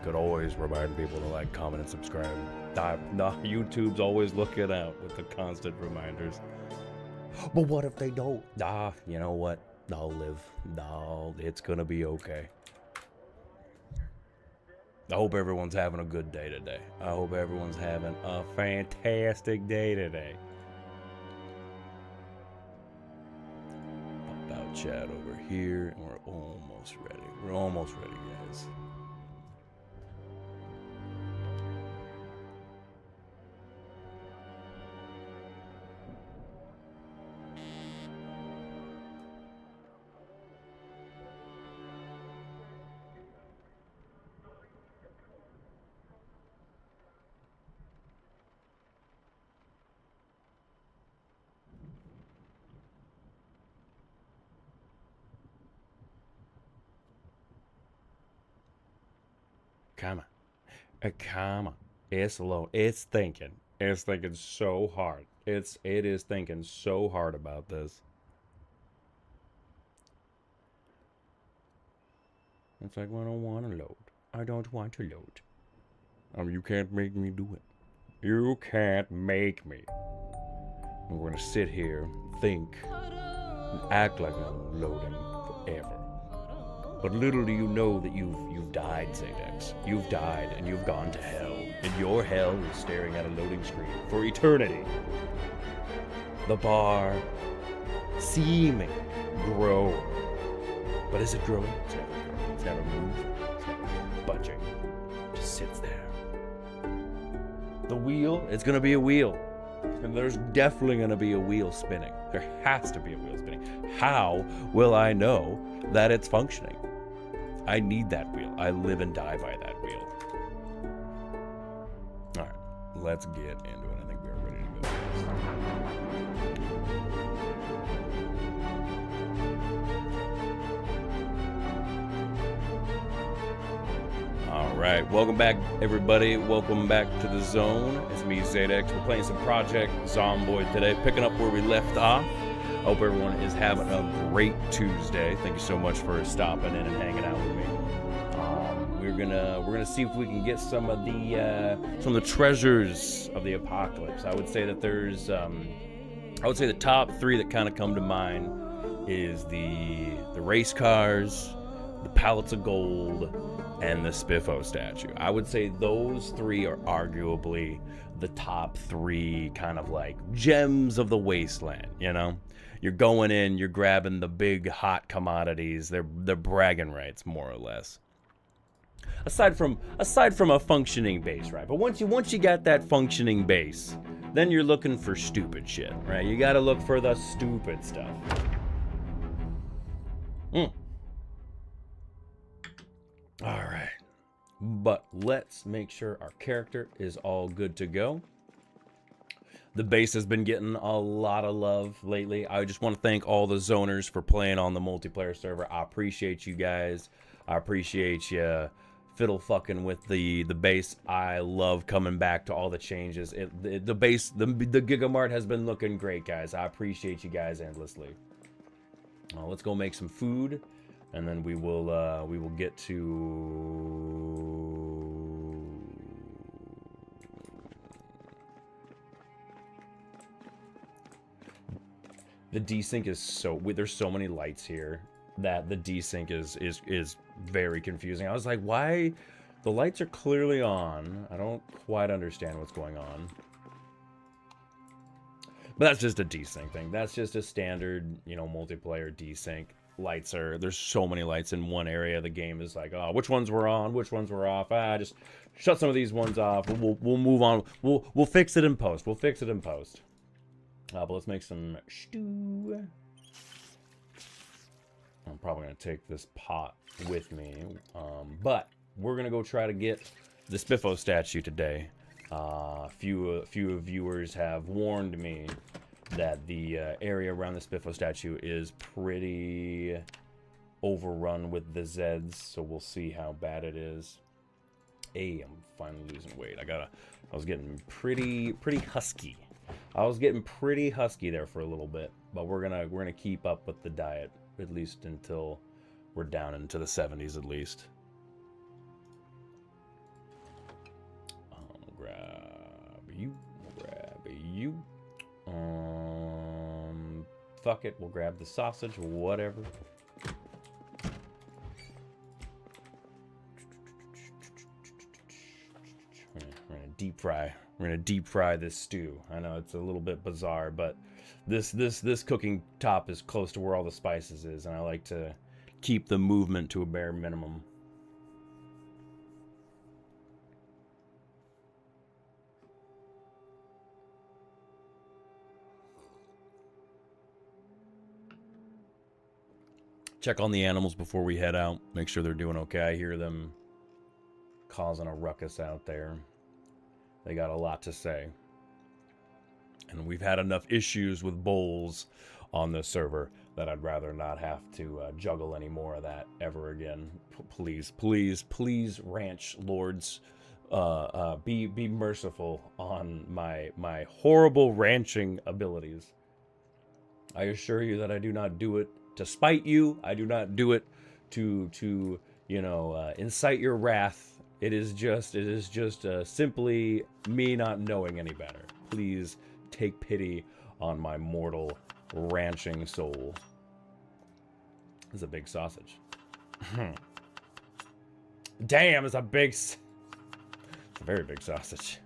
Could always remind people to like, comment, and subscribe. Nah, YouTube's always looking out with the constant reminders. But what if they don't? You know what? I'll live. No, it's gonna be okay. I hope everyone's having a good day today. I hope everyone's having a fantastic day today. Pop out chat over here, and we're almost ready. We're almost ready, guys. Come on. It's low. It's thinking. It's thinking so hard. It is thinking so hard about this. It's like, well, I don't want to load. I don't want to load. You can't make me do it. You can't make me. We're gonna sit here, think, and act like I'm loading forever. But little do you know that you've died, Zadex. You've died and you've gone to hell. And your hell is staring at a loading screen for eternity. The bar seeming grow. But is it growing? It's never growing. It's never moving. It's never budging. It just sits there. The wheel, it's gonna be a wheel. And there's definitely gonna be a wheel spinning. There has to be a wheel spinning. How will I know that it's functioning? I need that wheel. I live and die by that wheel. Alright, let's get into it. I think we're ready to go. Alright, welcome back everybody. Welcome back to the zone. It's me, Zadex. We're playing some Project Zomboid today, picking up where we left off. I hope everyone is having a great Tuesday. Thank you so much for stopping in and hanging out with me. We're gonna see if we can get some of the treasures of the apocalypse. I would say that there's I would say the top three that kind of come to mind is the race cars, the pallets of gold, and the Spiffo statue. I would say those three are arguably the top three kind of like gems of the wasteland, you know? You're going in, you're grabbing the big hot commodities. They're bragging rights, more or less. Aside from a functioning base, right? But once you got that functioning base, then you're looking for stupid shit, right? You gotta look for the stupid stuff. Alright. But let's make sure our character is all good to go. The base has been getting a lot of love lately. I just want to thank all the zoners for playing on the multiplayer server. I appreciate you guys. I appreciate you fiddle fucking with the base. I love coming back to all the changes. The base, the Gigamart has been looking great, guys. I appreciate you guys endlessly. Let's go make some food, and then we will get to. The desync is so, there's so many lights here that the desync is very confusing. I was like, why? The lights are clearly on. I don't quite understand what's going on. But that's just a desync thing. That's just a standard, you know, multiplayer desync. Lights are, there's so many lights in one area of the game. Is like, oh, which ones were on, which ones were off. Just shut some of these ones off. We'll move on. We'll fix it in post. We'll fix it in post. But let's make some stew. I'm probably going to take this pot with me. But we're going to go try to get the Spiffo statue today. A few viewers have warned me that the area around the Spiffo statue is pretty overrun with the Zeds. So we'll see how bad it is. Hey, I'm finally losing weight. I was getting pretty husky. I was getting pretty husky there for a little bit, but we're gonna keep up with the diet at least until we're down into the 70s at least. you. We'll grab you. Fuck it. We'll grab the sausage. Whatever. We're gonna deep fry. We're gonna deep fry this stew. I know it's a little bit bizarre, but this cooking top is close to where all the spices is, and I like to keep the movement to a bare minimum. Check on the animals before we head out. Make sure they're doing okay. I hear them causing a ruckus out there. They got a lot to say. And we've had enough issues with bowls on this server that I'd rather not have to juggle any more of that ever again. Please, please, please, ranch lords, be merciful on my horrible ranching abilities. I assure you that I do not do it to spite you. I do not do it to you know, incite your wrath. It is just simply me not knowing any better. Please take pity on my mortal ranching soul. This is a big sausage. Damn, it's a very big sausage.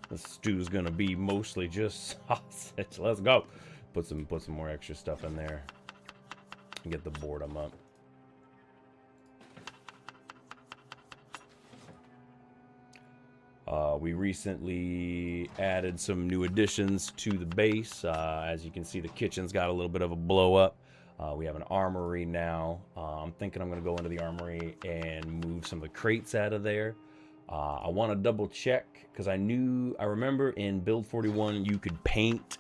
The stew's gonna be mostly just sausage. Let's go. Put some more extra stuff in there. And get the boredom up. We recently added some new additions to the base. As you can see, the kitchen's got a little bit of a blow up. We have an armory now. I'm thinking I'm going to go into the armory and move some of the crates out of there. I want to double check because I remember in build 41 you could paint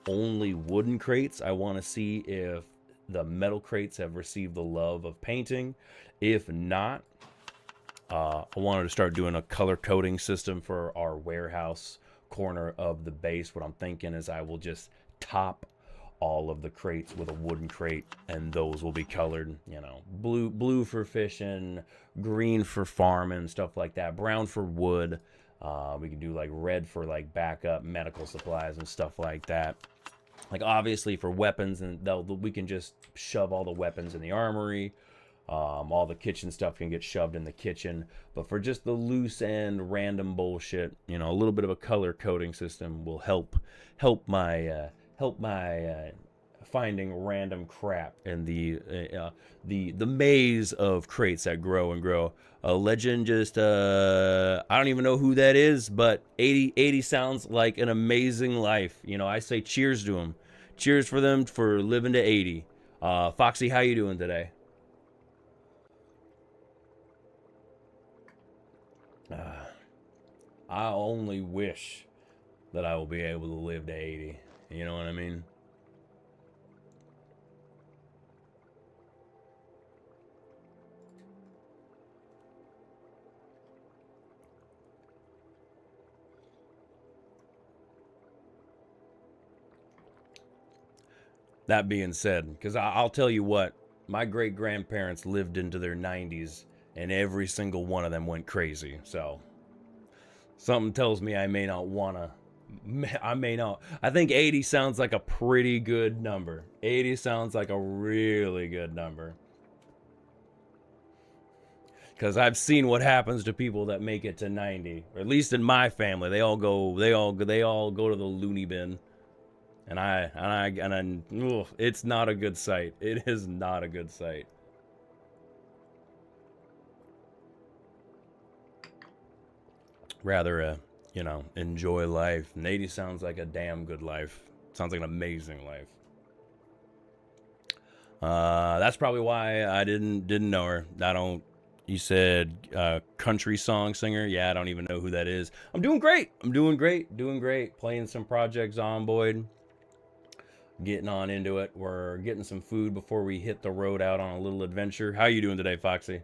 only wooden crates. I want to see if the metal crates have received the love of painting. If not, I wanted to start doing a color coding system for our warehouse corner of the base. What I'm thinking is I will just top all of the crates with a wooden crate, and those will be colored, you know, blue for fishing, green for farming, stuff like that, brown for wood. We can do like red for like backup medical supplies and stuff like that. Like obviously for weapons, and we can just shove all the weapons in the armory. All the kitchen stuff can get shoved in the kitchen, but for just the loose end random bullshit, you know, a little bit of a color coding system will help my finding random crap in the maze of crates that grow and grow. A legend just I don't even know who that is, but 80 sounds like an amazing life. You know, I say cheers to them. Cheers for them for living to 80. Foxy, how you doing today? I only wish that I will be able to live to 80. You know what I mean? That being said, because I'll tell you what, my great-grandparents lived into their 90s, and every single one of them went crazy. So something tells me I may not want to. I think 80 sounds like a pretty good number. 80 sounds like a really good number. Because I've seen what happens to people that make it to 90. Or at least in my family, they all go to the loony bin. And ugh, it's not a good sight. It is not a good sight. Rather, you know, enjoy life. And 80 sounds like a damn good life. Sounds like an amazing life. That's probably why I didn't know her. You said country song singer. Yeah, I don't even know who that is. I'm doing great. Doing great. Playing some Project Zomboid. Getting on into it. We're getting some food before we hit the road out on a little adventure. How you doing today, Foxy?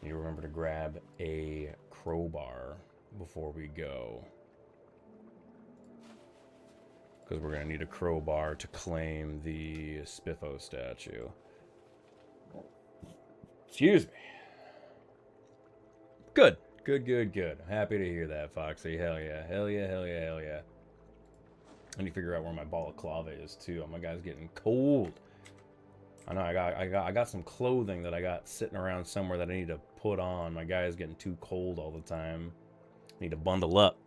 Need to remember to grab a crowbar before we go. Because we're going to need a crowbar to claim the Spiffo statue. Excuse me. Good. Good, good, good. Happy to hear that, Foxy. Hell yeah. Hell yeah, hell yeah, hell yeah. I need to figure out where my balaclava is, too. Oh, my guy's getting cold. I know I got some clothing that I got sitting around somewhere that I need to put on. My guy is getting too cold all the time. I need to bundle up.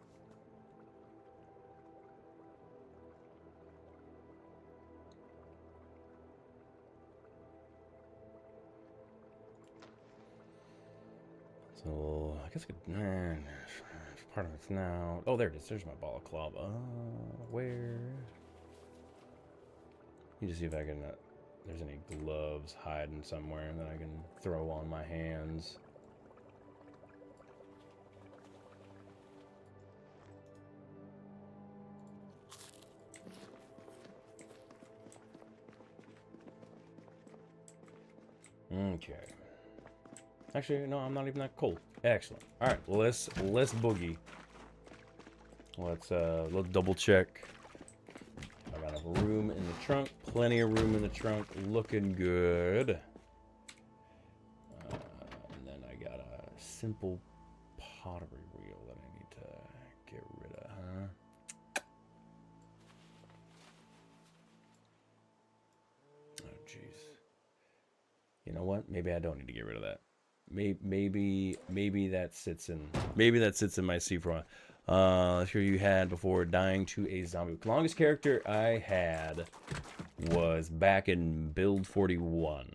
So I guess I could. Part of it's now. Oh, there it is. There's my balaclava. Where? You just see if I can. There's any gloves hiding somewhere that I can throw on my hands. Okay. Actually, no, I'm not even that cold. Excellent. All right, well, let's boogie. Let's double check. I got enough room in the trunk. Plenty of room in the trunk. Looking good. And then I got a simple pottery wheel that I need to get rid of, huh? Oh, jeez. You know what? Maybe I don't need to get rid of that. Maybe that sits in my seat for a while. Sure you had before dying to a zombie. The longest character I had was back in build 41.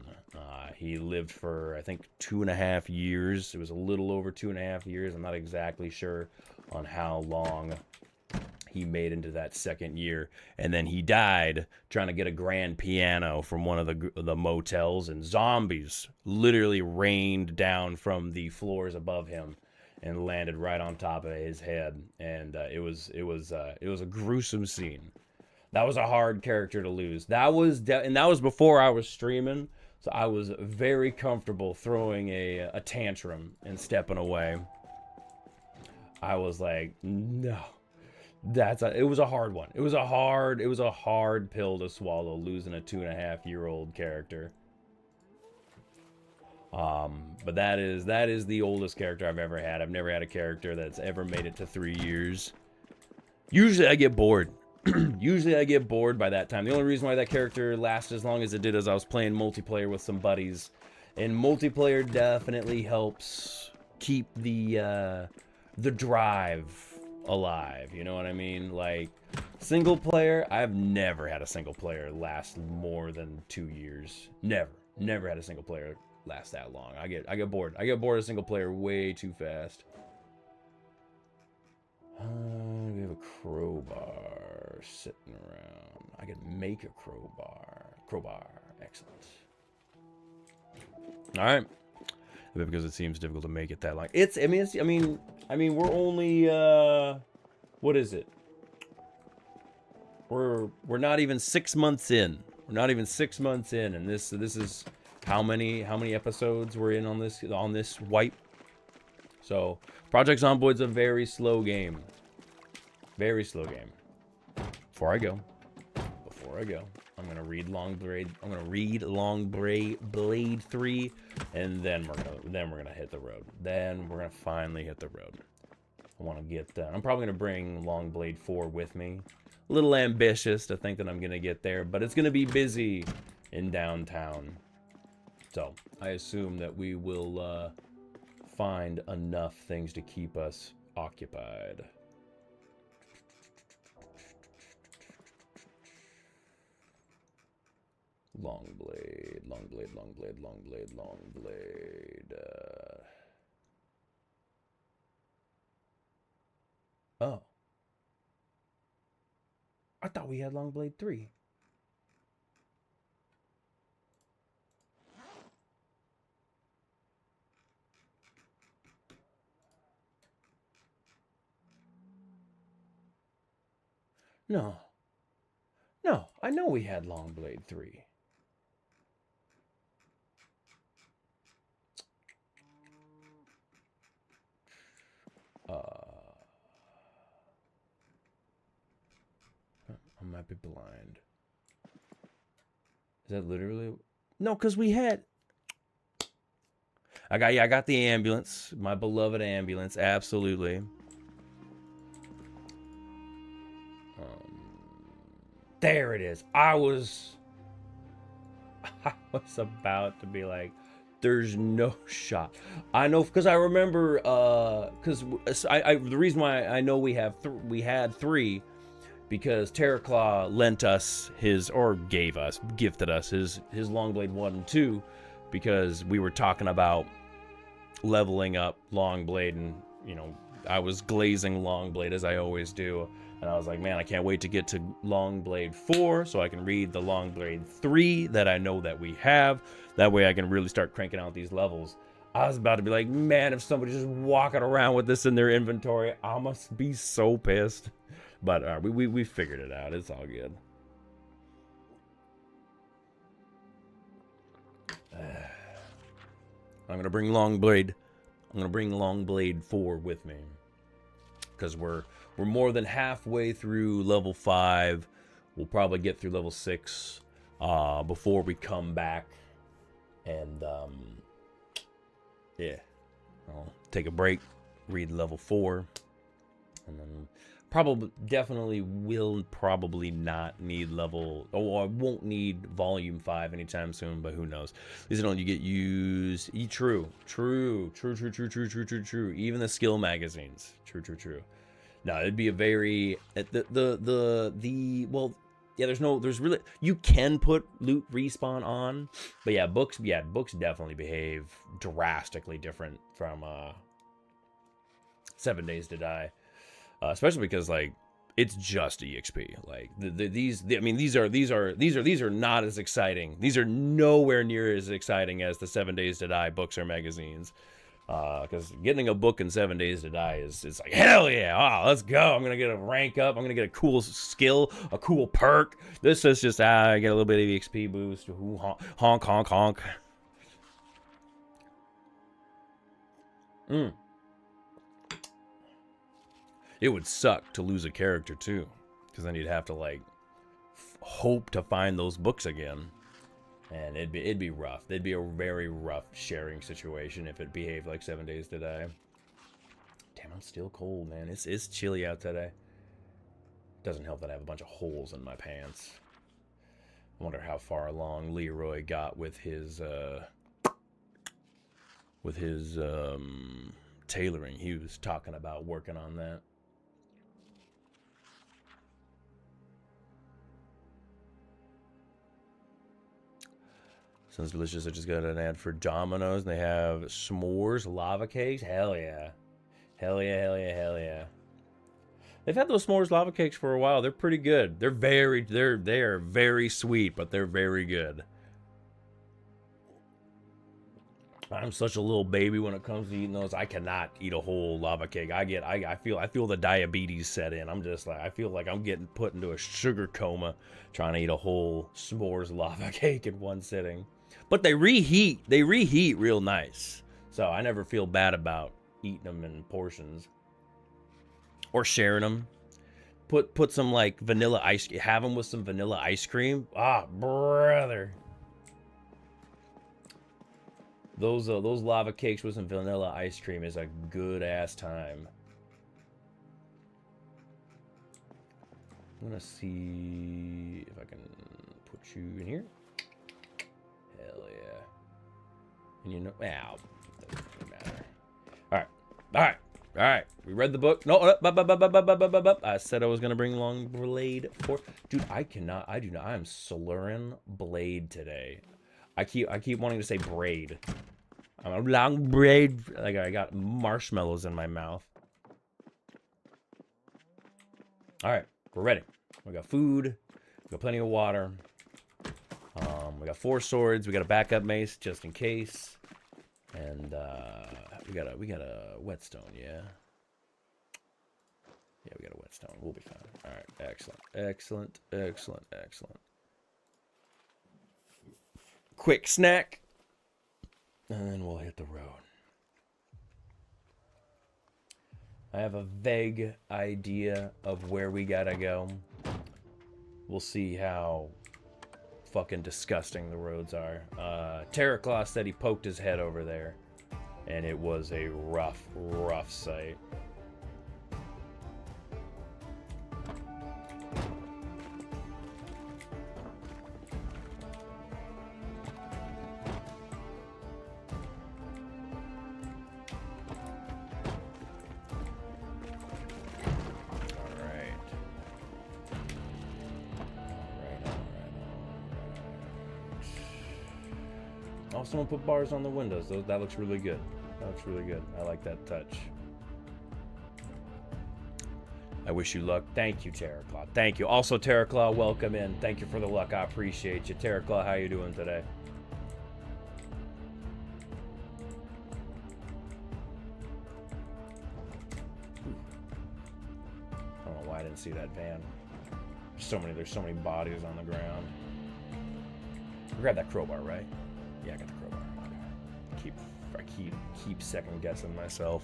He lived for, I think, 2.5 years. It was a little over 2.5 years. I'm not exactly sure on how long he made into that second year, and then he died trying to get a grand piano from one of the motels, and zombies literally rained down from the floors above him and landed right on top of his head, and it was a gruesome scene. That was a hard character to lose. That was before I was streaming, so I was very comfortable throwing a tantrum and stepping away. I was like, no. It was a hard one. It was a hard pill to swallow, losing a 2.5-year-old character. But that is the oldest character I've ever had. I've never had a character that's ever made it to 3 years. Usually I get bored. Usually I get bored by that time. The only reason why that character lasted as long as it did is I was playing multiplayer with some buddies, and multiplayer definitely helps keep the drive alive, you know what I mean? Like, single player, I've never had a single player last more than 2 years. Never had a single player last that long. I get bored. I get bored of single player way too fast. We have a crowbar sitting around. I could make a crowbar. Excellent. All right. Because it seems difficult to make it that long. I mean, we're only, what is it? We're not even 6 months in. We're not even 6 months in, and this is how many episodes we're in on this wipe. So, Project Zomboid's a very slow game. Very slow game. Before I go, I'm gonna read Longblade. I'm gonna read Longblade 3, and then we're gonna hit the road. Then we're gonna finally hit the road. I want to get. I'm probably gonna bring Longblade 4 with me. A little ambitious to think that I'm gonna get there, but it's gonna be busy in downtown. So I assume that we will find enough things to keep us occupied. Longblade. Oh. I thought we had Longblade 3. No. No, I know we had Longblade 3. might be blind. Is that literally? No, because we had. I got the ambulance, my beloved ambulance, absolutely. There it is. I was about to be like, there's no shot. I know because I remember because the reason why I know we had 3 because Terraclaw lent us his, or gifted us his Longblade 1 and 2, because we were talking about leveling up Longblade, and you know, I was glazing Longblade as I always do, and I was like, man, I can't wait to get to Longblade 4 so I can read the Longblade 3 that I know that we have. That way I can really start cranking out these levels. I was about to be like, man, if somebody's just walking around with this in their inventory, I must be so pissed. But we figured it out. It's all good. I'm gonna bring Longblade. I'm gonna bring Longblade 4 with me, because we're more than halfway through level 5. We'll probably get through level 6 before we come back, and yeah, I'll take a break, read level 4, and then definitely will not need level, or I won't need volume 5 anytime soon, but who knows. These don't you get used. True. Even the skill magazines. True. No, it'd be a very well, yeah, there's really, you can put loot respawn on, but yeah, books definitely behave drastically different from 7 Days to Die. Especially because, like, it's just EXP. Like these are not as exciting. These are nowhere near as exciting as the 7 Days to Die books or magazines. Because getting a book in 7 Days to Die it's like, hell yeah, let's go. I'm gonna get a rank up. I'm gonna get a cool skill, a cool perk. This is just I get a little bit of EXP boost. Ooh, honk. It would suck to lose a character too, because then you'd have to like hope to find those books again, and it'd be rough. It'd be a very rough sharing situation if it behaved like 7 Days to Die. Damn, I'm still cold, man. It's chilly out today. Doesn't help that I have a bunch of holes in my pants. I wonder how far along Leroy got with his tailoring. He was talking about working on that. Sounds delicious. I just got an ad for Domino's, and they have s'mores, lava cakes. Hell yeah. They've had those s'mores lava cakes for a while. They're pretty good. They are very sweet, but they're very good. I'm such a little baby when it comes to eating those. I cannot eat a whole lava cake. I feel the diabetes set in. I'm just like, I feel like I'm getting put into a sugar coma trying to eat a whole s'mores lava cake in one sitting. But they reheat real nice. So I never feel bad about eating them in portions. Or sharing them. Put some like vanilla ice, have them with some vanilla ice cream. Ah, brother. Those lava cakes with some vanilla ice cream is a good ass time. I'm gonna see if I can put you in here. Hell yeah. And you know, ow, doesn't matter. All right. We read the book. No, I said I was gonna bring Longblade 4. Dude, I do not. I am slurring blade today. I keep wanting to say braid. I'm a long braid. Like I got marshmallows in my mouth. All right, we're ready. We got food. We got plenty of water. We got 4 swords. We got a backup mace just in case. And we got a whetstone. Yeah. Yeah, we got a whetstone. We'll be fine. All right, excellent. Quick snack, and then we'll hit the road. I have a vague idea of where we gotta go. We'll see how fucking disgusting the roads are. Terraclaw said he poked his head over there, and it was a rough sight. Oh, someone put bars on the windows. That looks really good. That looks really good. I like that touch. I wish you luck. Thank you, Terraclaw. Thank you. Also, Terraclaw, welcome in. Thank you for the luck. I appreciate you. Terraclaw, how you doing today? I don't know why I didn't see that van. There's so many bodies on the ground. Grab that crowbar, right? Yeah, I got the crowbar. I keep second guessing myself.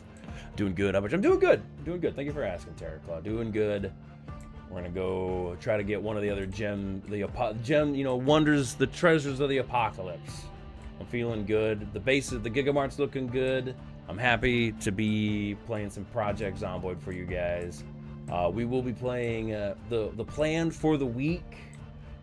Doing good. I'm doing good. Doing good. Thank you for asking, Terraclaw. Doing good. We're gonna go try to get one of the other gem, you know, wonders, the treasures of the apocalypse. I'm feeling good. The base of the Gigamart's looking good. I'm happy to be playing some Project Zomboid for you guys. We will be playing the plan for the week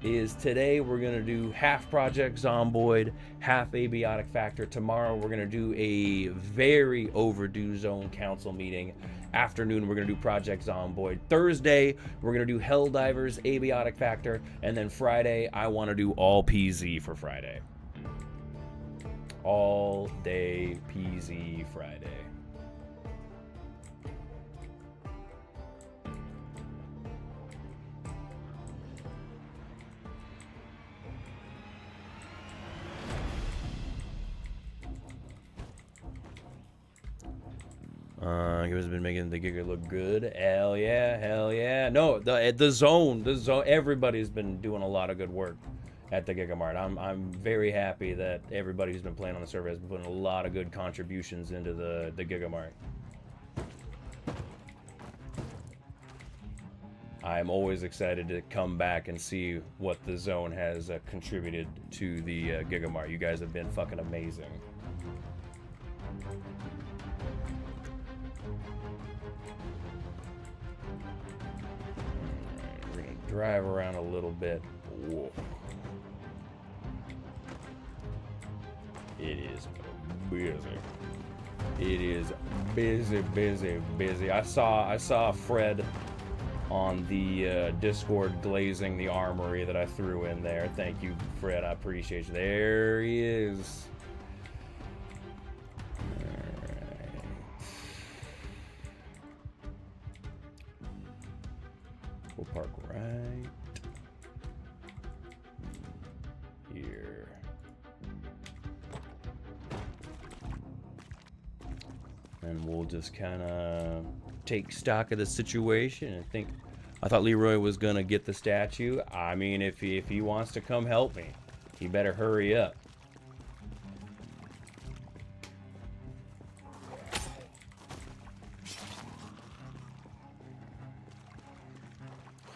is today we're gonna do half Project Zomboid, half Abiotic Factor. Tomorrow we're gonna do a very overdue Zone Council meeting. Afternoon we're gonna do Project Zomboid. Thursday we're gonna do Helldivers, Abiotic Factor, and then Friday I want to do all PZ for Friday. All day PZ Friday. Has been making the Giga look good. Hell yeah. No, the zone, everybody's been doing a lot of good work at the Gigamart. I'm very happy that everybody who's been playing on the server has been putting a lot of good contributions into the Gigamart. I'm always excited to come back and see what the zone has contributed to the Gigamart. You guys have been fucking amazing. Drive around a little bit. Whoa. It is busy. It is busy. I saw Fred on the Discord glazing the armory that I threw in there. Thank you, Fred. I appreciate you. There he is. We'll park right here. And we'll just kind of take stock of the situation and think. I thought Leroy was gonna get the statue. I mean, if he wants to come help me, he better hurry up.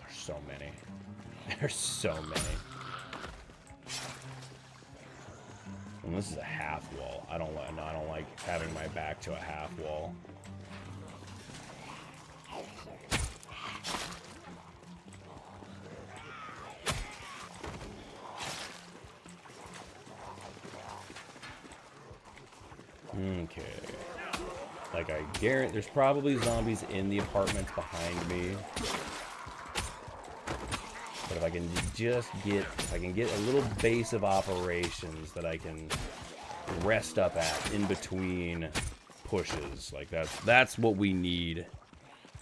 So many. There's so many. And this is a half wall. I don't like having my back to a half wall. Okay. Like I guarantee there's probably zombies in the apartments behind me. But if I can just get, a little base of operations that I can rest up at in between pushes, like that's what we need.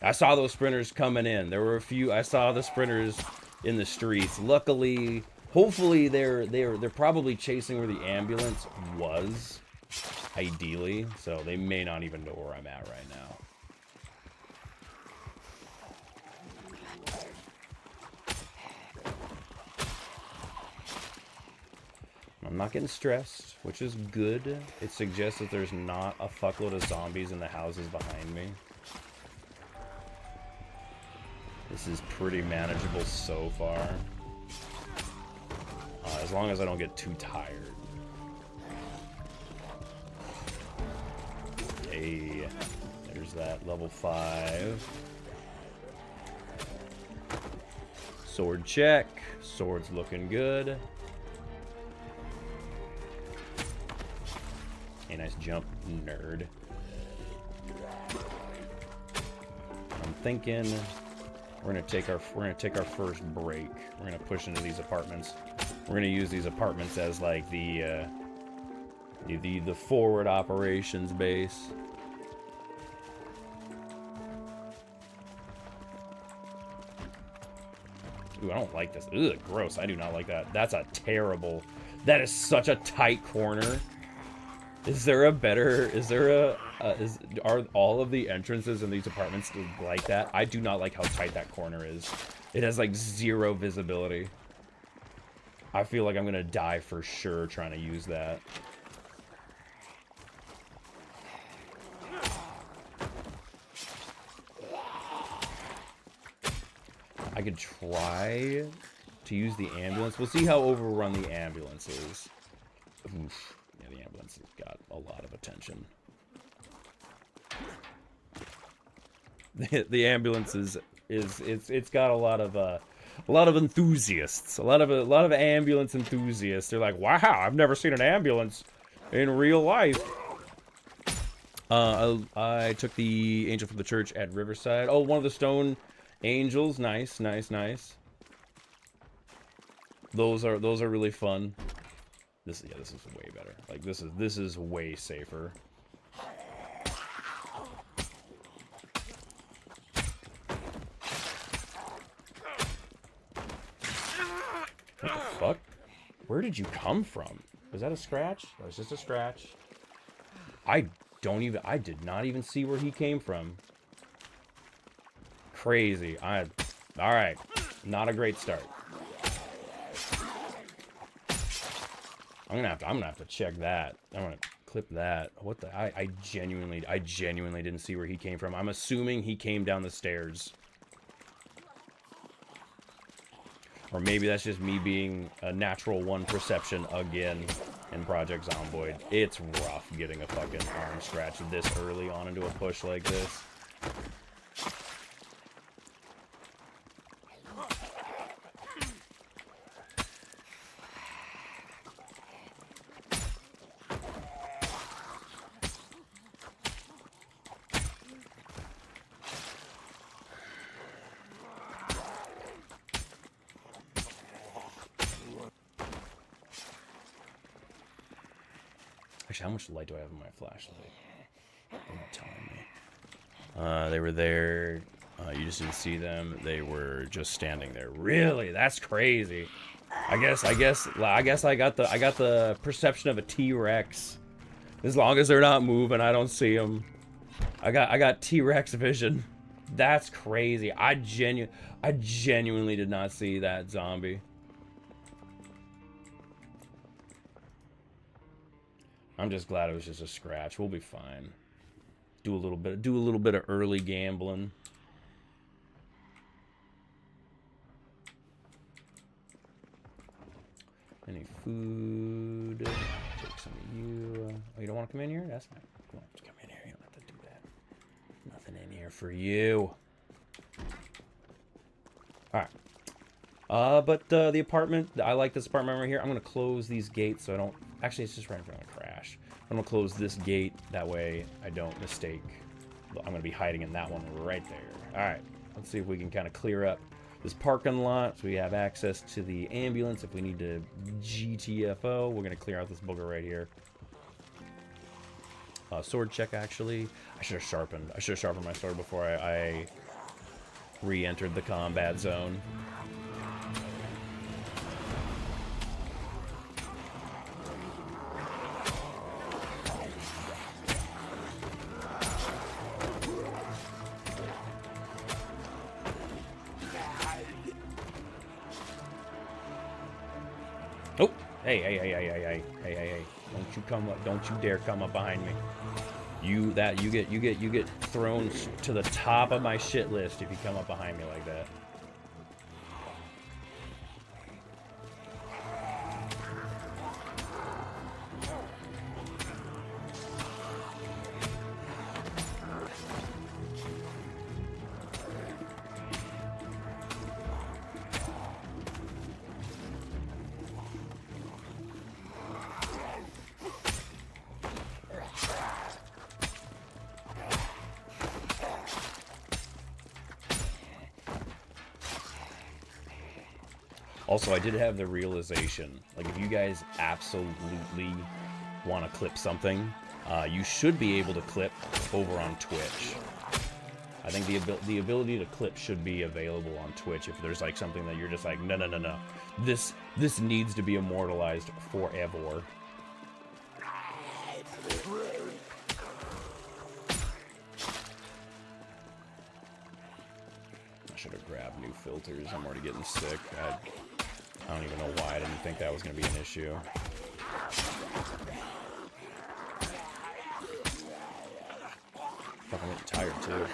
I saw those sprinters coming in. There were a few. I saw the sprinters in the streets. Luckily, hopefully they're probably chasing where the ambulance was, ideally. So they may not even know where I'm at right now. I'm not getting stressed, which is good. It suggests that there's not a fuckload of zombies in the houses behind me. This is pretty manageable so far. As long as I don't get too tired. Hey, there's that level 5. Sword check. Sword's looking good. Hey, nice jump, nerd. I'm thinking we're gonna take our first break. We're gonna push into these apartments. We're gonna use these apartments as like the forward operations base. Ooh, I don't like this. Ugh, gross. I do not like that. That's a terrible... That is such a tight corner. Is there a better... Are all of the entrances in these apartments like that? I do not like how tight that corner is. It has, like, 0 visibility. I feel like I'm gonna die for sure trying to use that. I could try to use the ambulance. We'll see how overrun the ambulance is. Oof. Yeah, the ambulance has got a lot of attention. The ambulance it's got a lot of enthusiasts, a lot of ambulance enthusiasts. They're like, wow, I've never seen an ambulance in real life. I took the angel from the church at Riverside. Oh, one of the stone angels. Nice, nice, nice. Those are really fun. This is way better. Like this is way safer. What the fuck? Where did you come from? Was that a scratch? That was just a scratch. I did not even see where he came from. Crazy. Alright. Not a great start. I'm gonna have to check that. I'm gonna clip that. What the I genuinely didn't see where he came from. I'm assuming he came down the stairs. Or maybe that's just me being a natural 1 perception again in Project Zomboid. It's rough getting a fucking arm scratch this early on into a push like this. Actually, how much light do I have in my flashlight? They're not telling me. They were there. You just didn't see them. They were just standing there. Really? That's crazy. I guess I got the perception of a T-Rex. As long as they're not moving, I don't see them. I got T-Rex vision. That's crazy. I genuinely did not see that zombie. I'm just glad it was just a scratch. We'll be fine. Do a little bit of early gambling. Any food? Take some of you. Oh, you don't want to come in here? That's fine. Come on, come in here. You don't have to do that. Nothing in here for you. All right. But the apartment, I like this apartment right here. I'm gonna close these gates so I don't. Actually, it's just right in front of a crash. I'm gonna close this gate. That way, I don't mistake. I'm gonna be hiding in that one right there. All right. Let's see if we can kind of clear up this parking lot so we have access to the ambulance if we need to GTFO. We're gonna clear out this booger right here. Sword check. Actually, I should have sharpened my sword before I re-entered the combat zone. Oh, hey. Don't you dare come up behind me. You get thrown to the top of my shit list if you come up behind me like that. Also, I did have the realization, like, if you guys absolutely want to clip something, you should be able to clip over on Twitch. I think the ability to clip should be available on Twitch if there's, like, something that you're just like, no, no, no, no. This needs to be immortalized forever. I should have grabbed new filters. I'm already getting sick. I don't even know why I didn't think that was going to be an issue. Fuck, I'm getting tired too.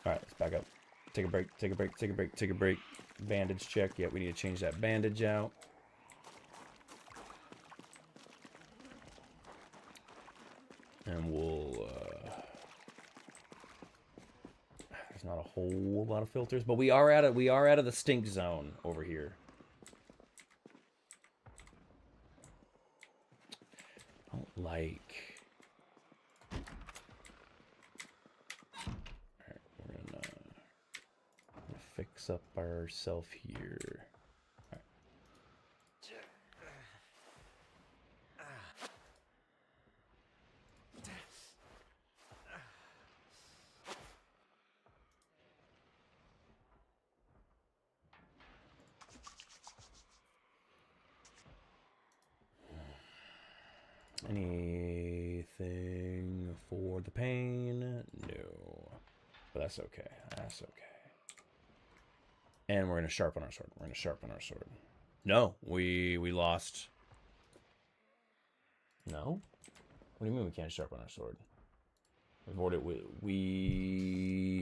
Alright, let's back up. Take a break, take a break, take a break, take a break. Bandage check. Yeah, we need to change that bandage out. And we'll, there's not a whole lot of filters, but we are out of the stink zone over here. I don't like. Alright, we're gonna fix up ourselves here. Anything for the pain? No. But that's okay. That's okay. And we're going to sharpen our sword. We're going to sharpen our sword. No, we lost. No? What do you mean we can't sharpen our sword? We've already,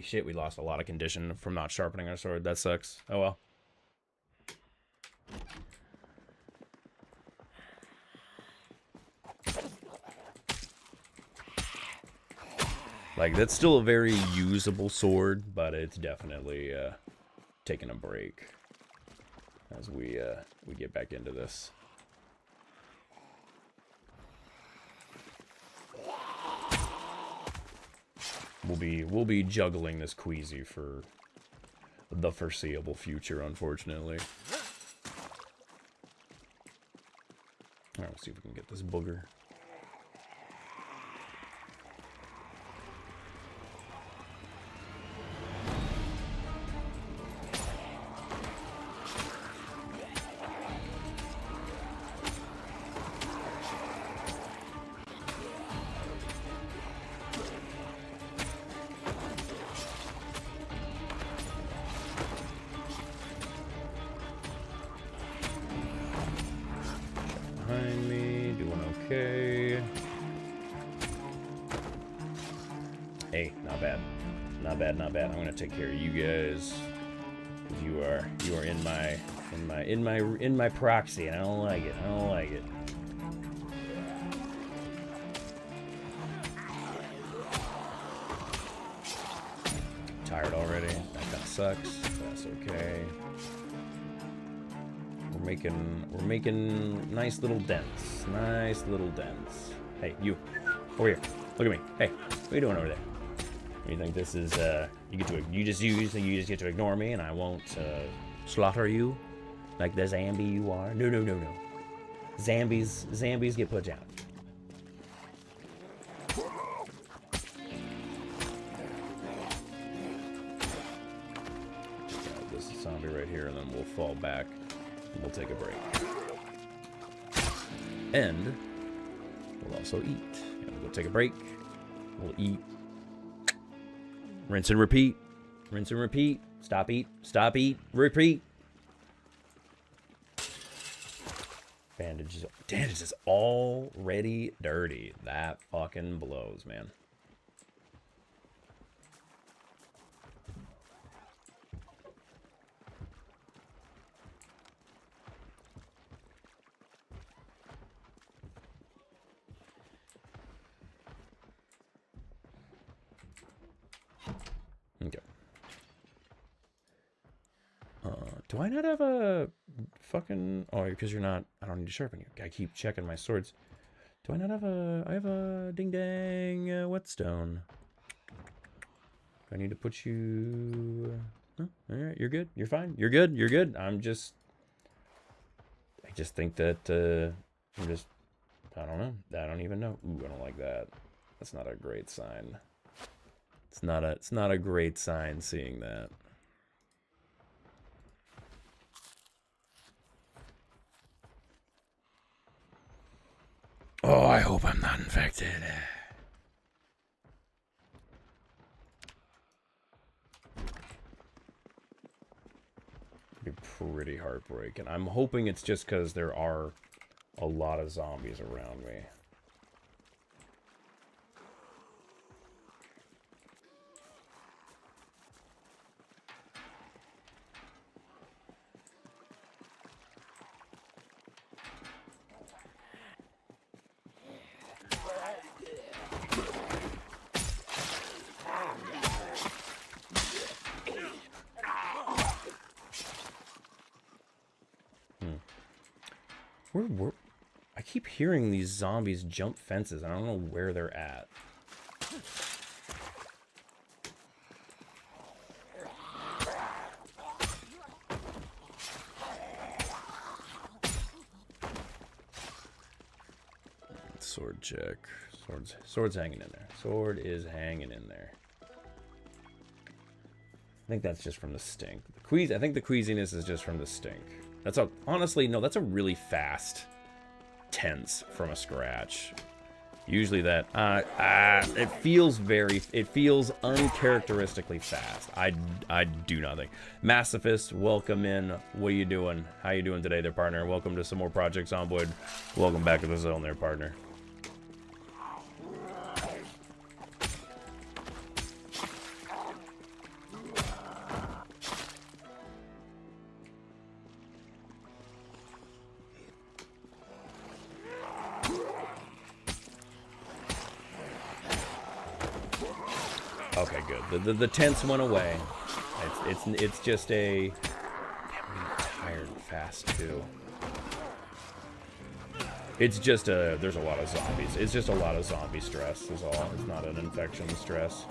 shit, we lost a lot of condition from not sharpening our sword. That sucks. Oh well. Like, that's still a very usable sword, but it's definitely taking a break as we get back into this. We'll be juggling this queasy for the foreseeable future, unfortunately. All right, let's see if we can get this booger. Behind me, doing okay. Hey, not bad. Not bad, not bad. I'm gonna take care of you guys. You are in my proxy, and I don't like it. I don't like it. Tired already. That kind of sucks. That's okay. We're making nice little dents. Nice little dents. Hey, you. Over here. Look at me. Hey, what are you doing over there? You think this is you just get to ignore me and I won't slaughter you like the zombie you are? No, no, no, no. Zombies get put down. This zombie right here, and then we'll fall back. We'll take a break. And we'll also eat. Yeah, we'll take a break. We'll eat. Rinse and repeat. Rinse and repeat. Stop, eat. Stop, eat. Repeat. Bandages. Bandage is already dirty. That fucking blows, man. Okay. Do I not have a fucking... Oh, because you're not... I don't need to sharpen you. I keep checking my swords. Do I not have a... I have a ding-dang whetstone. Do I need to put you... Oh, all right, you're good. You're fine. You're good. You're good. I just think that... I'm just... I don't know. I don't even know. Ooh, I don't like that. That's not a great sign. It's not a great sign seeing that. Oh, I hope I'm not infected. It'd be pretty heartbreaking. I'm hoping it's just because there are a lot of zombies around me. I keep hearing these zombies jump fences. I don't know where they're at. Sword check. Sword's hanging in there. Sword is hanging in there. I think that's just from the stink. I think the queasiness is just from the stink. That's a... Honestly, no, that's a really fast tense from a scratch. Usually that... it feels uncharacteristically fast. I do nothing. Massifist, welcome in. What are you doing? How you doing today there, partner? Welcome to some more Project Zomboid. Welcome back to the zone there, partner. Okay, good. The tense went away. It's just a... Damn, I'm getting tired fast too. It's just a... There's a lot of zombies. It's just a lot of zombie stress is all. It's not an infection stress.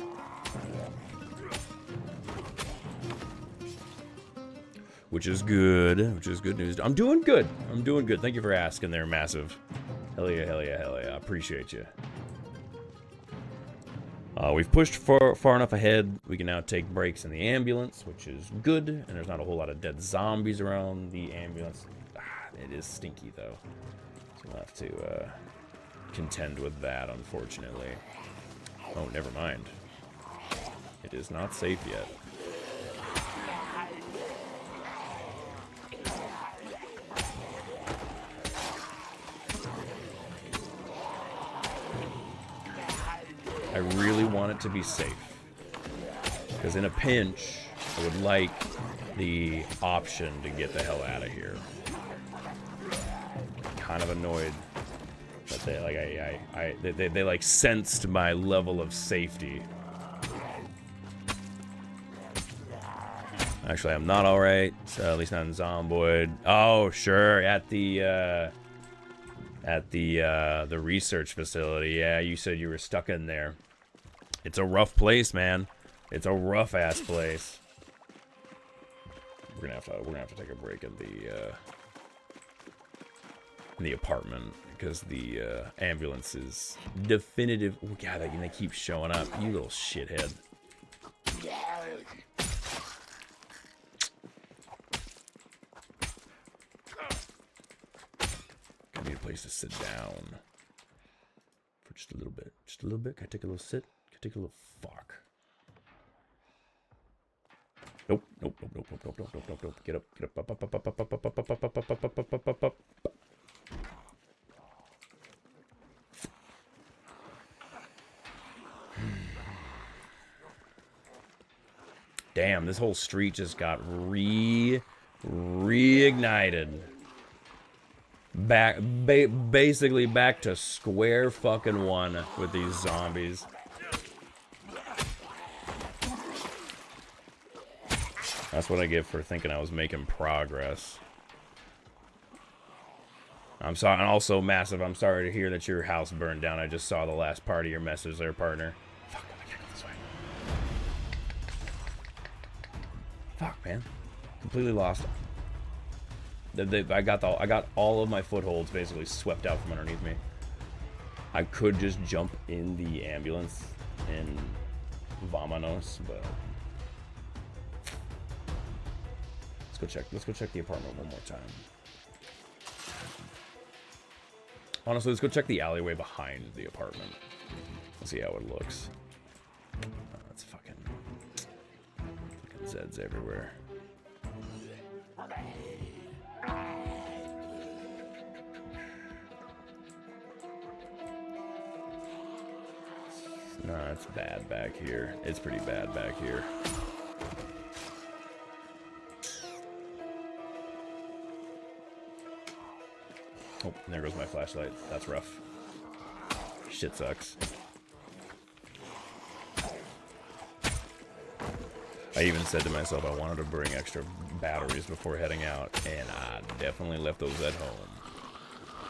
Which is good. Which is good news. I'm doing good. I'm doing good. Thank you for asking there, Massive. Hell yeah, hell yeah, hell yeah. I appreciate you. We've pushed far enough ahead. We can now take breaks in the ambulance, which is good. And there's not a whole lot of dead zombies around the ambulance. It is stinky, though. So we'll have to contend with that, unfortunately. Oh, never mind. It is not safe yet. I really want it to be safe. Because in a pinch, I would like the option to get the hell out of here. I'm kind of annoyed that they like sensed my level of safety. Actually, I'm not alright. So at least not in Zomboid. Oh, sure, at the research facility. Yeah, you said you were stuck in there. It's a rough place, man. It's a rough ass place. We're gonna have to take a break in the apartment because the ambulance is definitive. Oh god, they keep showing up. You little shithead. I need a place to sit down for just a little bit. Just a little bit. Can I take a little sit? Can I take a little fuck? Nope, nope, nope, nope, nope, nope, nope, nope, nope, nope. Get up, get up, up, up, up, up, up, up, up, up, up, up, up, up, up, up, up, up. Damn, this whole street just got reignited. Basically back to square fucking one with these zombies. That's what I get for thinking I was making progress. I'm sorry, and also massive, I'm sorry to hear that your house burned down. I just saw the last part of your message there, partner. Fuck, I can't go this way. Fuck, man. Completely lost. I got all of my footholds basically swept out from underneath me. I could just jump in the ambulance and vamonos, but let's go check the apartment one more time. Honestly, let's go check the alleyway behind the apartment. Let's see how it looks. That's fucking Zeds everywhere. No, it's bad back here. It's pretty bad back here. Oh, and there goes my flashlight. That's rough. Shit sucks. I even said to myself I wanted to bring extra batteries before heading out, and I definitely left those at home.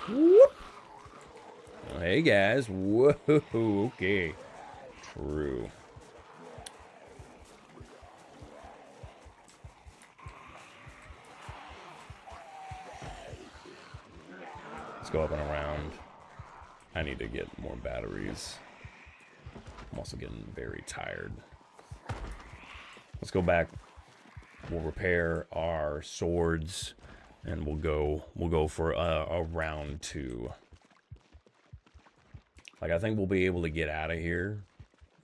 Whoop. Oh, hey guys. Whoa, okay. True. Let's go up and around. I need to get more batteries. I'm also getting very tired. Let's go back. We'll repair our swords, and we'll go for a round 2. Like, I think we'll be able to get out of here,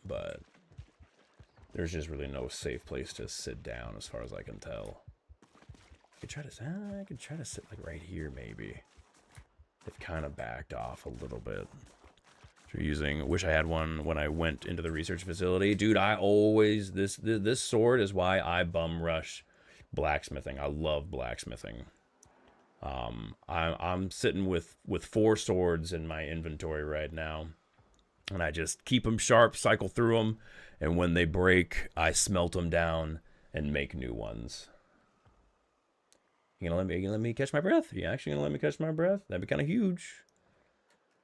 but there's just really no safe place to sit down as far as I can tell. I could try to sit like right here maybe. They've kind of backed off a little bit. So wish I had one when I went into the research facility. Dude, I always, this sword is why I bum rush blacksmithing. I love blacksmithing. I'm sitting with 4 swords in my inventory right now. And I just keep them sharp, cycle through them. And when they break, I smelt them down and make new ones. You gonna let me catch my breath? You actually gonna let me catch my breath? That'd be kind of huge.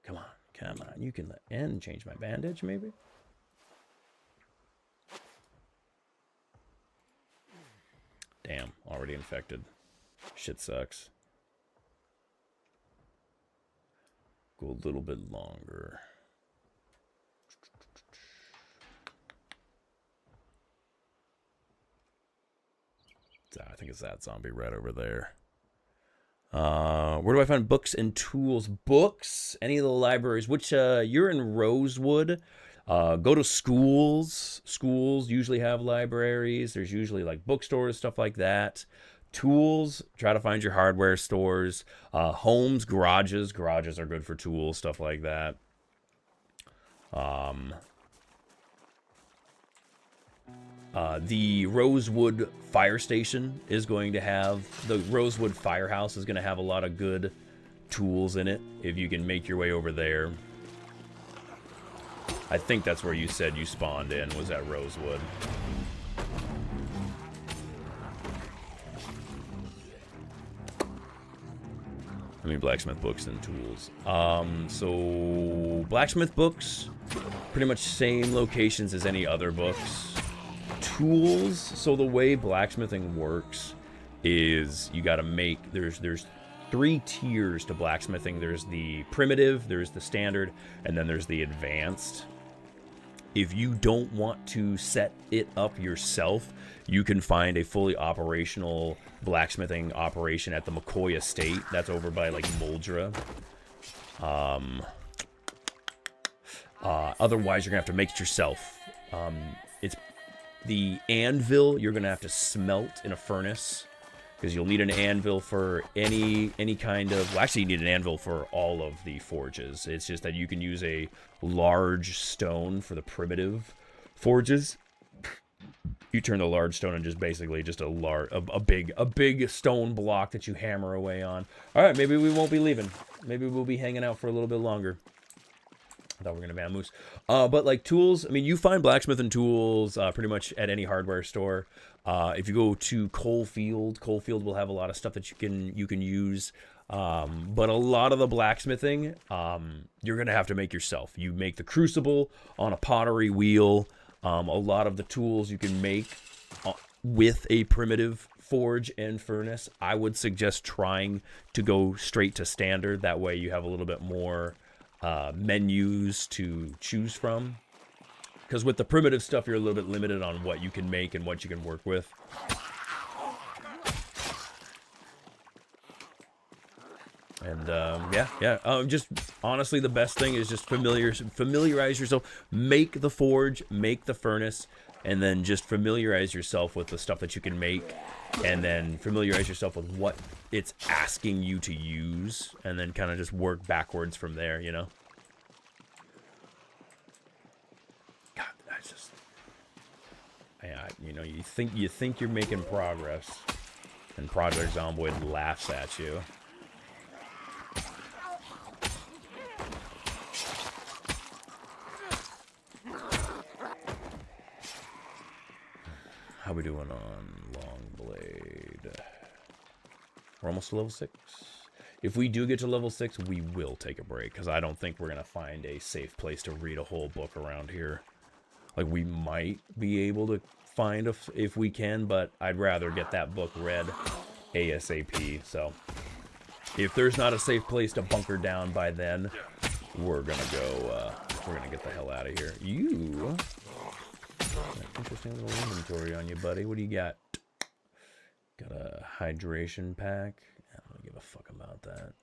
Come on. Come on, you can and change my bandage, maybe? Damn, already infected. Shit sucks. Go a little bit longer. I think it's that zombie right over there. Where do I find books and tools? Books? Any of the libraries? Which, you're in Rosewood. Go to schools. Schools usually have libraries. There's usually like bookstores, stuff like that. Tools, try to find your hardware stores. Homes, garages. Garages are good for tools, stuff like that. The Rosewood Fire Station is going to have, the Rosewood Firehouse is going to have a lot of good tools in it, if you can make your way over there. I think that's where you said you spawned in, was at Rosewood. I mean, blacksmith books and tools. So, blacksmith books, pretty much same locations as any other books. Tools, so the way blacksmithing works is you got to make, there's 3 tiers to blacksmithing. There's the primitive, there's the standard, and then there's the advanced. If you don't want to set it up yourself, you can find a fully operational blacksmithing operation at the McCoy Estate. That's over by like Muldra. Otherwise, you're gonna have to make it yourself. The anvil you're gonna have to smelt in a furnace, because you'll need an anvil for any kind of... Well, actually, you need an anvil for all of the forges. It's just that you can use a large stone for the primitive forges. You turn the large stone into just basically just a big stone block that you hammer away on. All right, maybe we won't be leaving. Maybe we'll be hanging out for a little bit longer. I thought we were gonna vamoose. But like tools, I mean, you find blacksmithing tools pretty much at any hardware store. If you go to Coalfield will have a lot of stuff that you can use. But a lot of the blacksmithing, you're gonna have to make yourself. You make the crucible on a pottery wheel. A lot of the tools you can make with a primitive forge and furnace. I would suggest trying to go straight to standard. That way you have a little bit more menus to choose from. Because with the primitive stuff, you're a little bit limited on what you can make and what you can work with. And just honestly, the best thing is just familiarize yourself. Make the forge, make the furnace, and then just familiarize yourself with the stuff that you can make, and then familiarize yourself with what it's asking you to use, and then kind of just work backwards from there, you know? God, I just... Yeah, you know, you think you're making progress, and Project Zomboid laughs at you. How we doing on Long Blade? We're almost to level 6. If we do get to level 6, we will take a break, because I don't think we're going to find a safe place to read a whole book around here. Like, we might be able to find if we can, but I'd rather get that book read ASAP. So, if there's not a safe place to bunker down by then, we're going to go, we're going to get the hell out of here. You... Interesting little inventory on you, buddy. What do you got? Got a hydration pack. I don't give a fuck about that.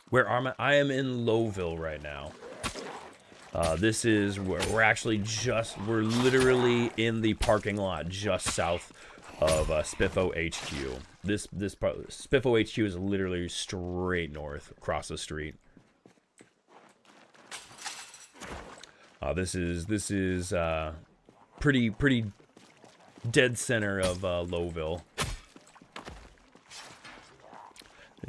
Where am I? I am in Lowville right now. This is where we're literally in the parking lot just south of Spiffo HQ. This part, Spiffo HQ is literally straight north across the street. This is pretty dead center of Lowville.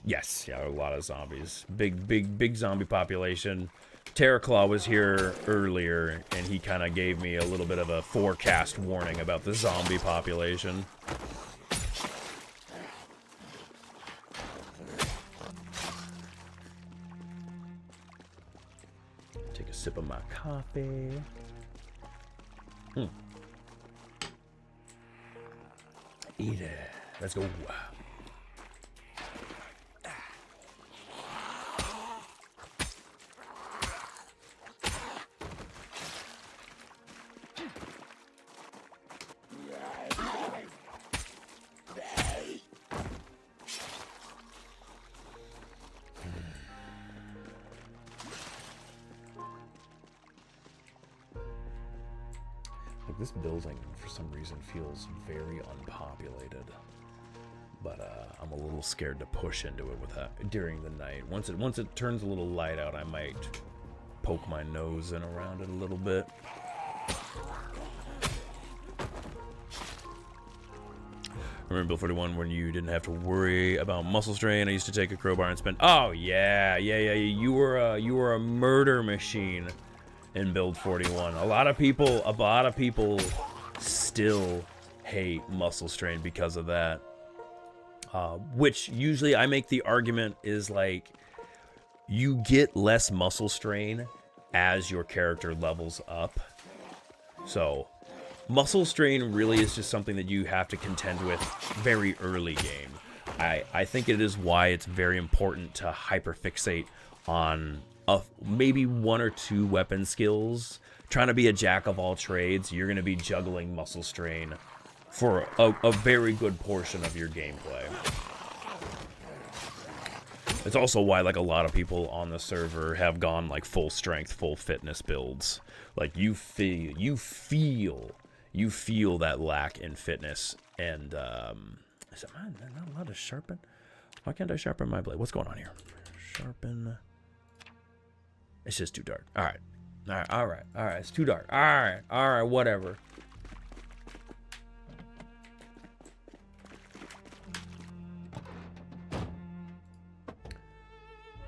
Yes, yeah, a lot of zombies. Big zombie population. Terraclaw was here earlier, and he kind of gave me a little bit of a forecast warning about the zombie population. Take a sip of my coffee. Eat it. Let's go. This building, for some reason, feels very unpopulated, but I'm a little scared to push into it with that during the night. Once it turns a little light out, I might poke my nose in around it a little bit. Remember Build 41 when you didn't have to worry about muscle strain? I used to take a crowbar and spend. Oh yeah. You were a murder machine in Build 41. A lot of people still hate muscle strain because of that. Which usually I make the argument is like you get less muscle strain as your character levels up. So muscle strain really is just something that you have to contend with very early game. I think it is why it's very important to hyperfixate on maybe one or two weapon skills. Trying to be a jack of all trades, you're going to be juggling muscle strain for a very good portion of your gameplay. It's also why like a lot of people on the server have gone like full strength, full fitness builds. Like you feel that lack in fitness. And is it mine? Am I not allowed to sharpen? Why can't I sharpen my blade? What's going on here? Sharpen. It's just too dark. All right. It's too dark. All right, whatever.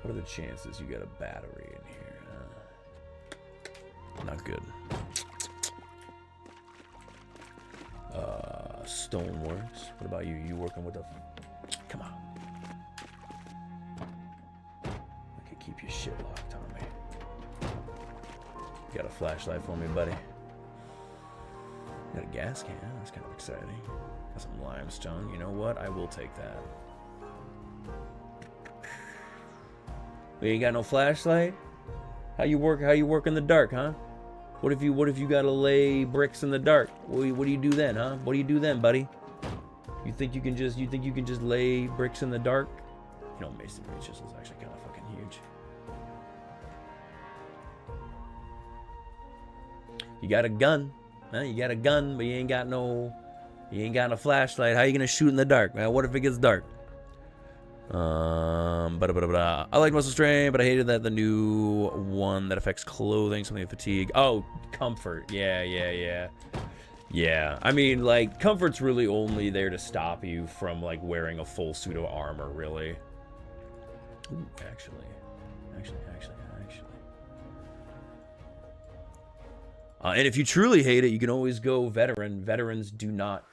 What are the chances you get a battery in here? Not good. Stoneworks. What about you? You working with a... Come on. I can keep your shit locked on me. You got a flashlight for me, buddy? Got a gas can. That's kind of exciting. Got some limestone. You know what? I will take that. We ain't got no flashlight? How you work in the dark, huh? What if you gotta lay bricks in the dark? What do you do then, huh? What do you do then, buddy? You think you can just lay bricks in the dark? You know, masonry chisel's actually kind of fucking huge. You got a gun, huh? You got a gun, but you ain't got no flashlight. How you gonna shoot in the dark, man? What if it gets dark? I like muscle strain, but I hated that the new one that affects clothing, something like fatigue. Oh, comfort. Yeah. I mean, like, comfort's really only there to stop you from like wearing a full suit of armor, really. Ooh, actually. And if you truly hate it, you can always go veteran. Veterans do not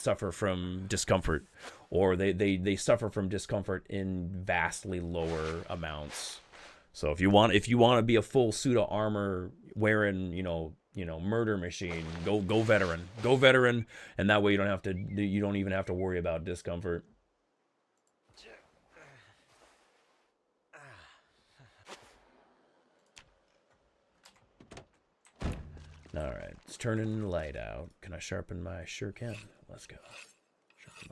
suffer from discomfort, or they suffer from discomfort in vastly lower amounts. So if you want to be a full suit of armor wearing, you know, murder machine, go veteran, and that way you don't even have to worry about discomfort. All right, it's turning the light out. Can I sharpen my... Sure can. Let's go. Sharpen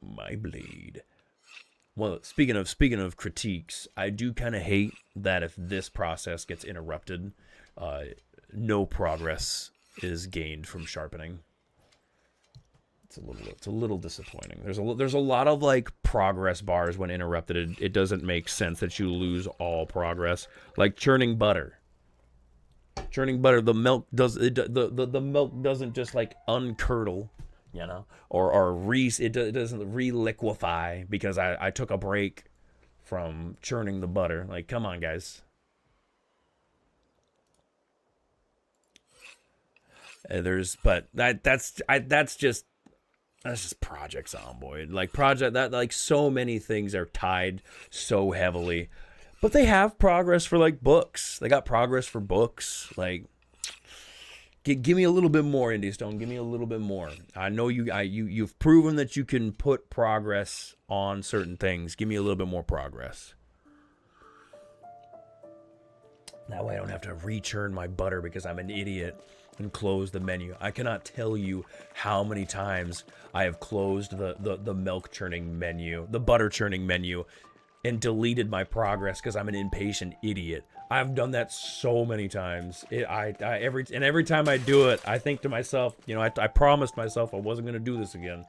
my blade. Well, speaking of critiques, I do kind of hate that if this process gets interrupted, no progress is gained from sharpening. It's a little disappointing. There's a lot of like progress bars when interrupted. It doesn't make sense that you lose all progress, like churning butter. The milk the milk doesn't just like uncurdle, you know, or it doesn't reliquefy because I took a break from churning the butter. Like, come on, guys. That's just Project Zomboid. Like so many things are tied so heavily. But they have progress for like books. They got progress for books. Like, give me a little bit more, Indie Stone. Give me a little bit more. I know you've proven that you can put progress on certain things. Give me a little bit more progress. That way I don't have to rechurn my butter because I'm an idiot and close the menu. I cannot tell you how many times I have closed the milk churning menu, the butter churning menu, and deleted my progress because I'm an impatient idiot. I've done that so many times. Every time I do it, I think to myself, you know, I promised myself I wasn't gonna do this again.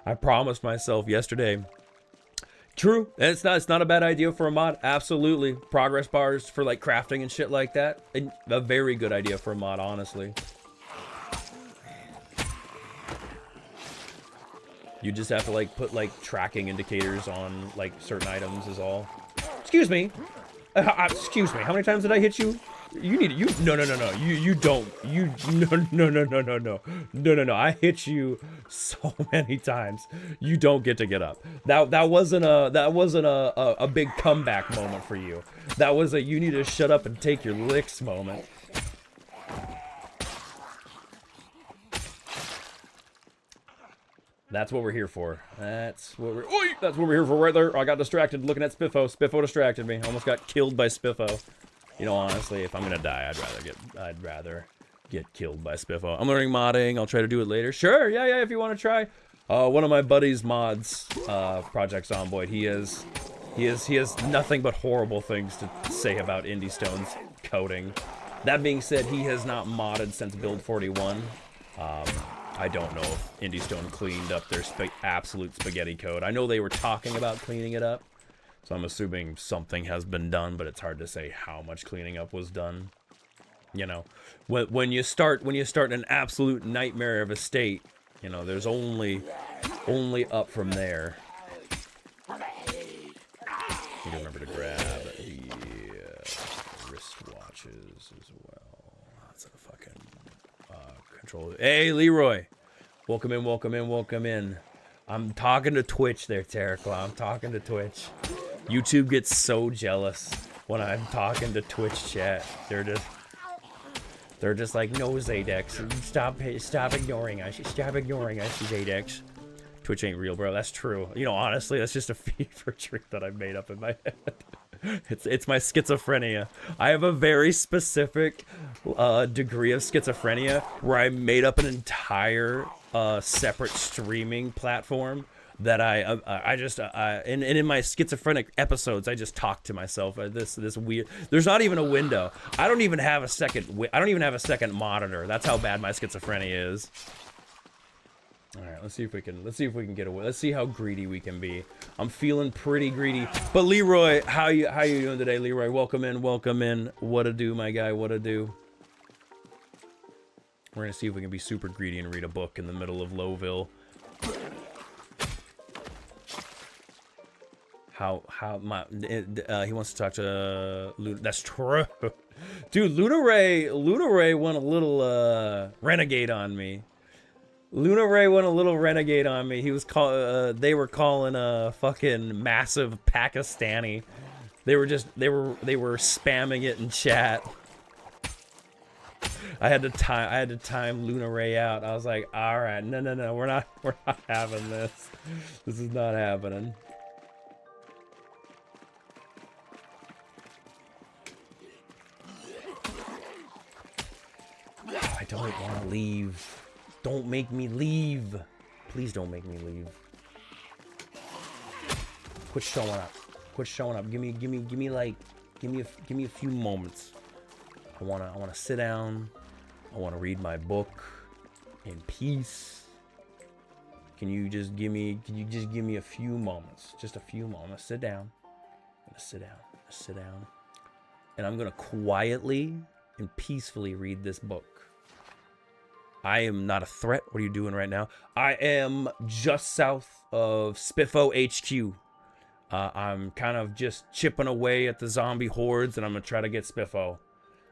I promised myself yesterday. True, and it's not a bad idea for a mod. Absolutely, progress bars for like crafting and shit like that. A very good idea for a mod, honestly. You just have to like put like tracking indicators on like certain items is all. Excuse me. Excuse me. How many times did I hit you? You need you. No. You don't. No. I hit you so many times. You don't get to get up. That wasn't a big comeback moment for you. That was a you need to shut up and take your licks moment. That's what we're here for. That's what we're here for right there. I got distracted looking at Spiffo. Spiffo distracted me. Almost got killed by Spiffo. You know, honestly, if I'm gonna die, I'd rather get killed by Spiffo. I'm learning modding. I'll try to do it later. Sure, yeah. If you want to try, One of my buddies mods, Project Zomboid. He has nothing but horrible things to say about Indie Stone's coding. That being said, he has not modded since build 41. I don't know if Indie Stone cleaned up their absolute spaghetti code. I know they were talking about cleaning it up, so I'm assuming something has been done, but it's hard to say how much cleaning up was done. You know, when you start an absolute nightmare of a state, you know, there's only up from there. You can remember to grab the wristwatches as well. That's a fucking controller. Hey, Leroy, welcome in, welcome in, welcome in. I'm talking to Twitch there, Terraclaw. I'm talking to Twitch. YouTube gets so jealous when I'm talking to Twitch chat. They're just like, no, Zadex, stop ignoring us. Stop ignoring us, Zadex. Twitch ain't real, bro. That's true. You know, honestly, that's just a fever trick that I made up in my head. It's my schizophrenia. I have a very specific degree of schizophrenia where I made up an entire separate streaming platform that and in my schizophrenic episodes I just talk to myself. This weird. There's not even a window. I don't even have a second monitor. That's how bad my schizophrenia is. All right, let's see if we can get away. Let's see how greedy we can be. I'm feeling pretty greedy. But Leroy, how you doing today, Leroy? Welcome in, welcome in. What a do, my guy? What a do. We're gonna see if we can be super greedy and read a book in the middle of Lowville. He wants to talk to Luna. That's true. Dude, Luna Ray went a little renegade on me. Luna Ray went a little renegade on me. He was they were calling a fucking massive Pakistani. They were spamming it in chat. I had to time Luna Ray out. I was like, all right, no, we're not having this. This is not happening. I don't want to leave. Don't make me leave. Please don't make me leave. Quit showing up. Quit showing up. Give me a few moments. I wanna sit down. I wanna read my book in peace. Can you just give me a few moments? Just a few moments. Sit down. I'm gonna sit down. And I'm gonna quietly and peacefully read this book. I am not a threat. What are you doing right now? I am just south of Spiffo HQ. I'm kind of just chipping away at the zombie hordes, and I'm gonna try to get Spiffo.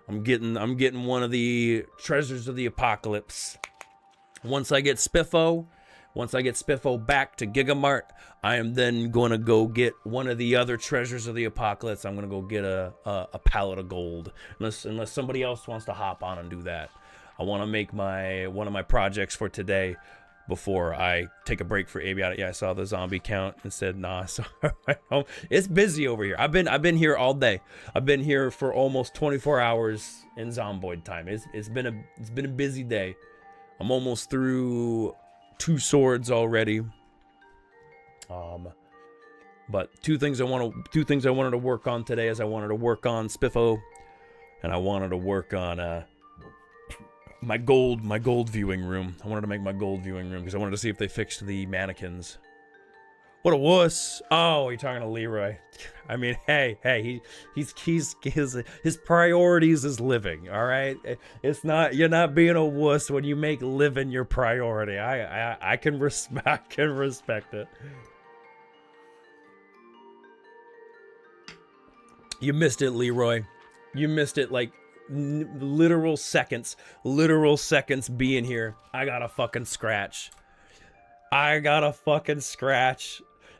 I'm getting one of the treasures of the apocalypse. Once I get Spiffo back to Gigamart, I am then gonna go get one of the other treasures of the apocalypse. I'm gonna go get a pallet of gold, unless somebody else wants to hop on and do that. I want to make one of my projects for today before I take a break for abiotic. Yeah, I saw the zombie count and said, nah, sorry. It's busy over here. I've been here all day. I've been here for almost 24 hours in Zomboid time. It's been a busy day. I'm almost through 2 swords already. But two things I wanted to work on today is I wanted to work on Spiffo, and I wanted to work on my gold viewing room. I wanted to make my gold viewing room because I wanted to see if they fixed the mannequins. What a wuss. Oh, you're talking to Leroy. I mean, hey, his priorities is living, all right? It's not, you're not being a wuss when you make living your priority. I can respect it. You missed it, Leroy. You missed it like literal seconds being here. I got a fucking scratch.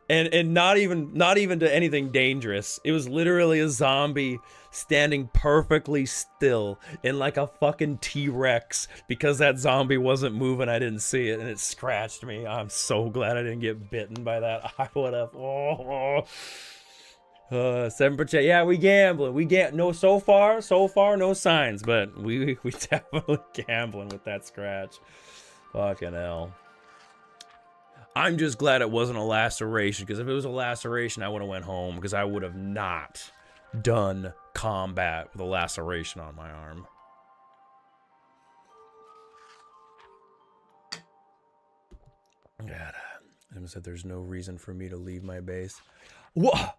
And not even to anything dangerous. It was literally a zombie standing perfectly still in like a fucking T-Rex because that zombie wasn't moving. I didn't see it and it scratched me. I'm so glad I didn't get bitten by that. I would have. 7%. Yeah, we gambling. So far, no signs, but we definitely gambling with that scratch. Fucking hell. I'm just glad it wasn't a laceration, because if it was a laceration, I would have went home, because I would have not done combat with a laceration on my arm. God, Em said there's no reason for me to leave my base. What?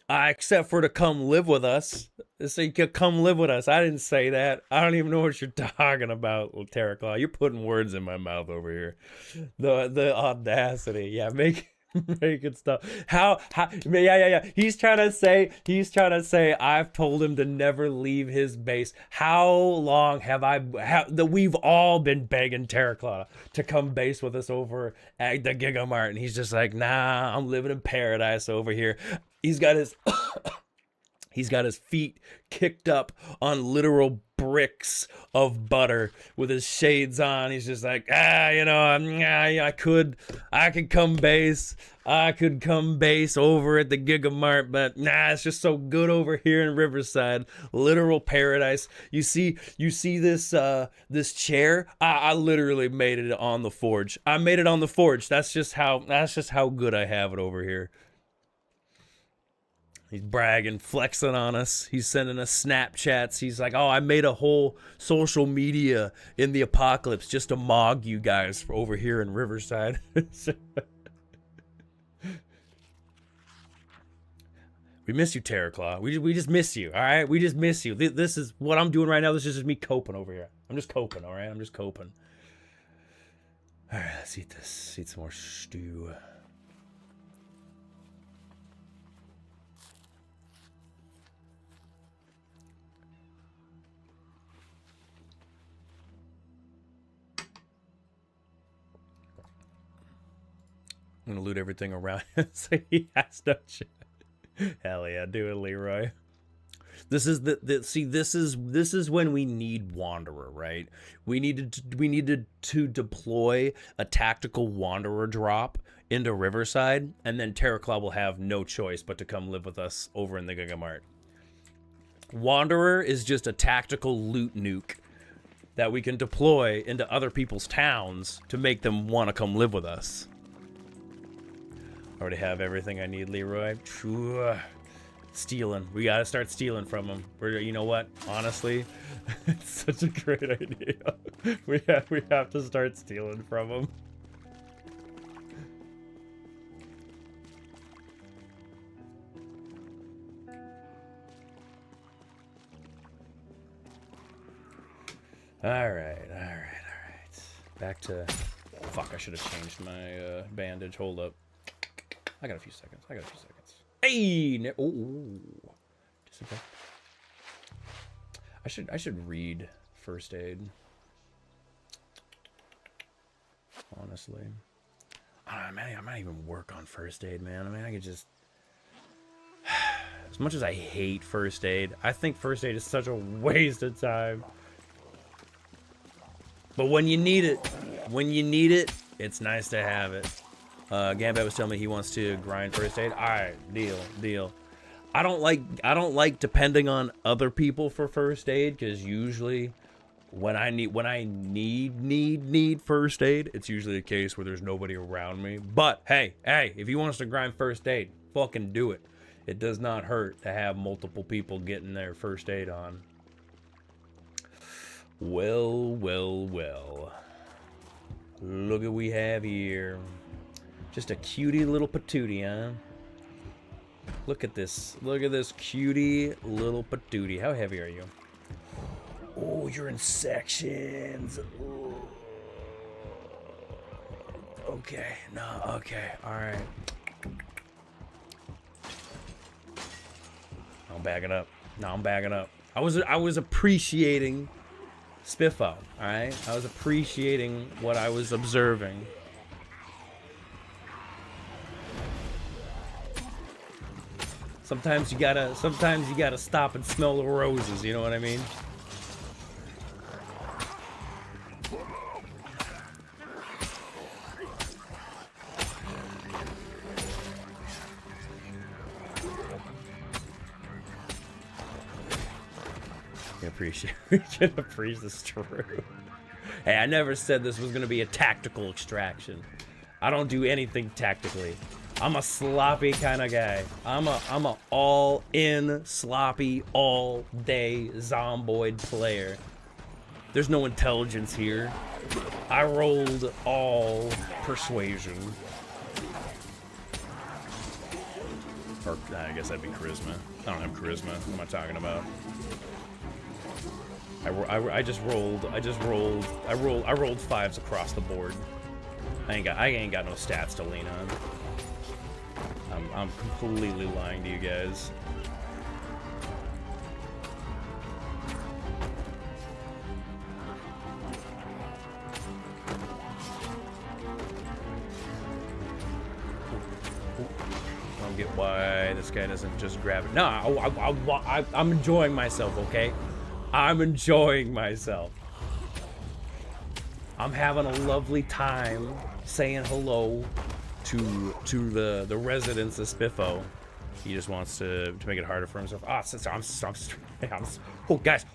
Except for to come live with us. So you could come live with us. I didn't say that. I don't even know what you're talking about, Terraclaw. You're putting words in my mouth over here. The audacity. Yeah, making stuff. How yeah. He's trying to say I've told him to never leave his base. How long have that we've all been begging Terraclaw to come base with us over at the Gigamart, and he's just like, nah, I'm living in paradise over here. He's got his feet kicked up on literal bricks of butter with his shades on. He's just like, I could come base. I could come base over at the Gigamart, but nah, it's just so good over here in Riverside. Literal paradise. You see this chair? I literally made it on the forge. I made it on the forge. That's just how good I have it over here. He's bragging, flexing on us. He's sending us Snapchats. He's like, oh, I made a whole social media in the apocalypse just to mog you guys over here in Riverside. We miss you, Terraclaw. We just miss you, all right? We just miss you. This is what I'm doing right now. This is just me coping over here. I'm just coping, all right? I'm just coping. All right, let's eat this. Eat some more stew. I'm gonna loot everything around so he has no shit. Hell yeah, do it, Leroy. This is this is when we need Wanderer, right? We needed to deploy a tactical Wanderer drop into Riverside, and then Terraclaw will have no choice but to come live with us over in the Gigamart. Wanderer is just a tactical loot nuke that we can deploy into other people's towns to make them want to come live with us. Already have everything I need, Leroy. Stealing. We gotta start stealing from them. You know what? Honestly, it's such a great idea. We have to start stealing from them. All right. Back to. Fuck! I should have changed my bandage. Hold up. I got a few seconds. Hey! Ooh. Disinfect. I should read first aid. Honestly. I might even work on first aid, man. I mean, I could just... As much as I hate first aid, I think first aid is such a waste of time. But when you need it, it's nice to have it. Gambit was telling me he wants to grind first aid. All right, deal. I don't like depending on other people for first aid, because usually when I need first aid, it's usually a case where there's nobody around me. But hey, if he wants to grind first aid, fucking do it. It does not hurt to have multiple people getting their first aid on. Well. Look what we have here. Just a cutie little patootie, huh? Look at this cutie little patootie. How heavy are you? Oh, you're in sections. Ooh. Okay, all right. I'm backing up. I was appreciating Spiffo, all right? I was appreciating what I was observing. Sometimes you gotta stop and smell the roses, you know what I mean? We can appreciate this true. Hey, I never said this was gonna be a tactical extraction. I don't do anything tactically. I'm a sloppy kind of guy. I'm a all-in, sloppy, all-day Zomboid player. There's no intelligence here. I rolled all persuasion. Or I guess that'd be charisma. I don't have charisma. What am I talking about? I just rolled fives across the board. I ain't got no stats to lean on. I'm completely lying to you guys. I don't get why this guy doesn't just grab it. No, I'm enjoying myself, okay? I'm enjoying myself. I'm having a lovely time saying hello to the residents of Spiffo. He just wants to make it harder for himself. Oh, guys,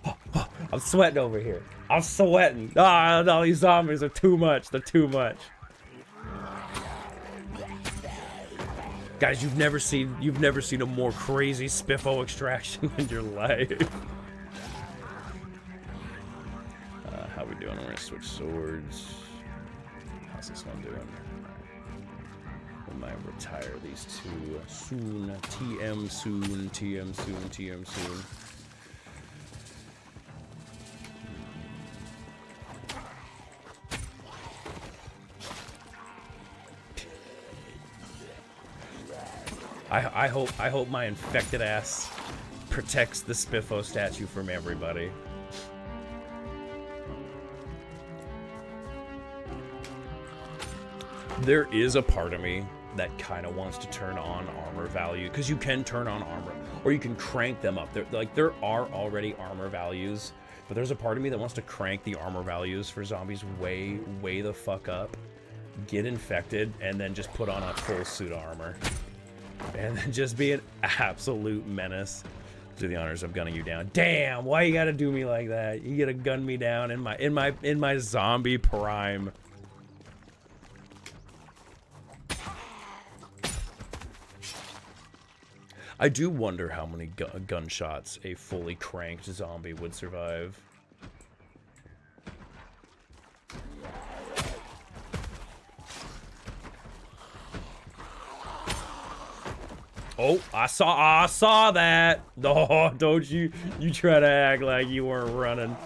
I'm sweating over here. I'm sweating. No, these zombies are too much. They're too much. Guys, you've never seen a more crazy Spiffo extraction in your life. How we doing? We're gonna switch swords. How's this one doing? We might retire these two soon. TM soon. TM soon. TM soon. I hope my infected ass protects the Spiffo statue from everybody. There is a part of me that kind of wants to turn on armor value, because you can turn on armor, or you can crank them up. There are already armor values, but there's a part of me that wants to crank the armor values for zombies way the fuck up, get infected, and then just put on a full suit of armor, and then just be an absolute menace. Do the honors of gunning you down. Damn, why you gotta do me like that? You gotta gun me down in my zombie prime. I do wonder how many gunshots a fully cranked zombie would survive. Oh, I saw that. Oh, don't you try to act like you weren't running.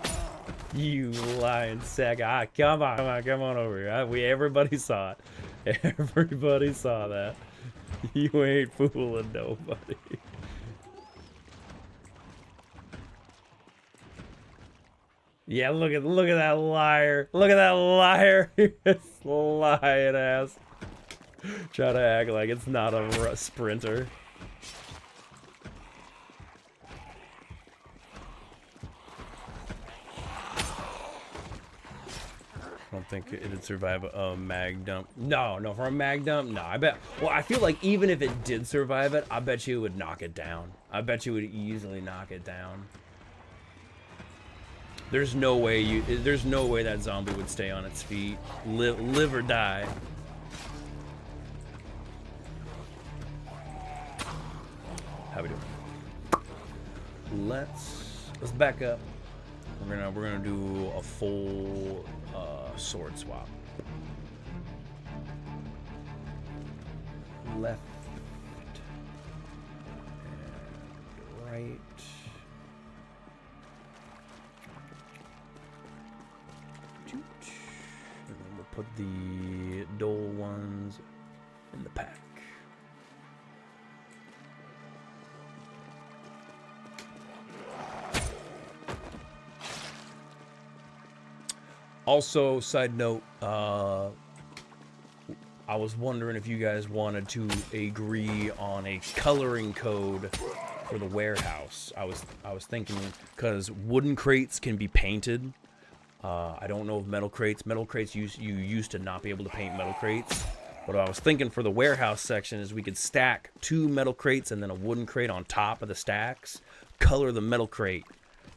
You lying sack. Come on over here. Everybody saw it. Everybody saw that. You ain't fooling nobody. Yeah, look at that liar. Look at that liar. Lying ass. Try to act like it's not a sprinter. I don't think it'd survive a mag dump. No, for a mag dump, no. I bet. Well, I feel like even if it did survive it, I bet you it would knock it down. I bet you would easily knock it down. There's no way that zombie would stay on its feet, live or die. How we doing? Let's back up. We're gonna do a full sword swap. Left and right. And then we'll put the dull ones in the pack. Also, side note, I was wondering if you guys wanted to agree on a coloring code for the warehouse. I was thinking, because wooden crates can be painted. I don't know if metal crates you used to not be able to paint metal crates. What I was thinking for the warehouse section is we could stack 2 metal crates and then a wooden crate on top of the stacks. Color the metal crate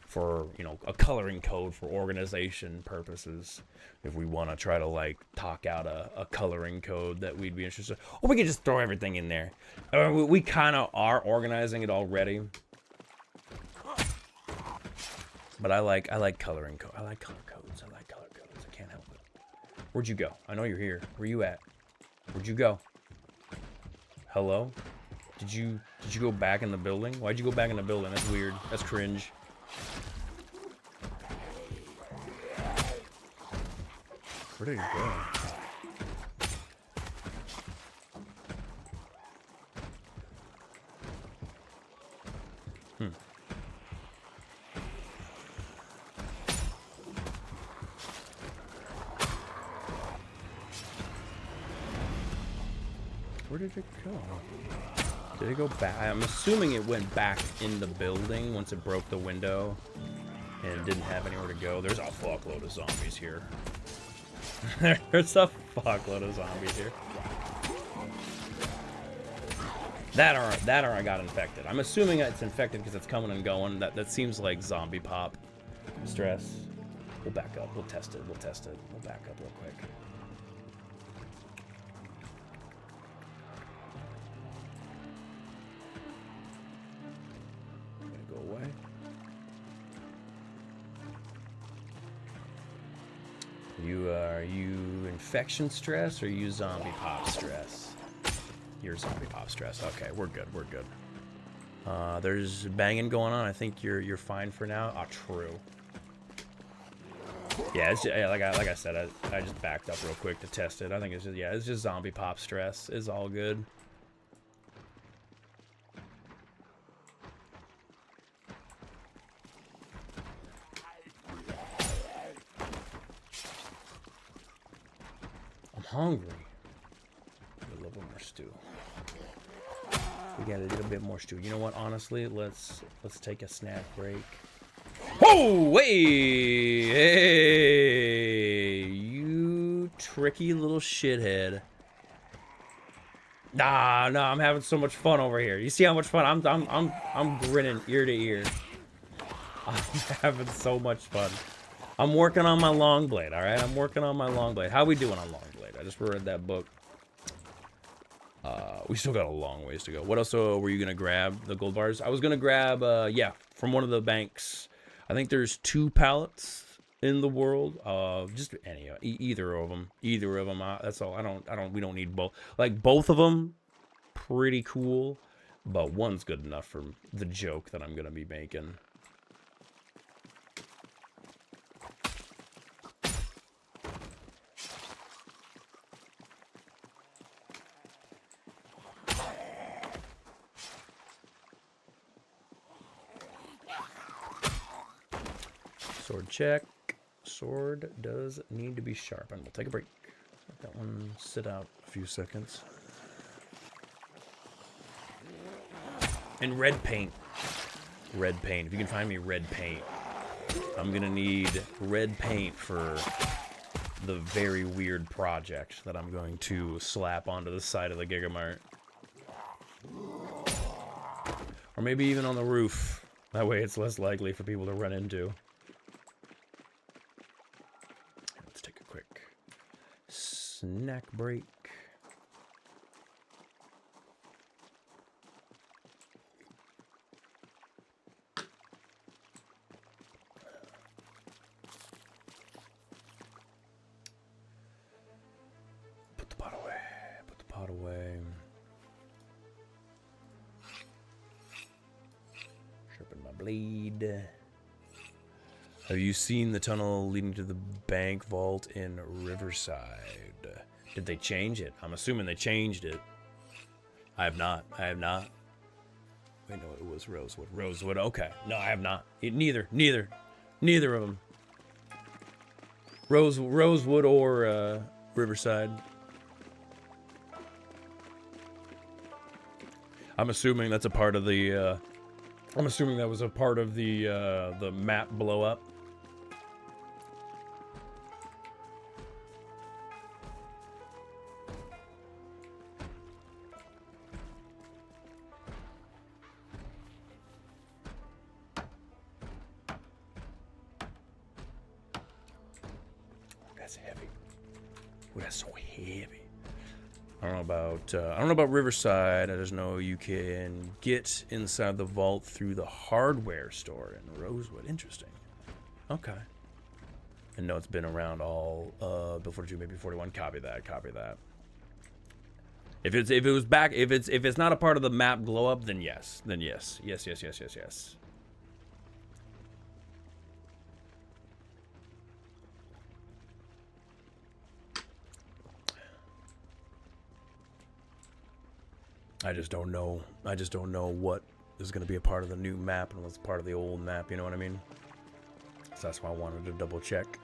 for, you know, a coloring code for organization purposes. If we want to try to like talk out a coloring code that we'd be interested, or we could just throw everything in there. We kind of are organizing it already. But I like coloring code. I like color codes. I like color codes. I can't help it. Where'd you go? I know you're here. Where you at? Where'd you go? Hello? Did you go back in the building? Why'd you go back in the building? That's weird. That's cringe. Where did he go? Where did it go? Did it go back? I'm assuming it went back in the building once it broke the window and didn't have anywhere to go. There's a fuckload of zombies here. There's a fuckload of zombies here. That or I got infected. I'm assuming it's infected because it's coming and going. That seems like zombie pop stress. We'll back up. We'll test it. We'll test it. We'll back up real quick. Are you infection stress or you zombie pop stress? You're zombie pop stress. Okay, we're good. We're good. There's banging going on. I think you're fine for now. Ah, true. Yeah, it's just, like I said, I just backed up real quick to test it. I think it's just zombie pop stress. It's all good. Hungry. A little bit more stew. We got a little bit more stew. You know what? Honestly, let's take a snack break. Oh, hey, you tricky little shithead. Nah, I'm having so much fun over here. You see how much fun I'm grinning ear to ear. I'm having so much fun. I'm working on my long blade, all right? I'm working on my long blade. How we doing on long blade? I just read that book. We still got a long ways to go. What else were you going to grab? The gold bars? I was going to grab, yeah, from one of the banks. I think there's 2 pallets in the world. Just any, either of them. Either of them. That's all. We don't need both. Like, both of them, pretty cool. But one's good enough for the joke that I'm going to be making. Sword check. Sword does need to be sharpened. We'll take a break. Let that one sit out a few seconds. And red paint. Red paint. If you can find me red paint. I'm gonna need red paint for the very weird project that I'm going to slap onto the side of the Gigamart. Or maybe even on the roof. That way it's less likely for people to run into. Let's take a quick snack break. Put the pot away. Put the pot away. Sharpen my blade. Have you seen the tunnel leading to the bank vault in Riverside? Did they change it? I'm assuming they changed it. I have not. I have not. Wait, no, it was Rosewood. Rosewood, okay. No, I have not. Neither of them. Rosewood or Riverside. I'm assuming that's a part of the, I'm assuming that was a part of the map blow up. that's heavy. Ooh, that's so heavy. I don't know about Riverside. I just know you can get inside the vault through the hardware store in Rosewood. Interesting. Okay. And no, it's been around all Bill 42, maybe 41. Copy that. Copy that. If it's not a part of the map glow up, then yes. Then yes. Yes. I just don't know what is going to be a part of the new map and what's part of the old map, you know what I mean? So that's why I wanted to double check.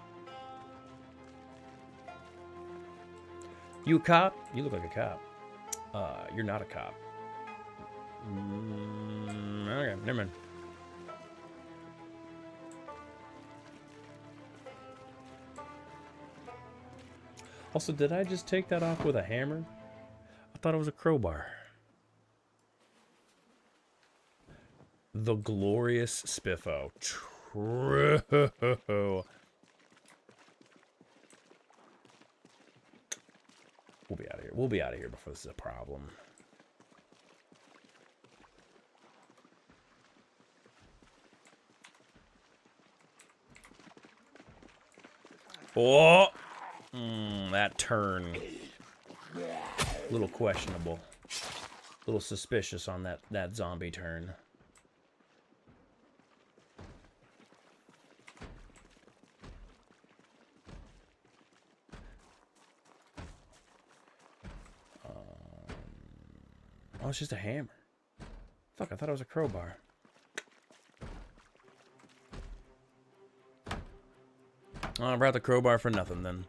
You a cop? You look like a cop. You're not a cop. Okay, never mind. Also, did I just take that off with a hammer? I thought it was a crowbar. The glorious Spiffo. True. We'll be out of here. We'll be out of here before this is a problem. Oh! That turn. A little questionable. A little suspicious on that zombie turn. Oh, it's just a hammer. Fuck, I thought it was a crowbar. Oh, I brought the crowbar for nothing then.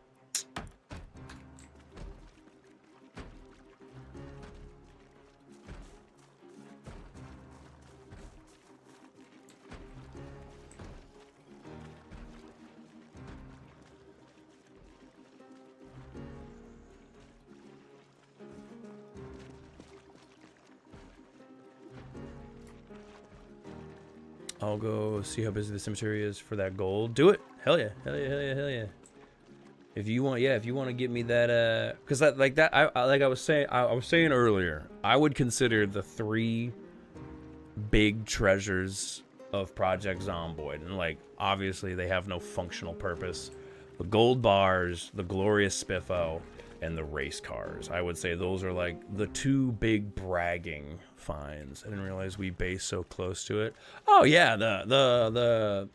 I'll go see how busy the cemetery is for that gold. Do it. Hell yeah. Hell yeah, hell yeah, hell yeah. If you want, yeah, if you want to get me that, cause like I was saying earlier, I would consider the 3 big treasures of Project Zomboid, and like obviously they have no functional purpose. The gold bars, the glorious Spiffo, and the race cars. I would say those are like the 2 big bragging finds. I didn't realize we base so close to it. Oh yeah, the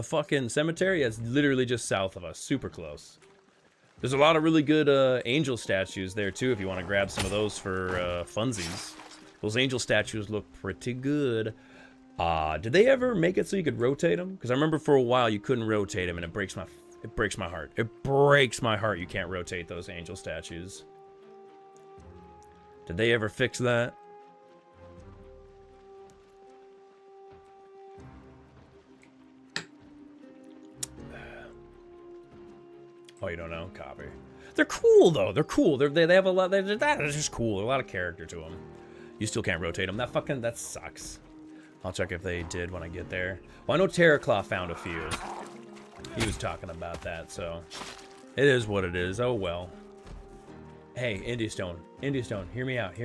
fucking cemetery is literally just south of us, super close. There's a lot of really good angel statues there too if you want to grab some of those for funsies. Those angel statues look pretty good. Did they ever make it so you could rotate them? Because I remember for a while you couldn't rotate them, and it breaks my heart. It breaks my heart you can't rotate those angel statues. Did they ever fix that? Oh, you don't know? Copy. They're cool though. They're cool. They have a lot. They're just cool. There's a lot of character to them. You still can't rotate them. That sucks. I'll check if they did when I get there. Well, I know Terraclaw found a few. He was talking about that, so it is what it is. Oh well. Hey, Indy Stone, hear me out.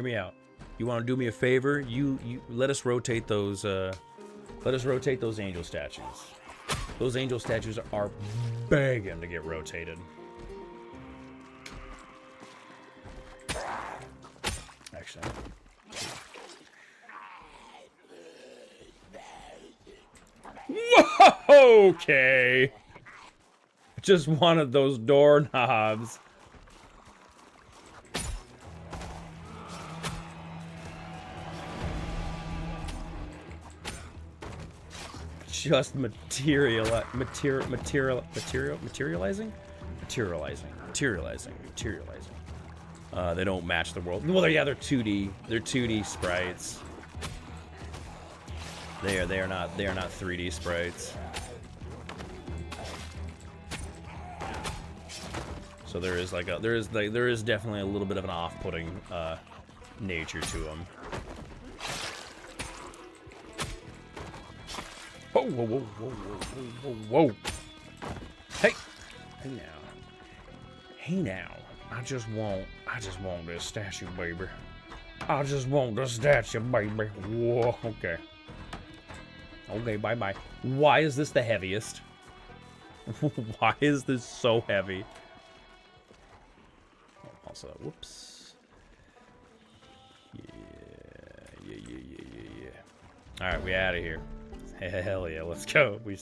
You want to do me a favor? You let us rotate those. Let us rotate those angel statues. Those angel statues are begging to get rotated. Actually. Whoa, okay. Just wanted those doorknobs. Just materializing. They don't match the world. Well, yeah, they're 2D. They're 2D sprites. They are not 3D sprites. So there is definitely a little bit of an off-putting nature to them. Whoa, whoa, whoa, whoa, whoa, whoa, whoa. Hey! Hey now. I just want this statue, baby. I just want the statue, baby. Whoa, okay. Okay, bye-bye. Why is this the heaviest? Why is this so heavy? Also, whoops. Yeah. Alright, we out of here. Hell yeah, let's go. We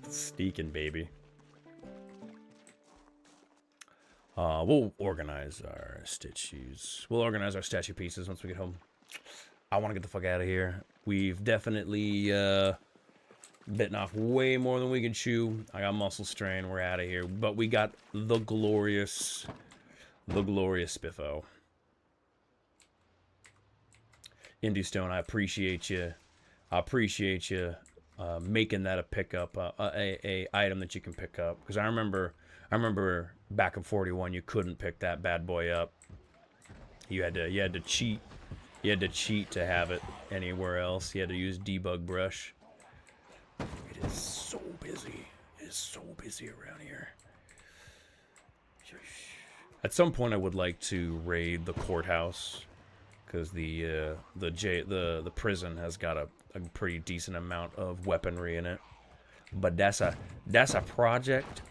sneaking, baby. We'll organize our statues. We'll organize our statue pieces once we get home. I want to get the fuck out of here. We've definitely bitten off way more than we can chew. I got muscle strain. We're out of here. But we got the glorious Spiffo. Indie Stone, I appreciate you. I appreciate you making that a pickup, a item that you can pick up. Because I remember back in 41, you couldn't pick that bad boy up. You had to cheat. You had to cheat to have it anywhere else. You had to use debug brush. It is so busy. It is so busy around here. At some point, I would like to raid the courthouse because the prison has got a pretty decent amount of weaponry in it. But that's a project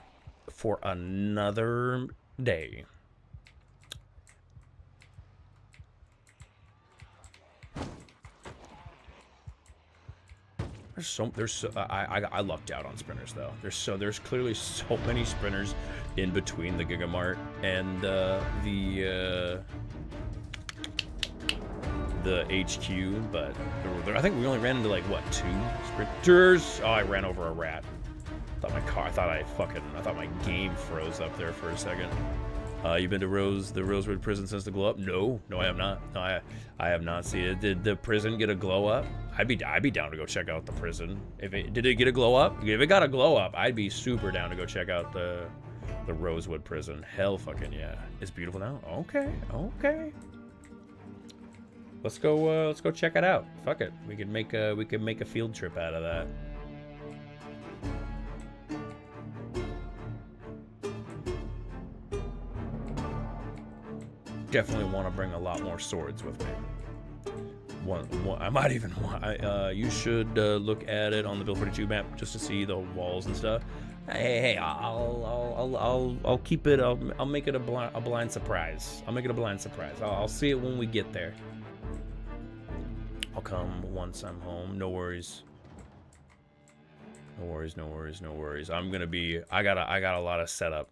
for another day. I lucked out on sprinters though. There's clearly so many sprinters in between the Gigamart and the HQ, but I think we only ran into like what, 2 sprinters? Oh, I ran over a rat. I thought my game froze up there for a second. You've been to the Rosewood prison since the glow up? No, I have not. No, I have not seen it. Did the prison get a glow up? I'd be down to go check out the prison. Did it get a glow up? If it got a glow up, I'd be super down to go check out the Rosewood prison. Hell fucking yeah. It's beautiful now? Okay. Let's go check it out. Fuck it. We can make a field trip out of that. Definitely want to bring a lot more swords with me. I might even want. You should look at it on the Build 42 map just to see the walls and stuff. Hey, I'll keep it. I'll make it a blind surprise. I'll make it a blind surprise. I'll see it when we get there. I'll come once I'm home. No worries. No worries. I'm gonna be. I got a lot of setup.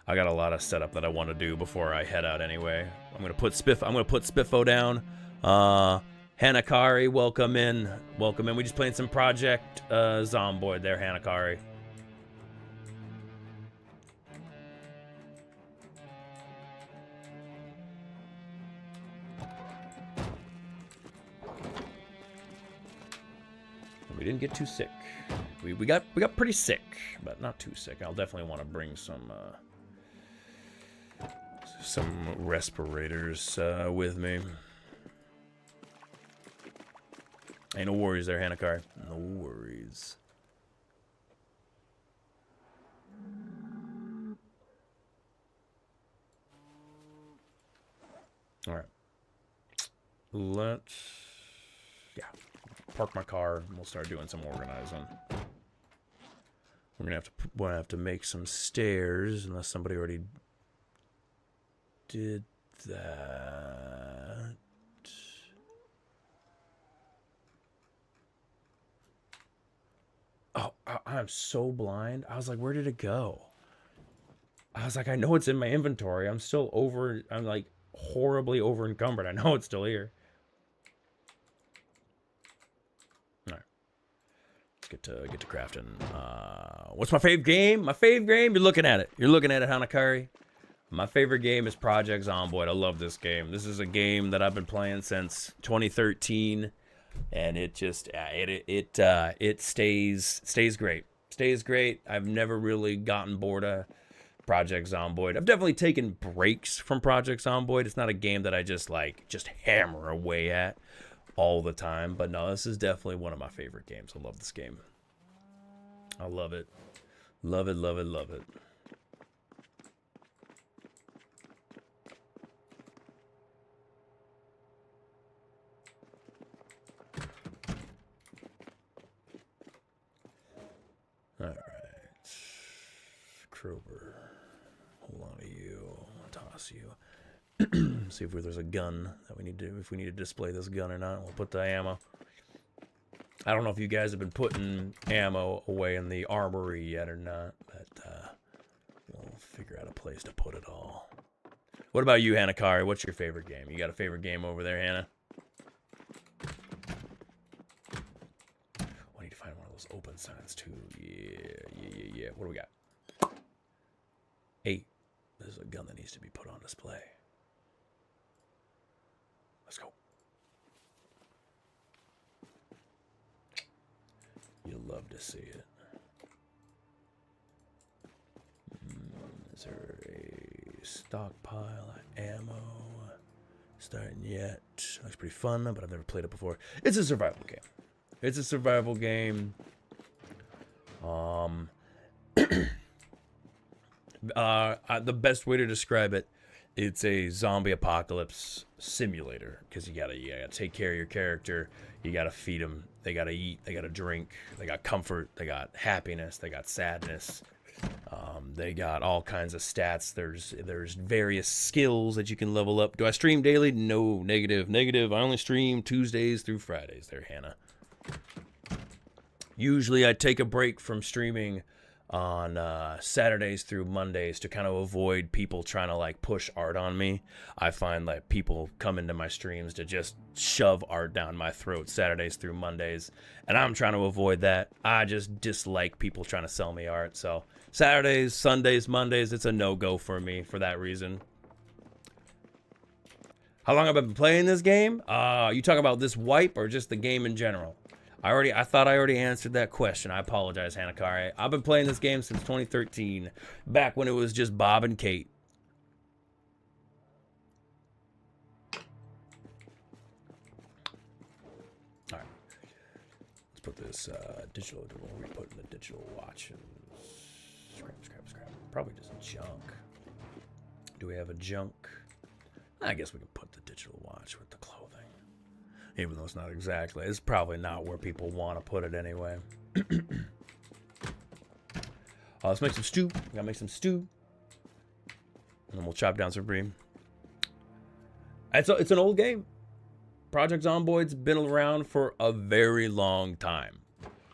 I got a lot of setup that I want to do before I head out anyway. I'm gonna put Spiffo down. Hanakari, welcome in. We just playing some Project Zomboid there, Hanakari. We didn't get too sick. We got pretty sick, but not too sick. I'll definitely want to bring some respirators with me. Ain't no worries there, Hanakar. No worries. All right. Let's park my car and we'll start doing some organizing. We're gonna have to make some stairs unless somebody already did that. Oh, I'm so blind. I was like, where did it go? I was like, I know it's in my inventory. I'm like horribly over encumbered. I know it's still here. All right. Let's get to crafting. What's my fave game? My fave game? You're looking at it, Hanakari. My favorite game is Project Zomboid. I love this game. This is a game that I've been playing since 2013, and it just it stays great. Stays great. I've never really gotten bored of Project Zomboid. I've definitely taken breaks from Project Zomboid. It's not a game that I just hammer away at all the time. But no, this is definitely one of my favorite games. I love this game. I love it. Love it, love it, love it. All right. Krober. Hold on to you. I'll toss you. See if there's a gun that we need to, if we need to display this gun or not. We'll put the ammo. I don't know if you guys have been putting ammo away in the armory yet or not, but we'll figure out a place to put it all. What about you, Hannah Kari? What's your favorite game? You got a favorite game over there, Hannah? I need to find one of those open signs too. Yeah. What do we got? 8. This is a gun that needs to be put on display. Let's go. You'll love to see it. Is there a stockpile of ammo? Starting yet. Looks pretty fun, but I've never played it before. It's a survival game. It's a survival game. The best way to describe it, it's a zombie apocalypse simulator, because you gotta take care of your character. You gotta feed them. They gotta eat. They gotta drink. They got comfort. They got happiness. They got sadness. They got all kinds of stats. There's various skills that you can level up. Do I stream daily? No, negative. I only stream Tuesdays through Fridays. There, Hannah. Usually I take a break from streaming on Saturdays through Mondays to kind of avoid people trying to like push art on me. I find like people come into my streams to just shove art down my throat Saturdays through Mondays, and I'm trying to avoid that. I just dislike people trying to sell me art. So Saturdays, Sundays, Mondays, it's a no-go for me for that reason. How long have I been playing this game? You talking about this wipe or just the game in general? I thought I already answered that question. I apologize, Hannah Kari. I've been playing this game since 2013, back when it was just Bob and Kate. All right, let's put this digital. Where we put in the digital watch and scrap. Probably just junk. Do we have a junk? I guess we can put the digital watch with the clothing. Even though it's not exactly. It's probably not where people want to put it anyway. Let's make some stew. We gotta make some stew. And then we'll chop down some brie. It's an old game. Project Zomboid's been around for a very long time.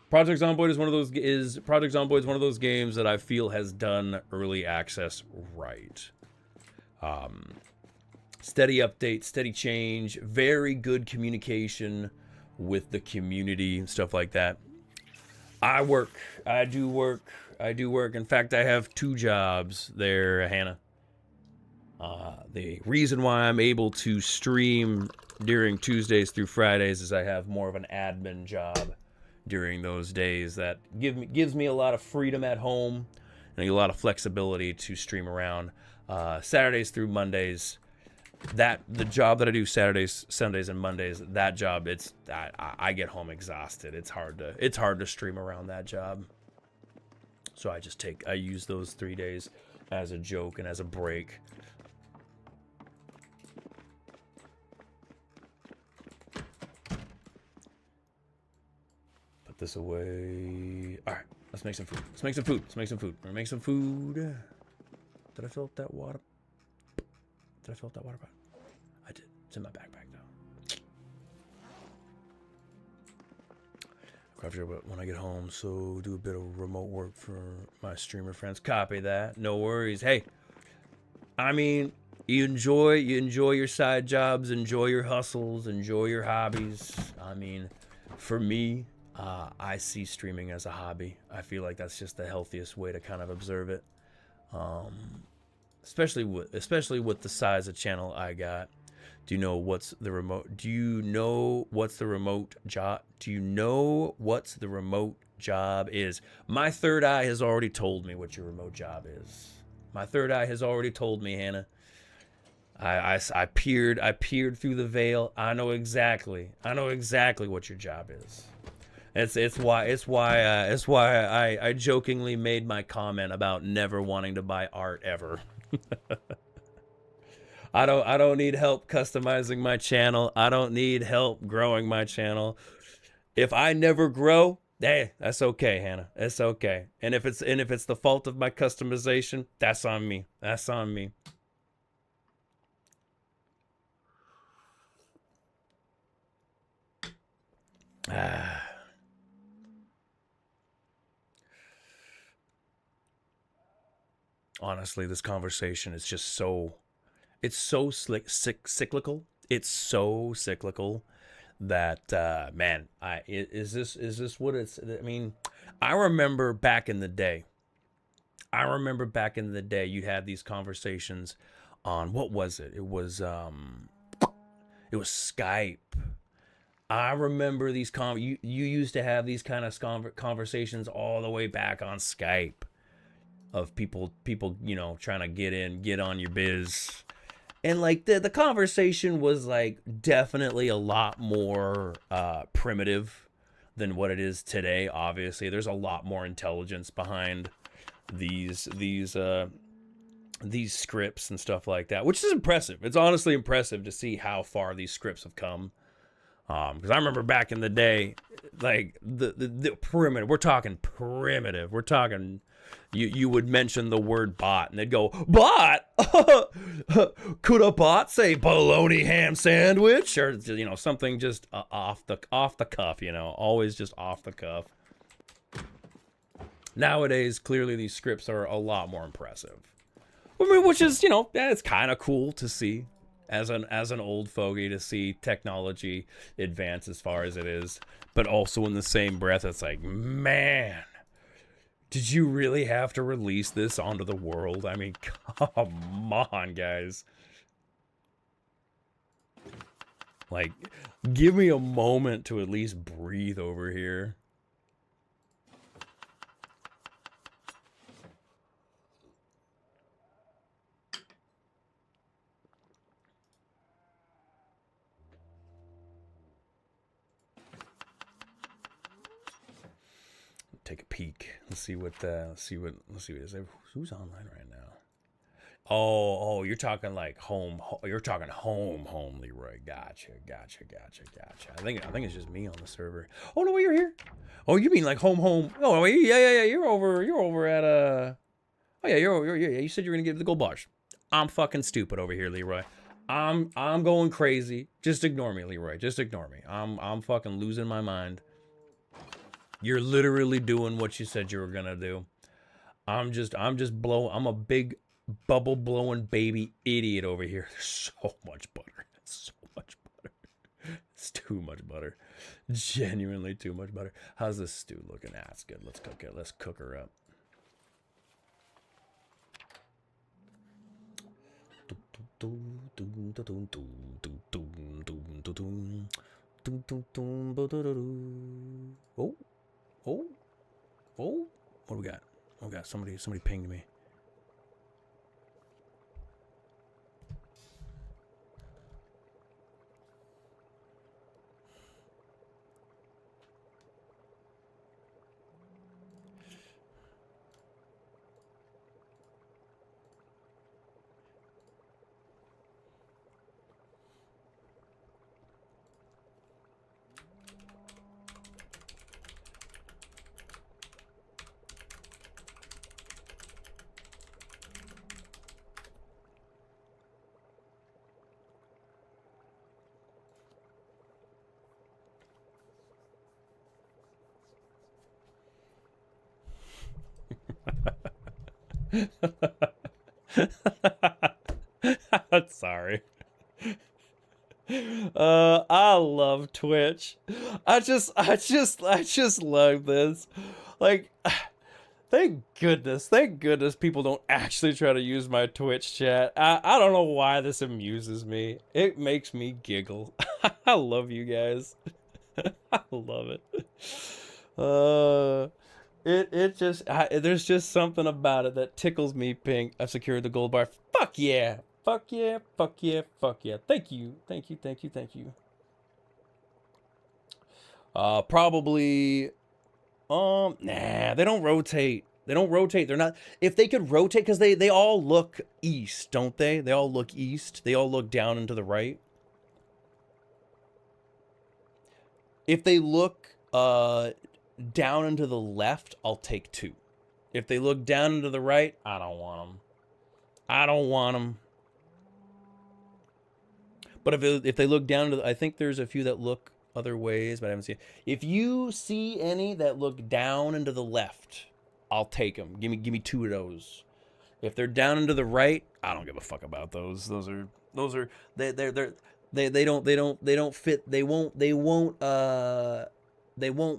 Project Zomboid is one of those games that I feel has done early access right. Steady update, steady change, very good communication with the community and stuff like that. I do work. In fact, I have 2 jobs there, Hannah. The reason why I'm able to stream during Tuesdays through Fridays is I have more of an admin job during those days that gives me a lot of freedom at home and a lot of flexibility to stream around. Saturdays through Mondays, the job that I do Saturdays, Sundays, and Mondays, that job, I get home exhausted. It's hard to stream around that job. So I use those 3 days as a joke and as a break. Put this away. All right, let's make some food. We're gonna make some food. Did I fill up that water? Did I fill up that water bottle? I did. It's in my backpack now. Craft when I get home, so do a bit of remote work for my streamer friends. Copy that. No worries. Hey, I mean, you enjoy your side jobs, enjoy your hustles, enjoy your hobbies. I mean, for me, I see streaming as a hobby. I feel like that's just the healthiest way to kind of observe it. Especially with the size of channel I got. Do you know what's the remote job is? My third eye has already told me what your remote job is. My third eye has already told me, Hannah. I peered through the veil. I know exactly what your job is. It's why I jokingly made my comment about never wanting to buy art ever. I don't need help customizing my channel. I don't need help growing my channel. If I never grow, hey, that's okay, Hannah. It's okay. And if it's the fault of my customization, that's on me. That's on me. Honestly, this conversation is just so it's so cyclical. It's so cyclical that man, is this what it's? I mean, I remember back in the day. You'd have these conversations on what was it? It was Skype. I remember these you used to have these kind of conversations all the way back on Skype of people trying to get on your biz. And like the conversation was like definitely a lot more primitive than what it is today. Obviously, there's a lot more intelligence behind these scripts and stuff like that, which is impressive. It's honestly impressive to see how far these scripts have come. Because I remember back in the day, like the primitive. We're talking primitive. We're talking. You would mention the word bot, and they'd go, "Bot? Could a bot say bologna ham sandwich?" Or something just off the cuff. Always just off the cuff. Nowadays, clearly these scripts are a lot more impressive. I mean, which is it's kind of cool to see. As an old fogey, to see technology advance as far as it is, but also in the same breath, it's like, man, did you really have to release this onto the world? I mean, come on, guys. Like, give me a moment to at least breathe over here. Take a peek. Let's see what is there. Who's online right now? Oh, you're talking like home. You're talking home, Leroy. Gotcha. I think it's just me on the server. Oh no, you're here. Oh, you mean like home? Oh, yeah. You're over at Oh yeah, you said you were gonna give the gold bars. I'm fucking stupid over here, Leroy. I'm going crazy. Just ignore me, Leroy. Just ignore me. I'm fucking losing my mind. You're literally doing what you said you were gonna do. I'm a big bubble blowing baby idiot over here. There's so much butter. So much butter. It's too much butter. Genuinely too much butter. How's this stew looking? Ah, it's good. Let's cook it. Let's cook her up. Oh. What do we got? Oh, we got somebody pinged me. Sorry. I love Twitch. I just love this. Like, thank goodness people don't actually try to use my Twitch chat. I don't know why this amuses me. It makes me giggle. I love you guys. I love it. There's just something about it that tickles me pink. I've secured the gold bar. Fuck yeah. Fuck yeah. Thank you. Probably. Nah, they don't rotate. They don't rotate. They're not. If they could rotate, because they all look east, don't they? They all look east. They all look down and to the right. If they look down and to the left, I'll take 2. If they look down and to the right, I don't want them. I don't want them. But if they look down to the, I think there's a few that look other ways, but I haven't seen. If you see any that look down and to the left, I'll take them. Give me 2 of those. If they're down and to the right, I don't give a fuck about those. Those are they don't fit. They won't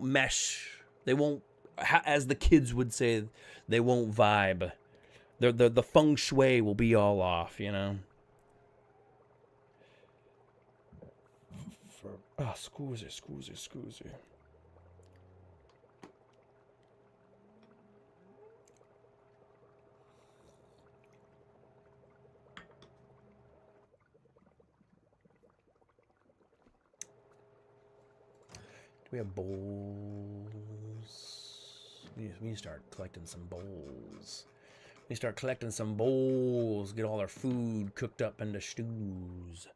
mesh. They won't, as the kids would say, they won't vibe. The feng shui will be all off, you know. Scusi. Do we have bowls? We need to start collecting some bowls. We start collecting some bowls. Get all our food cooked up into stews.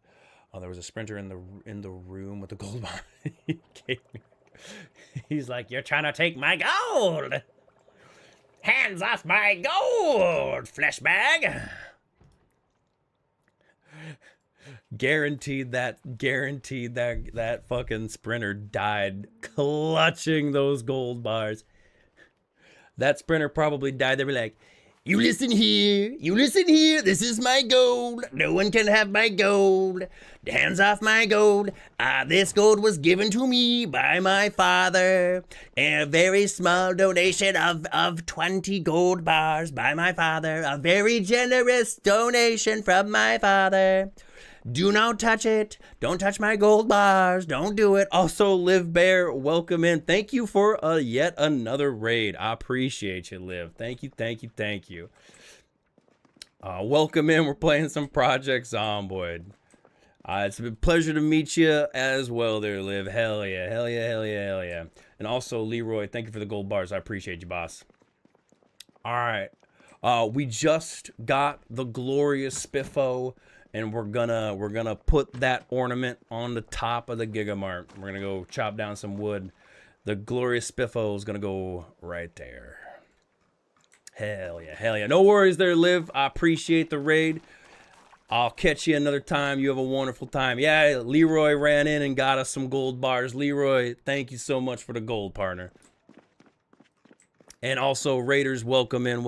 Oh, there was a sprinter in the room with the gold bar. He gave me. He's like, "You're trying to take my gold. Hands off my gold, flesh bag." Guaranteed that fucking sprinter died clutching those gold bars. That sprinter probably died. They'd be like, you listen here, this is my gold. No one can have my gold. Hands off my gold. This gold was given to me by my father. A very small donation of 20 gold bars by my father. A very generous donation from my father. Do not touch it. Don't touch my gold bars. Don't do it. Also, Liv Bear, welcome in. Thank you for yet another raid. I appreciate you, Liv. Thank you. Welcome in. We're playing some Project Zomboid. It's a pleasure to meet you as well there, Liv. Hell yeah. And also, Leroy, thank you for the gold bars. I appreciate you, boss. All right. We just got the glorious Spiffo. And we're gonna put that ornament on the top of the Gigamart. We're gonna go chop down some wood. The glorious Spiffo is gonna go right there. Hell yeah. No worries there, Liv. I appreciate the raid. I'll catch you another time. You have a wonderful time. Yeah, Leroy ran in and got us some gold bars. Leroy, thank you so much for the gold, partner. And also, Raiders, welcome in.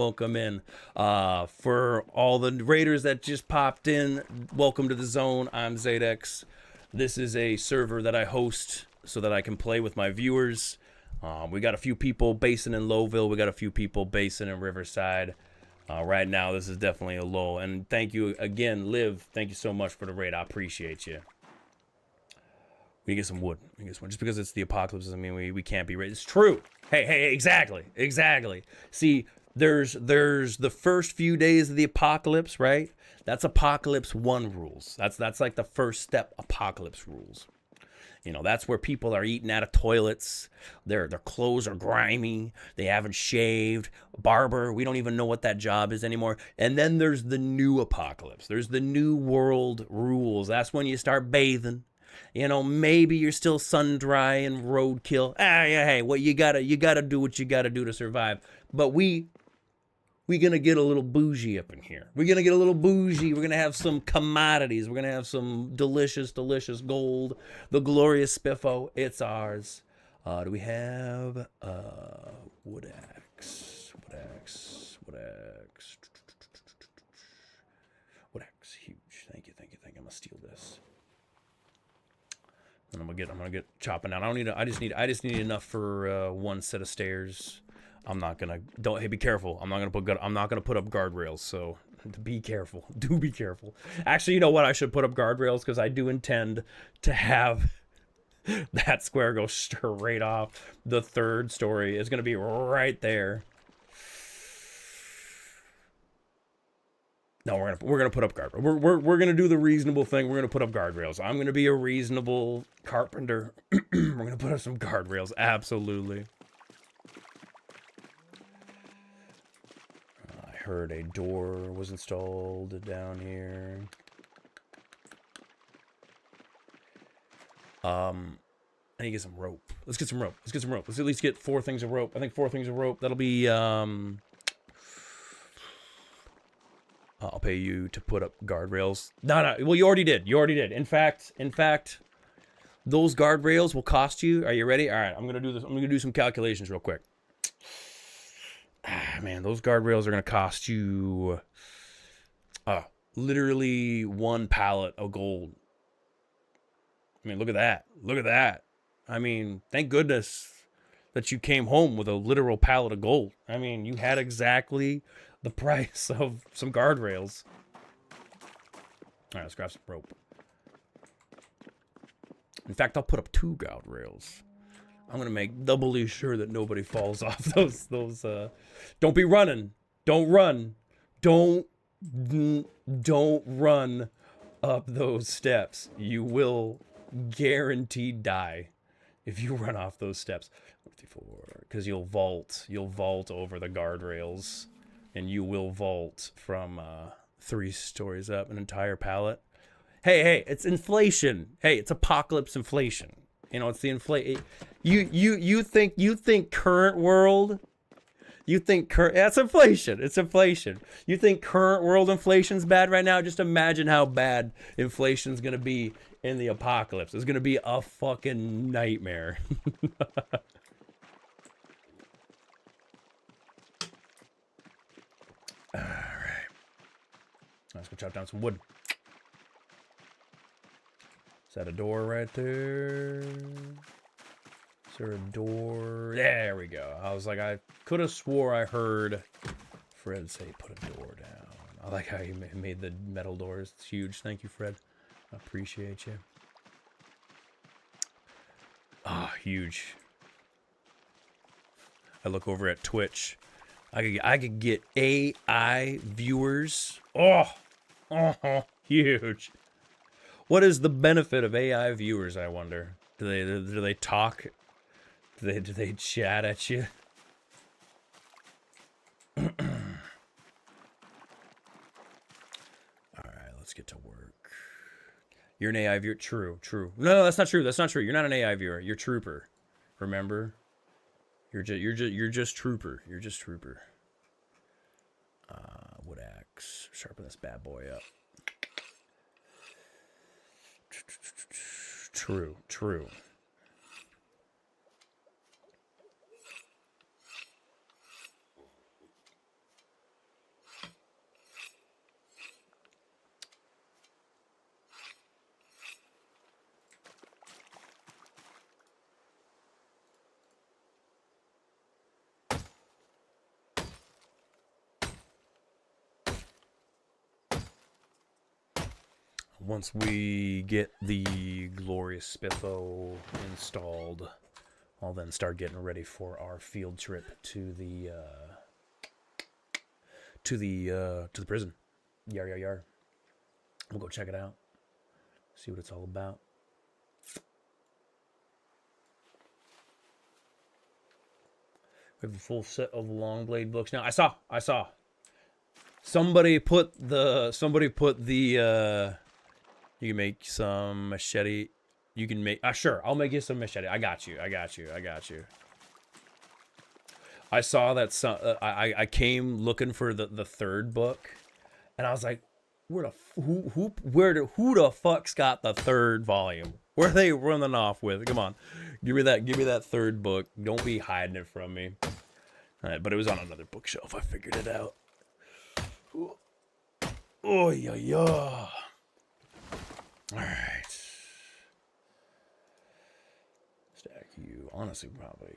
For all the Raiders that just popped in, welcome to the zone. I'm Zadex. This is a server that I host so that I can play with my viewers. We got a few people basing in Lowville. We got a few people basing in Riverside. Right now, this is definitely a lull. And thank you again, Liv. Thank you so much for the raid. I appreciate you. We get some wood. Just because it's the apocalypse doesn't mean we can't be raided. It's true. Hey, exactly. See, there's the first few days of the apocalypse, right? That's apocalypse 1 rules. That's like the first step apocalypse rules. You know, that's where people are eating out of toilets. Their clothes are grimy. They haven't shaved. Barber, we don't even know what that job is anymore. And then there's the new apocalypse. There's the new world rules. That's when you start bathing. You know, maybe you're still sun dry and roadkill. Yeah, hey, well, you gotta do what you gotta do to survive. But we gonna get a little bougie up in here. We're gonna get a little bougie. We're gonna have some commodities. We're gonna have some delicious gold. The glorious Spiffo, it's ours. Do we have wood axe? Wood axe, huge. Thank you. I'm gonna steal this. And I'm gonna get chopping down. I just need enough for 1 set of stairs. Hey, be careful. I'm not gonna put up guardrails, so be careful. Do be careful. Actually, you know what? I should put up guardrails because I do intend to have that square go straight off the 3rd story. It's gonna be right there. No, we're gonna put up guardrails. We're gonna do the reasonable thing. We're gonna put up guardrails. I'm gonna be a reasonable carpenter. We're gonna put up some guardrails. Absolutely. I heard a door was installed down here. I need to get some rope. Let's get some rope. Let's get some rope. Let's at least get 4 things of rope. I think 4 things of rope. That'll be I'll pay you to put up guardrails. No. Well, you already did. You already did. In fact, those guardrails will cost you. Are you ready? All right. I'm gonna do this. I'm gonna do some calculations real quick. Man, those guardrails are gonna cost you, literally 1 pallet of gold. I mean, look at that. Look at that. I mean, thank goodness that you came home with a literal pallet of gold. I mean, you had exactly the price of some guardrails. All right, let's grab some rope. In fact, I'll put up 2 guardrails. I'm going to make doubly sure that nobody falls off those, don't be running. Don't run. Don't run up those steps. You will guaranteed die if you run off those steps. Because you'll vault over the guardrails, and you will vault from 3 stories up an entire pallet. Hey, it's inflation. Hey, it's apocalypse inflation. You know, it's the inflation. You think current world? You think that's inflation. It's inflation. You think current world inflation's bad right now? Just imagine how bad inflation's gonna be in the apocalypse. It's gonna be a fucking nightmare. All right. Let's go chop down some wood. Is that a door right there? Is there a door? There we go. I was like, I could have swore I heard Fred say put a door down. I like how he made the metal doors. It's huge. Thank you, Fred. I appreciate you. Ah, huge. I look over at Twitch. I could get AI viewers. Oh, huge. What is the benefit of AI viewers, I wonder? Do they talk? Do they chat at you? All right, let's get to work. You're an AI viewer. True. No, that's not true. That's not true. You're not an AI viewer. You're Trooper. Remember? You're just Trooper. You're just Trooper. Wood axe. Sharpen this bad boy up. True. Once we get the glorious Spitho installed, I'll then start getting ready for our field trip to the prison. Yar. We'll go check it out. See what it's all about. We have a full set of long blade books now. I saw. Somebody put the you can make some machete. You can make sure, I'll make you some machete. I got you. I saw that I came looking for the 3rd book, and I was like, who the fuck's got the 3rd volume? Where are they running off with? Come on. Give me that 3rd book. Don't be hiding it from me. All right, but it was on another bookshelf. I figured it out. Oh yeah. All right. Stack you. Honestly, probably.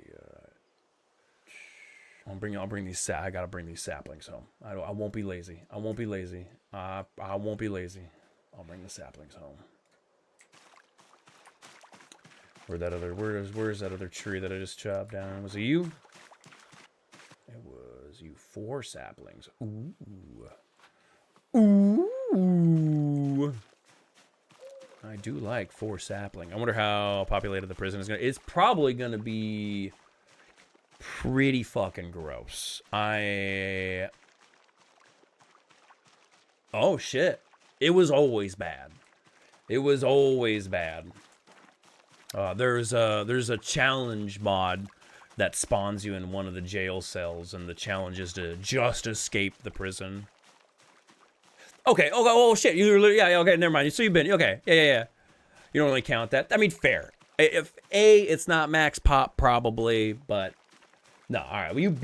I'll bring these. I gotta bring these saplings home. I won't be lazy. I won't be lazy. I'll bring the saplings home. Where's that other tree that I just chopped down? Was it you? It was you. 4 saplings. Ooh. Ooh. I do like 4 sapling. I wonder how populated the prison is going to... It's probably going to be pretty fucking gross. Oh, shit. It was always bad. It was always bad. There's a challenge mod that spawns you in one of the jail cells, and the challenge is to just escape the prison. Okay, oh shit, yeah, okay, never mind. So you've been, okay, yeah. You don't really count that. I mean, fair. If it's not max pop, probably, but no, all right. You've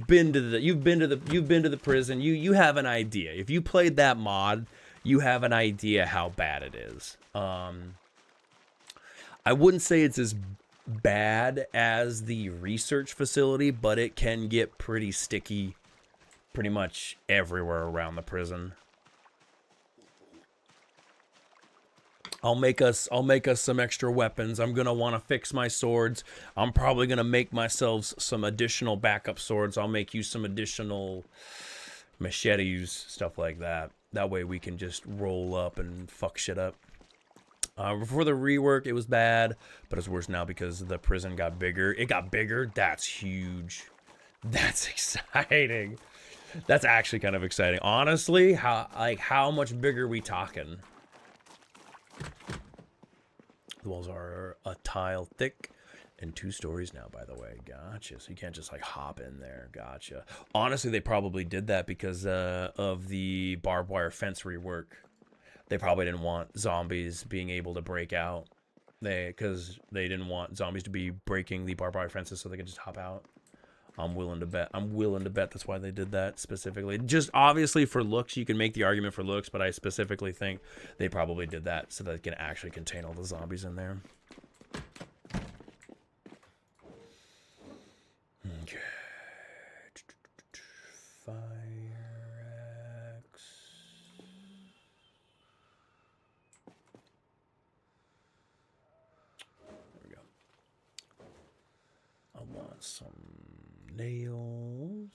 been to the prison. You have an idea. If you played that mod, you have an idea how bad it is. I wouldn't say it's as bad as the research facility, but it can get pretty sticky pretty much everywhere around the prison. I'll make us some extra weapons. I'm gonna want to fix my swords. I'm probably gonna make myself some additional backup swords. I'll make you some additional machetes, stuff like that. That way we can just roll up and fuck shit up. Before the rework, it was bad, but it's worse now because the prison got bigger. It got bigger. That's huge. That's exciting. That's actually kind of exciting. Honestly, how much bigger are we talking? The walls are a tile thick and 2 stories now, by the way. Gotcha. So you can't just like hop in there. Gotcha. Honestly, they probably did that because of the barbed wire fence rework. They probably didn't want zombies being able to break out. Because they didn't want zombies to be breaking the barbed wire fences so they could just hop out. I'm willing to bet that's why they did that specifically. Just obviously for looks, you can make the argument for looks, but I specifically think they probably did that so that they can actually contain all the zombies in there. Okay. Fire axe. There we go. I want some nails.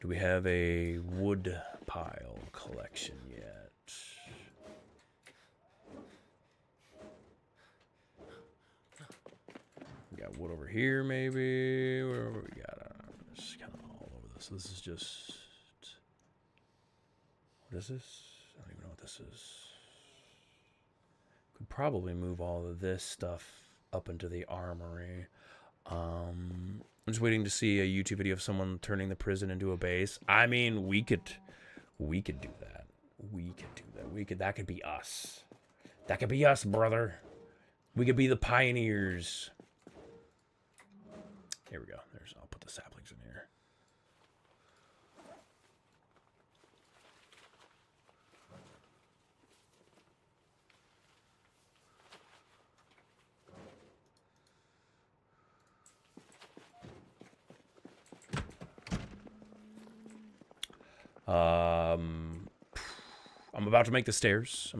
Do we have a wood pile collection yet? We got wood over here, maybe. Where we got? It's kind of all over this. This is just. What is this? I don't even know what this is. Could probably move all of this stuff up into the armory. I'm just waiting to see a YouTube video of someone turning the prison into a base. I mean, we could do that. That could be us. That could be us, brother. We could be the pioneers. Here we go. I'll put the saplings in here. I'm about to make the stairs.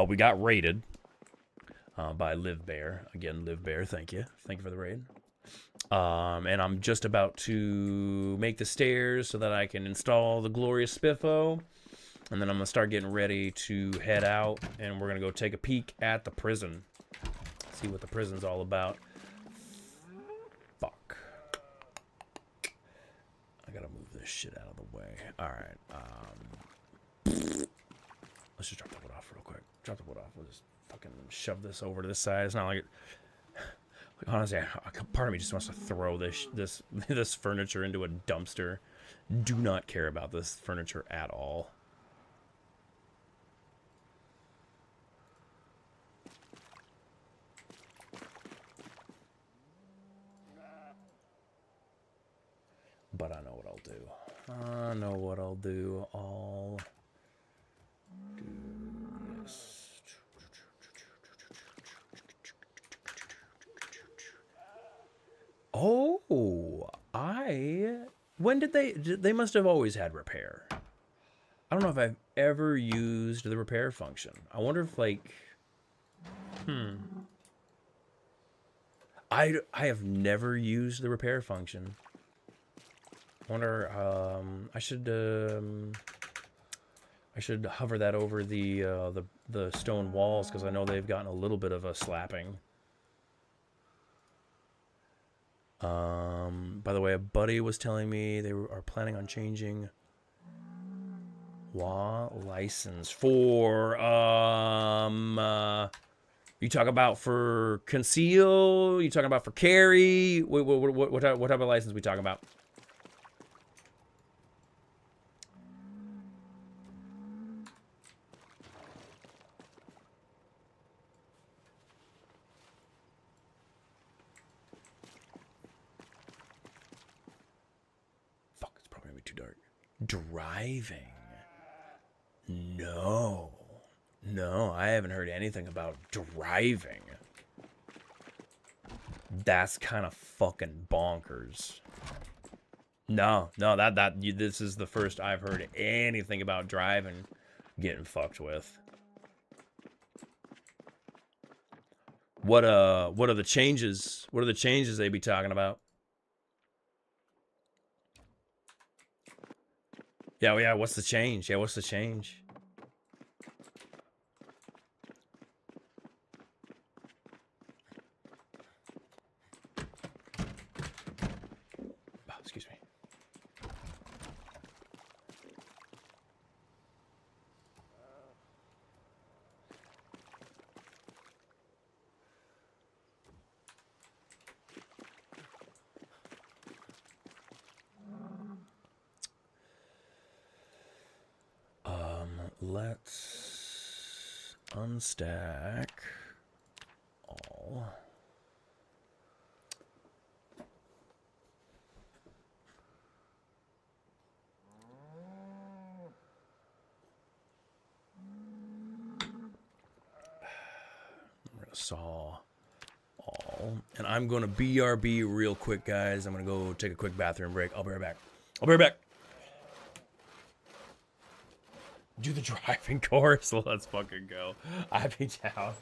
We got raided by Live Bear. Again, Live Bear, thank you. Thank you for the raid. And I'm just about to make the stairs so that I can install the glorious spiffo. And then I'm going to start getting ready to head out. And we're going to go take a peek at the prison. See what the prison's all about. Fuck. I gotta move this shit out of the way. Alright. Let's just drop the wood off real quick. We'll just fucking shove this over to this side. It's not like it... Honestly, part of me just wants to throw this furniture into a dumpster. Do not care about this furniture at all. But I know what I'll do. I'll do this. Oh, when did they must have always had repair. I don't know if I've ever used the repair function. I wonder if like, I have never used the repair function. Wonder, I should hover that over the stone walls, because I know they've gotten a little bit of a slapping. By the way, a buddy was telling me they are planning on changing WA license for you talk about for conceal, you talking about for carry, what type of license we talking about? Fuck, it's probably gonna be too dark. Driving. No. No, I haven't heard anything about driving. That's kind of fucking bonkers. No, this is the first I've heard anything about driving getting fucked with. What are the changes? What are the changes they be talking about? Yeah, what's the change? Yeah, what's the change? Oh, excuse me. Let's unstack all. I'm gonna saw all, and I'm gonna BRB real quick, guys. I'm gonna go take a quick bathroom break. I'll be right back. Do the driving course. Let's fucking go. I'll be down.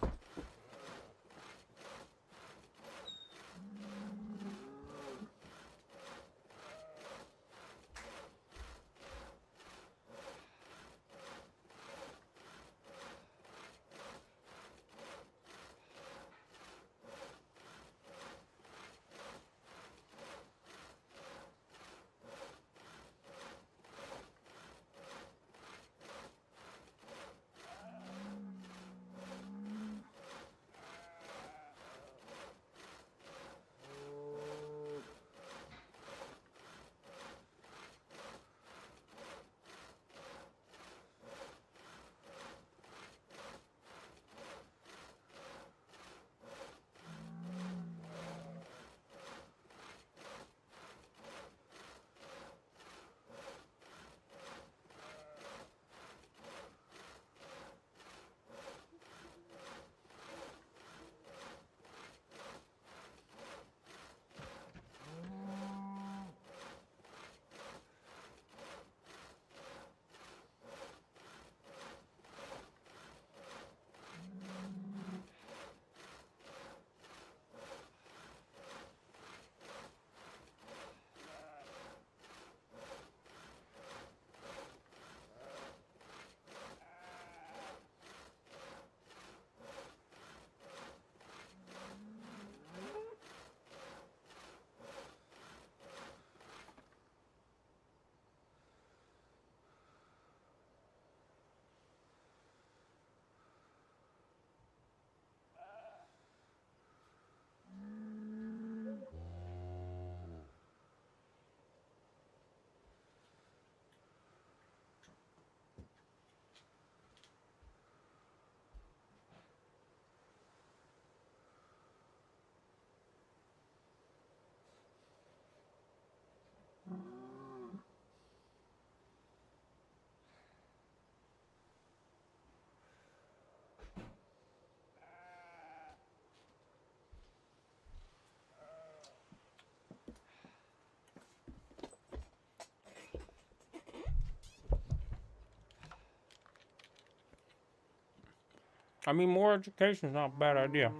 I mean, more education is not a bad idea.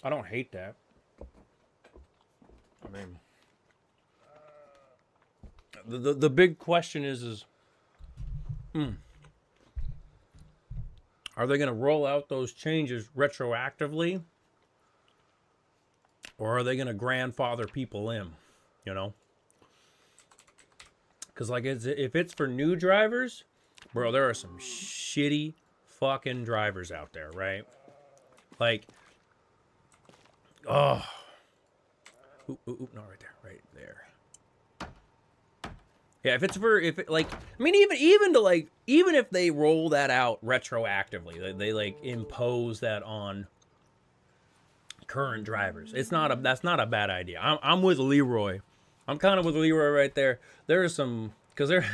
I don't hate that. I mean, the big question is are they going to roll out those changes retroactively, or are they going to grandfather people in? You know, because like if it's for new drivers, bro, there are some shitty fucking drivers out there, right? Like, oh, no, right there. Yeah, if it's for like, I mean, even if they roll that out retroactively, they like impose that on current drivers. That's not a bad idea. I'm with Leroy. I'm kind of with Leroy right there. There are some there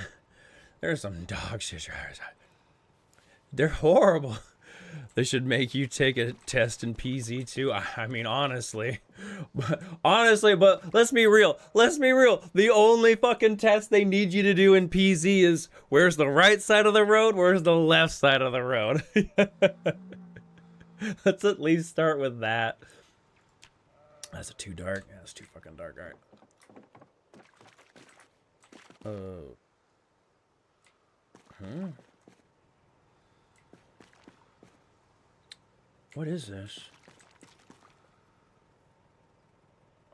are some dog shit drivers. They're horrible. They should make you take a test in PZ2. I mean, honestly, but let's be real. The only fucking test they need you to do in PZ is where's the right side of the road, where's the left side of the road. Let's at least start with that. That's too dark. Yeah, that's too fucking dark. All right. What is this?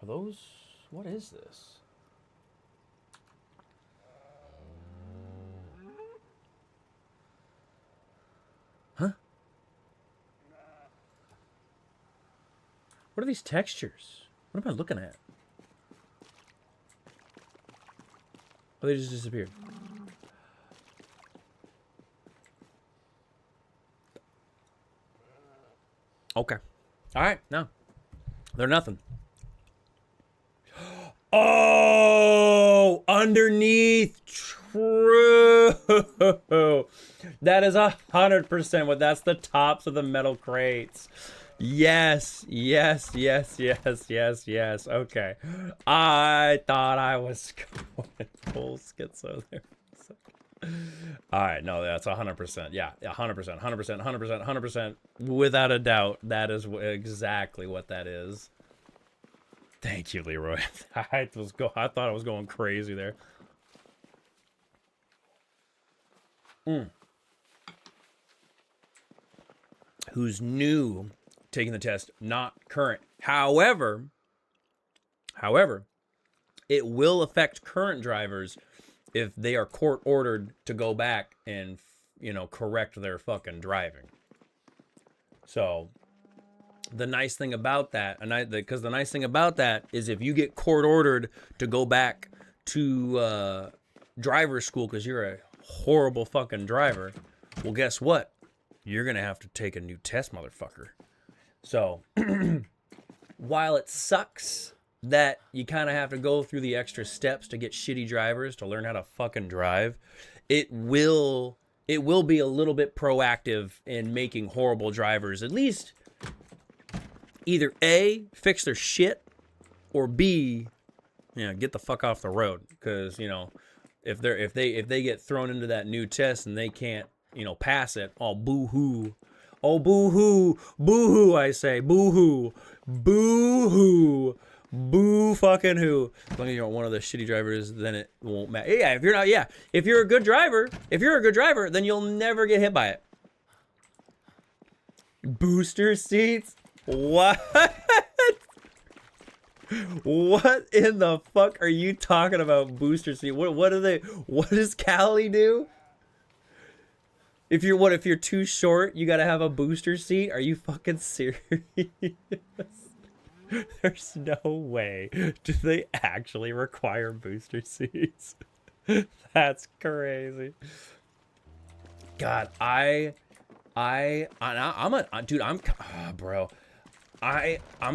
Are those... What is this? Huh? What are these textures? What am I looking at? Oh, they just disappeared. Okay. All right. No. They're nothing. Oh, underneath. True. That is 100% what. That's the tops of the metal crates. Yes. Okay. I thought I was going full schizo there. All right, no, that's 100%. Yeah, 100%. Without a doubt, that is exactly what that is. Thank you, Leroy. I thought I was going crazy there. Who's new, taking the test, not current. However, it will affect current drivers if they are court ordered to go back and, you know, correct their fucking driving. So the nice thing about that, because the nice thing about that is if you get court ordered to go back to driver's school because you're a horrible fucking driver, well, guess what? You're gonna have to take a new test, motherfucker. So while it sucks that you kind of have to go through the extra steps to get shitty drivers to learn how to fucking drive, it will be a little bit proactive in making horrible drivers at least either A, fix their shit, or B, you know, get the fuck off the road. Because, you know, if they get thrown into that new test and they can't, you know, pass it, oh boo-hoo. Oh boo-hoo, I say, boo-hoo. Boo-hoo. Boo fucking who. As long as you're one of the shitty drivers, then it won't matter. Yeah, if you're not, yeah. If you're a good driver, then you'll never get hit by it. Booster seats? What? What in the fuck are you talking about, booster seat? What does Cali do? If you're too short, you gotta have a booster seat? Are you fucking serious? There's no way. Do they actually require booster seats? That's crazy. God, I'm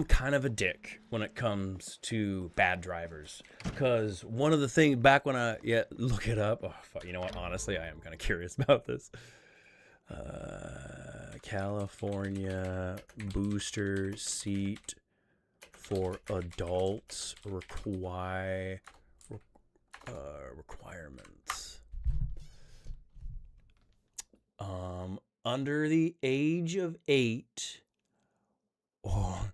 kind of a dick when it comes to bad drivers. Because one of the things back when look it up. Oh, fuck, you know what? Honestly, I am kind of curious about this. California booster seat for adults requirements. Under the age of 8. Oh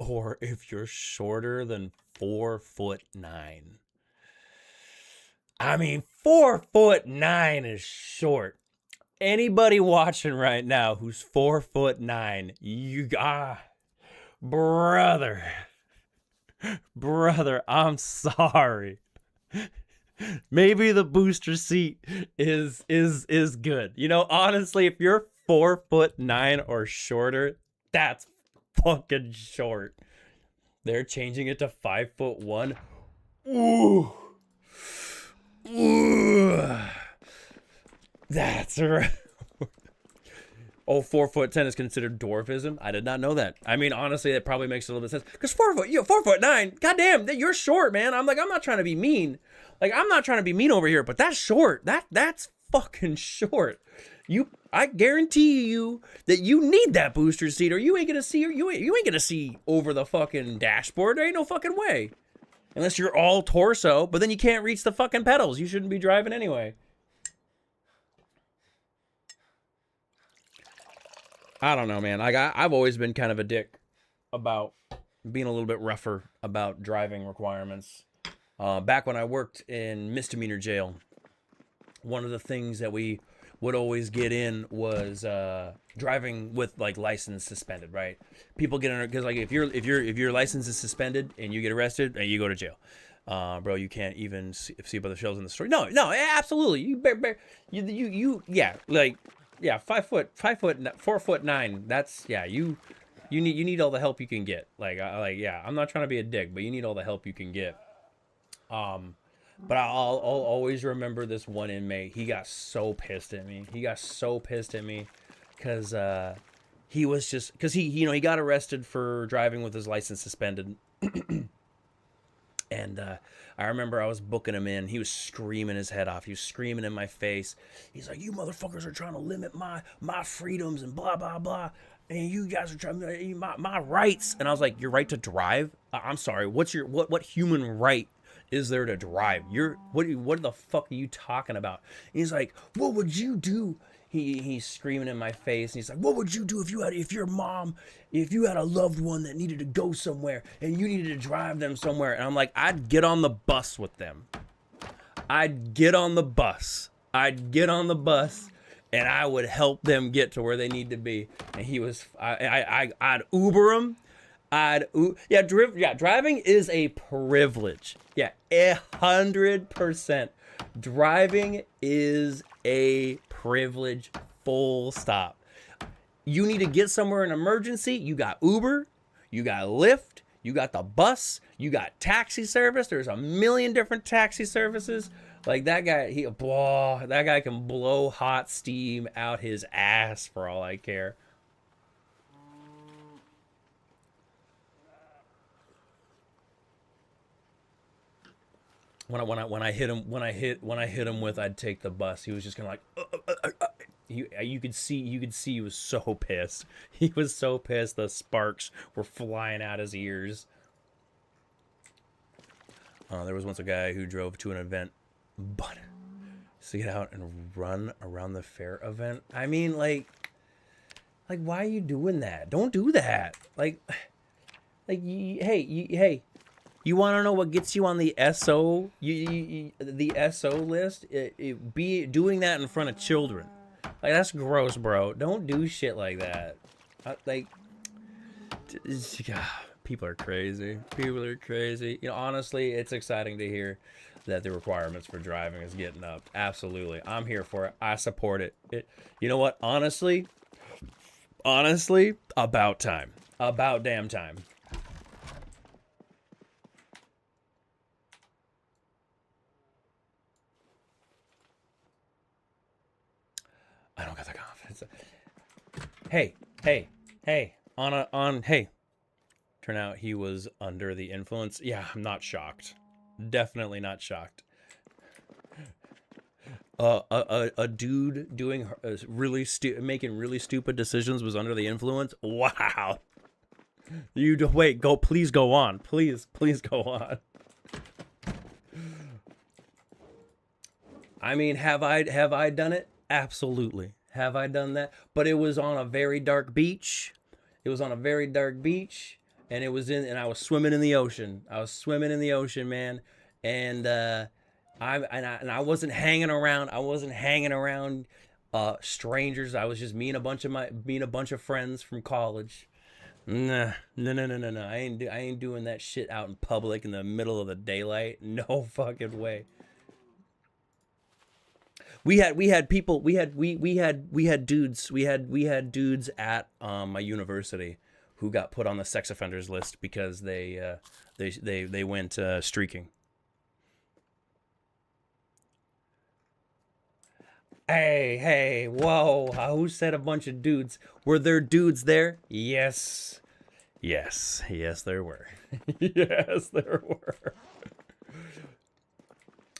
or if you're shorter than 4'9". I mean, 4'9" is short. Anybody watching right now who's 4'9", you brother, I'm sorry. Maybe the booster seat is good. You know, honestly, if you're 4'9" or shorter, that's fucking short. They're changing it to 5'1". Ooh. Ooh. That's right. Oh, 4'10" is considered dwarfism. I did not know that. I mean, honestly, that probably makes a little bit of sense. Because 4'9", goddamn, you're short, man. I'm not trying to be mean. Like, I'm not trying to be mean over here, but that's short. That's fucking short. I guarantee you that you need that booster seat, or you ain't gonna see over the fucking dashboard. There ain't no fucking way. Unless you're all torso, but then you can't reach the fucking pedals. You shouldn't be driving anyway. I don't know, man. Like, I've always been kind of a dick about being a little bit rougher about driving requirements. Back when I worked in misdemeanor jail, one of the things that we would always get in was driving with like license suspended, right? People get in because like if your license is suspended and you get arrested, you go to jail. Bro, you can't even see by the shells in the store. No, absolutely. You like 4'9". That's you need all the help you can get. I'm not trying to be a dick, but you need all the help you can get. But I'll always remember this one inmate. He got so pissed at me. Because he got arrested for driving with his license suspended. And I remember I was booking him in. He was screaming his head off. He was screaming in my face. He's like, "You motherfuckers are trying to limit my freedoms and blah, blah, blah. And you guys are trying to my rights." And I was like, "Your right to drive? I'm sorry. What human right is there to drive? What the fuck are you talking about?" And he's like, "What would you do?" He's screaming in my face, and he's like, "What would you do if you had a loved one that needed to go somewhere and you needed to drive them somewhere?" And I'm like, "I'd get on the bus with them. I'd get on the bus, and I would help them get to where they need to be." And I'd Uber them. Driving is a privilege. 100%. Driving is a privilege, full stop. You need to get somewhere in emergency, you got Uber, you got Lyft, you got the bus, you got taxi service. There's a million different taxi services. Like that guy, that guy can blow hot steam out his ass for all I care. When I hit him with "I'd take the bus," he was just kind of like, you could see he was so pissed. He was so pissed. The sparks were flying out his ears. There was once a guy who drove to an event, but to get out and run around the fair event. I mean, like, why are you doing that? Don't do that. Hey. You want to know what gets you on the SO? The SO list? Be doing that in front of children. Like, that's gross, bro. Don't do shit like that. People are crazy. You know, honestly, it's exciting to hear that the requirements for driving is getting up. Absolutely. I'm here for it. I support it. You know what? Honestly, about time. About damn time. I don't got the confidence. Hey. Hey. Turn out he was under the influence. Yeah, I'm not shocked. Definitely not shocked. A dude doing making really stupid decisions was under the influence. Wow. Please go on. Please go on. I mean, have I done it? Absolutely. Have I done that? But it was on a very dark beach. and I was swimming in the ocean. I was swimming in the ocean, man, and I wasn't hanging around. I wasn't hanging around strangers. I was just meeting a bunch of friends from college. Nah, no. I ain't doing that shit out in public in the middle of the daylight. No fucking way. We had dudes at my university who got put on the sex offenders list because they went streaking. Hey, whoa, who said a bunch of dudes? Were there dudes there? Yes, there were. Yes, there were.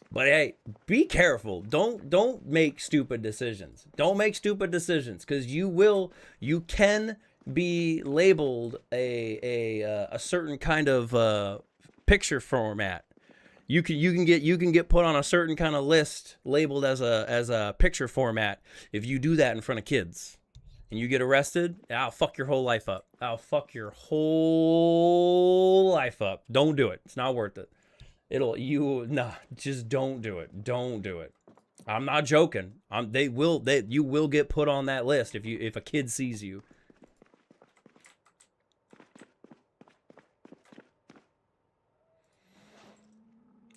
But hey, be careful. Don't make stupid decisions. Don't make stupid decisions, because you can be labeled a certain kind of picture format. You can get put on a certain kind of list labeled as a picture format if you do that in front of kids, and you get arrested. I'll fuck your whole life up. Don't do it. It's not worth it. Just don't do it. Don't do it. I'm not joking. You will get put on that list if a kid sees you.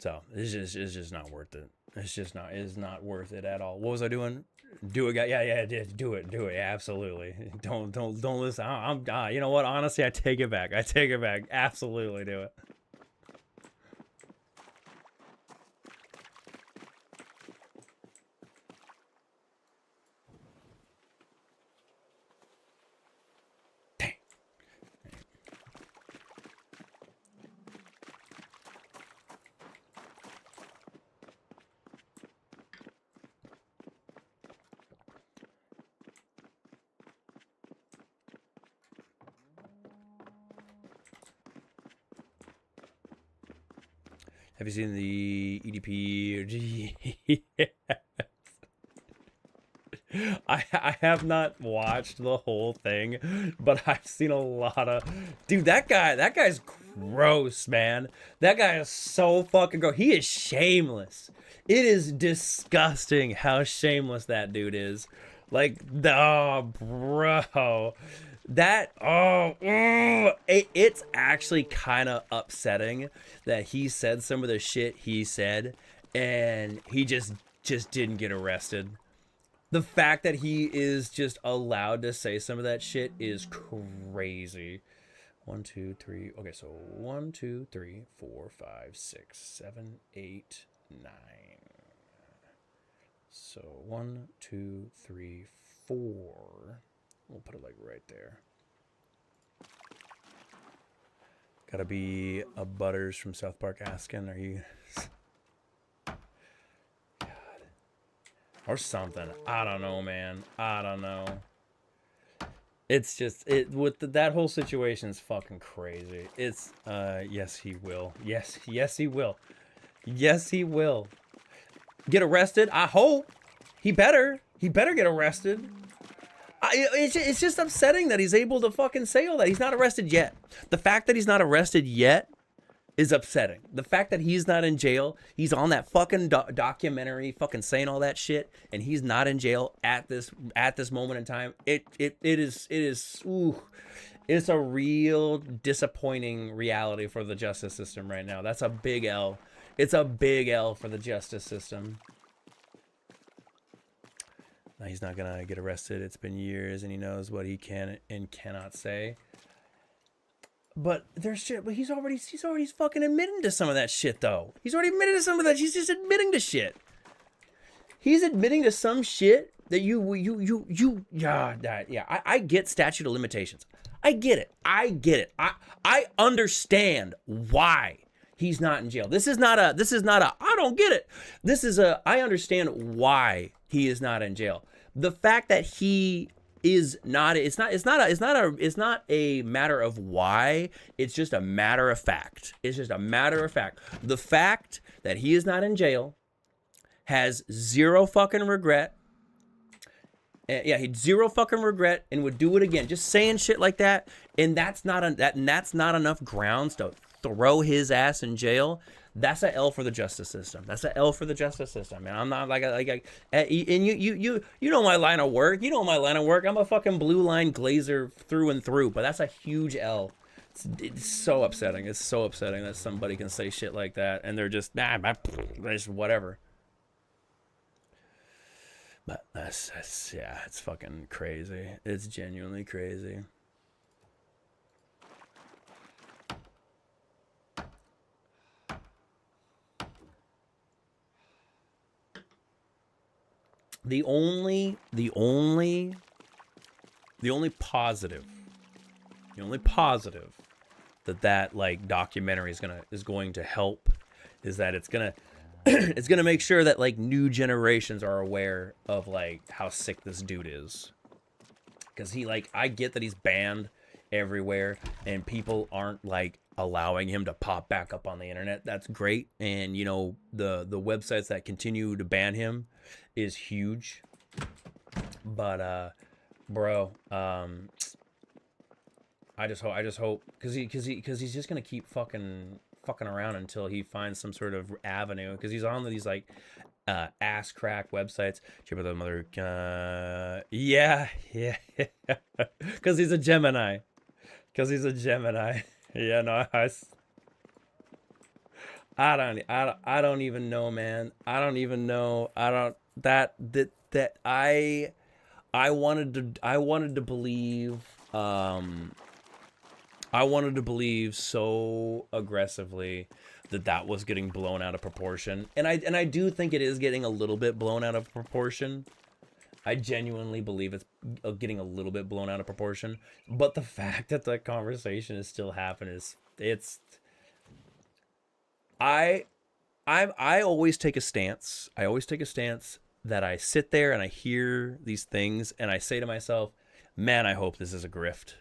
So it's just not worth it. It's not worth it at all. What was I doing? Do it, guy. Yeah, do it. Yeah, absolutely. Don't listen. You know what? Honestly, I take it back. Absolutely do it. Have you seen the EDP? Yes. I have not watched the whole thing, but I've seen a lot of... Dude, that guy's gross, man. That guy is so fucking gross. He is shameless. It is disgusting how shameless that dude is. Like, oh, bro. It's actually kind of upsetting that he said some of the shit he said and he just didn't get arrested. The fact that he is just allowed to say some of that shit is crazy. 1, 2, 3. Okay, so 1, 2, 3, 4, 5, 6, 7, 8, 9. So 1, 2, 3, 4. We'll put it like right there. Gotta be a Butters from South Park asking, are you... God. Or something. I don't know, man. I don't know. It's just... that whole situation is fucking crazy. It's... yes, he will. Yes, he will. Yes, he will. Get arrested? I hope. He better get arrested. It's just upsetting that he's able to fucking say all that. He's not arrested yet. The fact that he's not arrested yet is upsetting. The fact that he's not in jail, he's on that fucking documentary fucking saying all that shit, and he's not in jail at this moment in time. It's a real disappointing reality for the justice system right now. That's a big L. It's a big L for the justice system. No, he's not gonna get arrested. It's been years, and he knows what he can and cannot say. But there's shit. But he's already fucking admitting to some of that shit, though. He's already admitted to some of that. He's just admitting to shit. He's admitting to some shit that I get statute of limitations. I get it. I understand why he's not in jail. This is not a I don't get it. This is I understand why he is not in jail. The fact that he is not, it's not a matter of why, it's just a matter of fact. It's just a matter of fact. The fact that he is not in jail has zero fucking regret, Yeah, he'd zero fucking regret and would do it again. Just saying shit like that, and that's not enough grounds to throw his ass in jail. That's a L for the justice system. That's a L for the justice system, man. I'm not and you know my line of work. You know my line of work. I'm a fucking blue line glazer through and through. But that's a huge L. It's so upsetting. It's so upsetting that somebody can say shit like that and they're just whatever. But that's yeah, it's fucking crazy. It's genuinely crazy. The only positive that like documentary is going to help is that it's gonna it's gonna make sure that like new generations are aware of like how sick this dude is, because he, like, I get that he's banned everywhere and people aren't like allowing him to pop back up on the internet. That's great, and you know the websites that continue to ban him is huge, but bro, I just hope because he's just gonna keep fucking around until he finds some sort of avenue, because he's on these like ass crack websites. Yeah because he's a Gemini. Yeah, no, I don't even know, man. I don't even know. I wanted to believe I wanted to believe so aggressively that was getting blown out of proportion. And I do think it is getting a little bit blown out of proportion. I genuinely believe it's getting a little bit blown out of proportion. But the fact that the conversation is still happening I always take a stance. That I sit there and I hear these things and I say to myself, man, I hope this is a grift.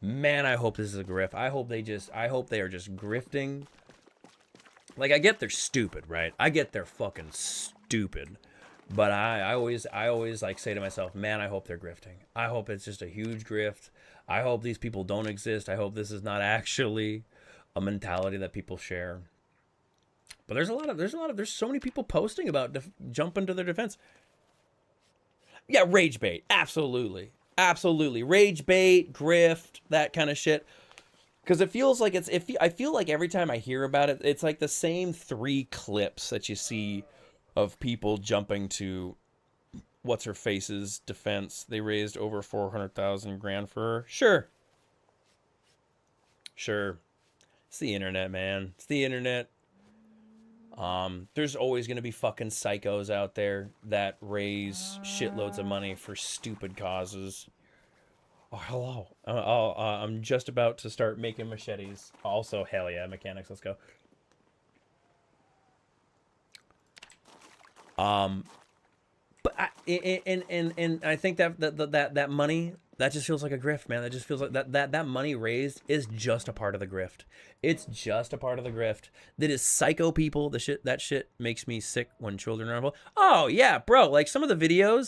I hope they are just grifting. Like, I get they're stupid, right? I get they're fucking stupid. But I always like say to myself, man, I hope they're grifting. I hope it's just a huge grift. I hope these people don't exist. I hope this is not actually a mentality that people share. But there's so many people posting about jumping to their defense. Yeah, rage bait. Absolutely. Rage bait, grift, that kind of shit. Because it feels like I feel like every time I hear about it, it's like the same 3 clips that you see of people jumping to what's her face's defense. They raised over 400,000 grand for her. Sure. It's the internet, man. It's the internet. There's always going to be fucking psychos out there that raise shitloads of money for stupid causes. Oh, hello. I'm just about to start making machetes. Also, hell yeah, mechanics, let's go. But I think that money, that just feels like a grift, man. That just feels like that money raised is just a part of the grift. It's just a part of the grift. That is psycho people. That shit makes me sick when children are involved. Oh yeah, bro. Like some of the videos of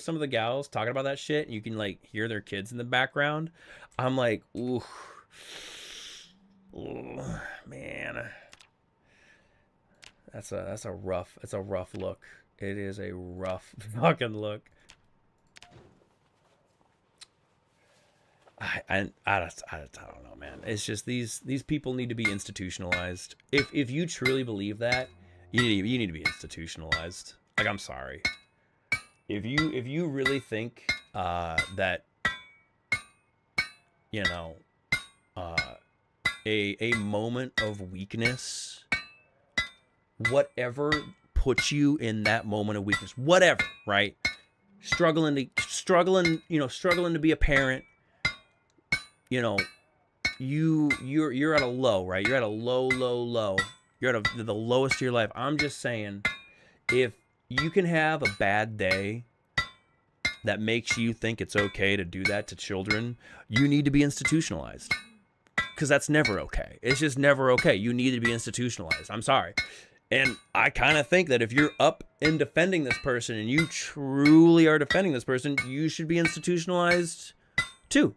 some of the gals talking about that shit, and you can like hear their kids in the background. I'm like, ooh, man. That's a rough look. It is a rough fucking look. I don't know, man. It's just these people need to be institutionalized. If you truly believe that, you need to be institutionalized. Like, I'm sorry. If you really think that, you know, a moment of weakness, whatever puts you in that moment of weakness, whatever, right? Struggling to be a parent, you know, you're at a low, right? You're at a low. You're at the lowest of your life. I'm just saying, if you can have a bad day that makes you think it's okay to do that to children, you need to be institutionalized. Because that's never okay. It's just never okay. You need to be institutionalized. I'm sorry. And I kind of think that if you're up in defending this person and you truly are defending this person, you should be institutionalized too.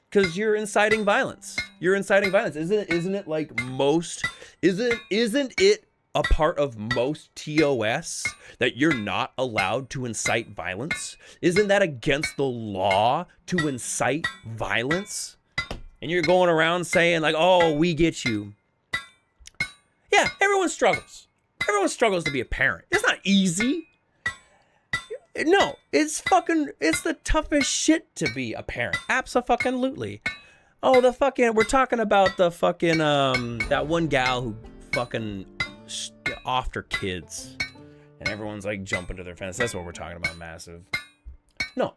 Because you're inciting violence. You're inciting violence. Isn't it like most, isn't it a part of most TOS that you're not allowed to incite violence? Isn't that against the law to incite violence? And you're going around saying like, oh, we get you. Yeah, everyone struggles. Everyone struggles to be a parent. It's not easy. No, it's the toughest shit to be a parent. Abso-fucking-lutely. Oh, we're talking about the fucking, that one gal who fucking offed her kids. And everyone's like jumping to their fence. That's what we're talking about, massive. No,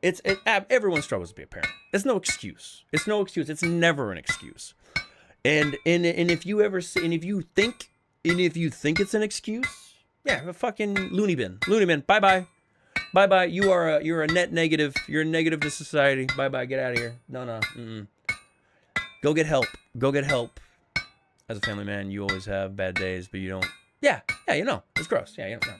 everyone struggles to be a parent. It's no excuse. It's no excuse. It's never an excuse. And if you ever see, and if you think it's an excuse, yeah, a fucking loony bin. Bye-bye. Bye-bye. You're a net negative. You're a negative to society. Bye-bye. Get out of here. No. Mm-mm. Go get help. As a family man, you always have bad days, but you don't. Yeah, you know. It's gross. Yeah, you don't know.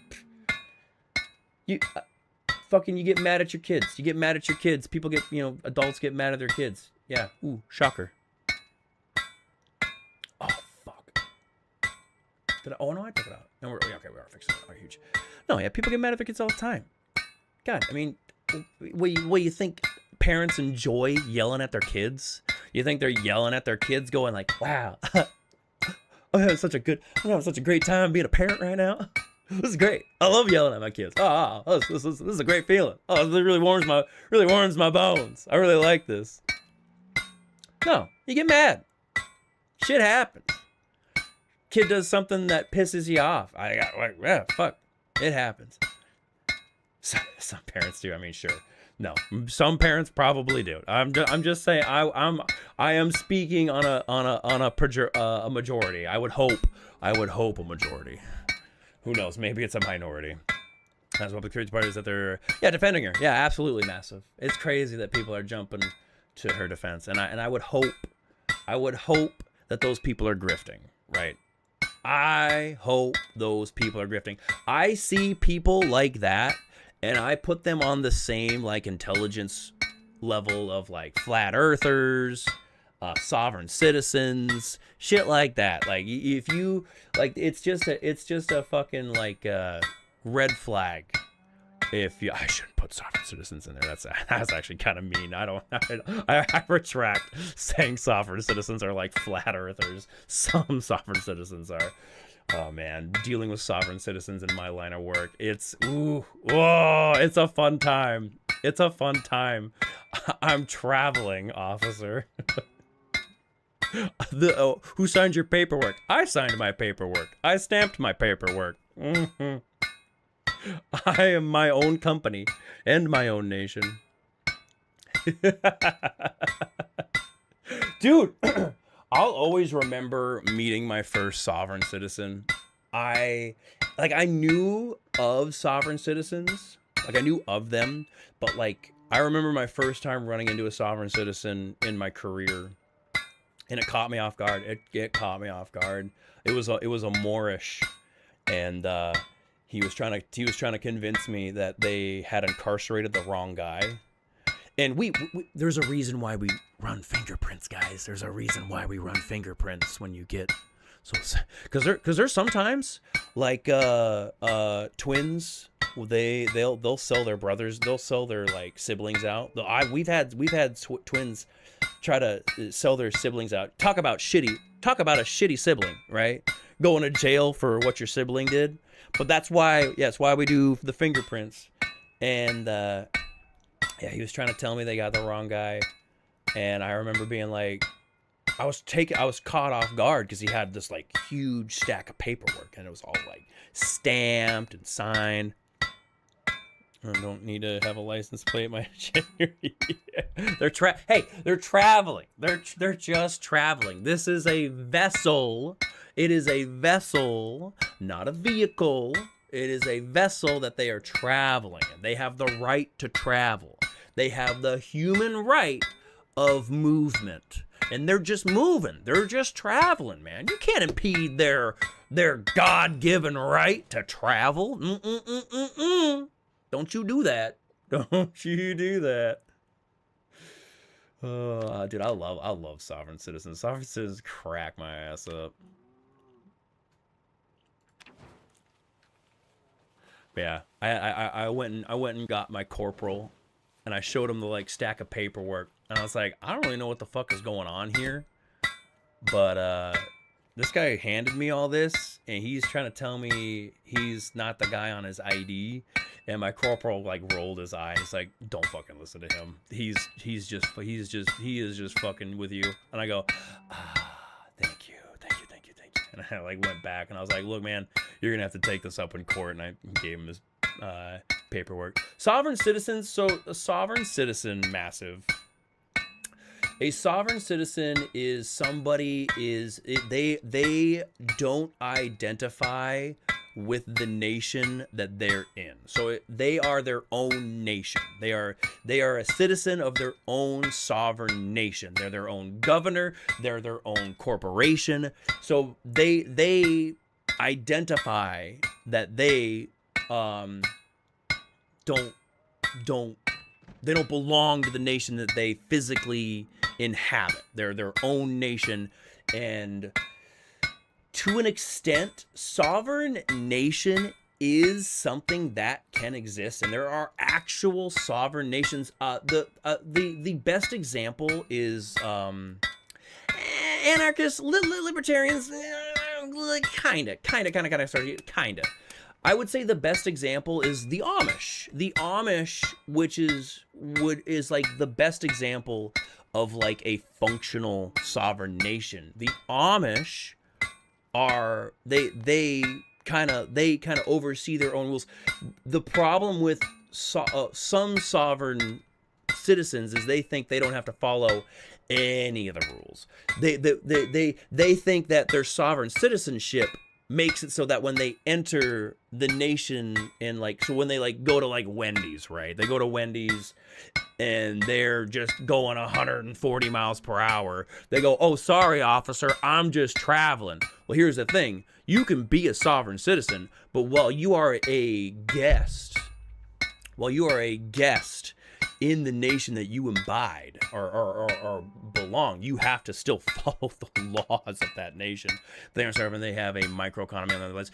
You get mad at your kids. You get mad at your kids. People get, adults get mad at their kids. Yeah. Ooh, shocker. Oh, fuck. No, I took it out. No, we are fixing it. Oh, huge. No, yeah, people get mad at their kids all the time. God, I mean, what you think parents enjoy yelling at their kids? You think they're yelling at their kids going like, wow, I'm having such a great time being a parent right now. This is great. I love yelling at my kids. This is a great feeling. Oh, this really warms my bones. I really like this. No, you get mad. Shit happens. Kid does something that pisses you off. Fuck. It happens. Some parents do. I mean, sure. No, some parents probably do. I'm just saying. I am speaking on a majority. I would hope a majority. Who knows? Maybe it's a minority. That's what the crazy part is, that they're defending her. Yeah, absolutely massive. It's crazy that people are jumping to her defense, and I would hope that those people are grifting, right? I hope those people are grifting. I see people like that, and I put them on the same like intelligence level of like flat earthers, sovereign citizens, shit like that. Like if you like, it's just a fucking like red flag. I shouldn't put sovereign citizens in there. That's actually kind of mean. I retract saying sovereign citizens are like flat earthers. Some sovereign citizens are. Oh man, dealing with sovereign citizens in my line of work, it's a fun time. It's a fun time. I'm traveling, officer. Who signed your paperwork? I signed my paperwork. I stamped my paperwork. Mm-hmm. I am my own company and my own nation. Dude, I'll always remember meeting my first sovereign citizen. I knew of sovereign citizens. Like I knew of them, but like I remember my first time running into a sovereign citizen in my career. And it caught me off guard. It caught me off guard. It was a Moorish, and he was trying to convince me that they had incarcerated the wrong guy. And we there's a reason why we run fingerprints, guys. There's a reason why we run fingerprints when you get because there's sometimes like twins. They'll sell their brothers. They'll sell their like siblings out. We've had twins try to sell their siblings out. Talk about a shitty sibling, right? Going to jail for what your sibling did. But that's why we do the fingerprints. And he was trying to tell me they got the wrong guy. And I remember being like, I was caught off guard because he had this like huge stack of paperwork and it was all like stamped and signed. I don't need to have a license plate. They're traveling. They're just traveling. This is a vessel. It is a vessel, not a vehicle. It is a vessel that they are traveling. They have the right to travel. They have the human right of movement. And they're just moving. They're just traveling, man. You can't impede their their God-given right to travel. Don't you do that. Don't you do that. Dude, I love sovereign citizens. Sovereign citizens crack my ass up. But yeah, I went and got my corporal, and I showed him the like stack of paperwork, and I was like, I don't really know what the fuck is going on here, but this guy handed me all this, and he's trying to tell me he's not the guy on his ID. And my corporal like rolled his eye. He's like, "Don't fucking listen to him. He is just fucking with you." And I go, "Thank you. And I like went back, and I was like, "Look, man, you're gonna have to take this up in court." And I gave him his paperwork. Sovereign citizens. So a sovereign citizen, massive. A sovereign citizen is somebody they don't identify with the nation that they're in. So they are their own nation. They are a citizen of their own sovereign nation. They're their own governor. They're their own corporation. So they identify that they don't belong to the nation that they physically inhabit. They're their own nation, and to an extent, sovereign nation is something that can exist, and there are actual sovereign nations. The best example is anarchists, libertarians, kinda. I would say the best example is the Amish. The Amish, which is like the best example of like a functional sovereign nation. The Amish are they kind of oversee their own rules. The problem with some sovereign citizens is they think they don't have to follow any of the rules. They think that their sovereign citizenship makes it so that when they enter the nation, and like, so when they like go to like Wendy's, right? They go to Wendy's and they're just going 140 miles per hour. They go, "Oh, sorry, officer, I'm just traveling." Well, here's the thing. You can be a sovereign citizen, but while you are a guest in the nation that you imbibe or belong, you have to still follow the laws of that nation. They have a microeconomy on the other place.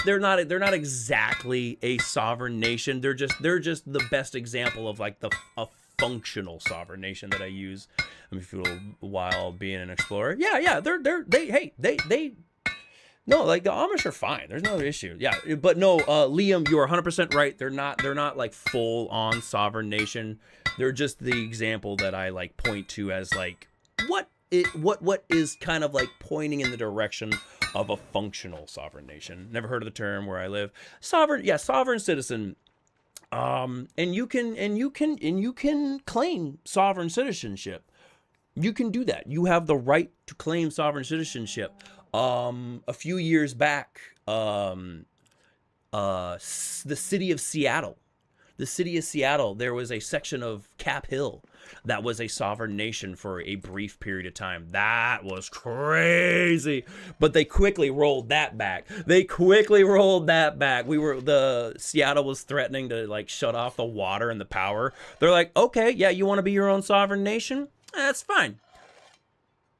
They're not exactly a sovereign nation. They're just the best example of like a functional sovereign nation that I use. I mean, while being an explorer. Yeah. No, like the Amish are fine. There's no issue. Yeah, but no, Liam, you are 100% right. They're not like full on sovereign nation. They're just the example that I like point to as like what is kind of like pointing in the direction of a functional sovereign nation. Never heard of the term where I live. Sovereign citizen. And you can claim sovereign citizenship. You can do that. You have the right to claim sovereign citizenship. A few years back, the city of Seattle, there was a section of Cap Hill that was a sovereign nation for a brief period of time. That was crazy, but they quickly rolled that back. Seattle was threatening to like shut off the water and the power. They're like, "Okay, yeah, you want to be your own sovereign nation? That's fine.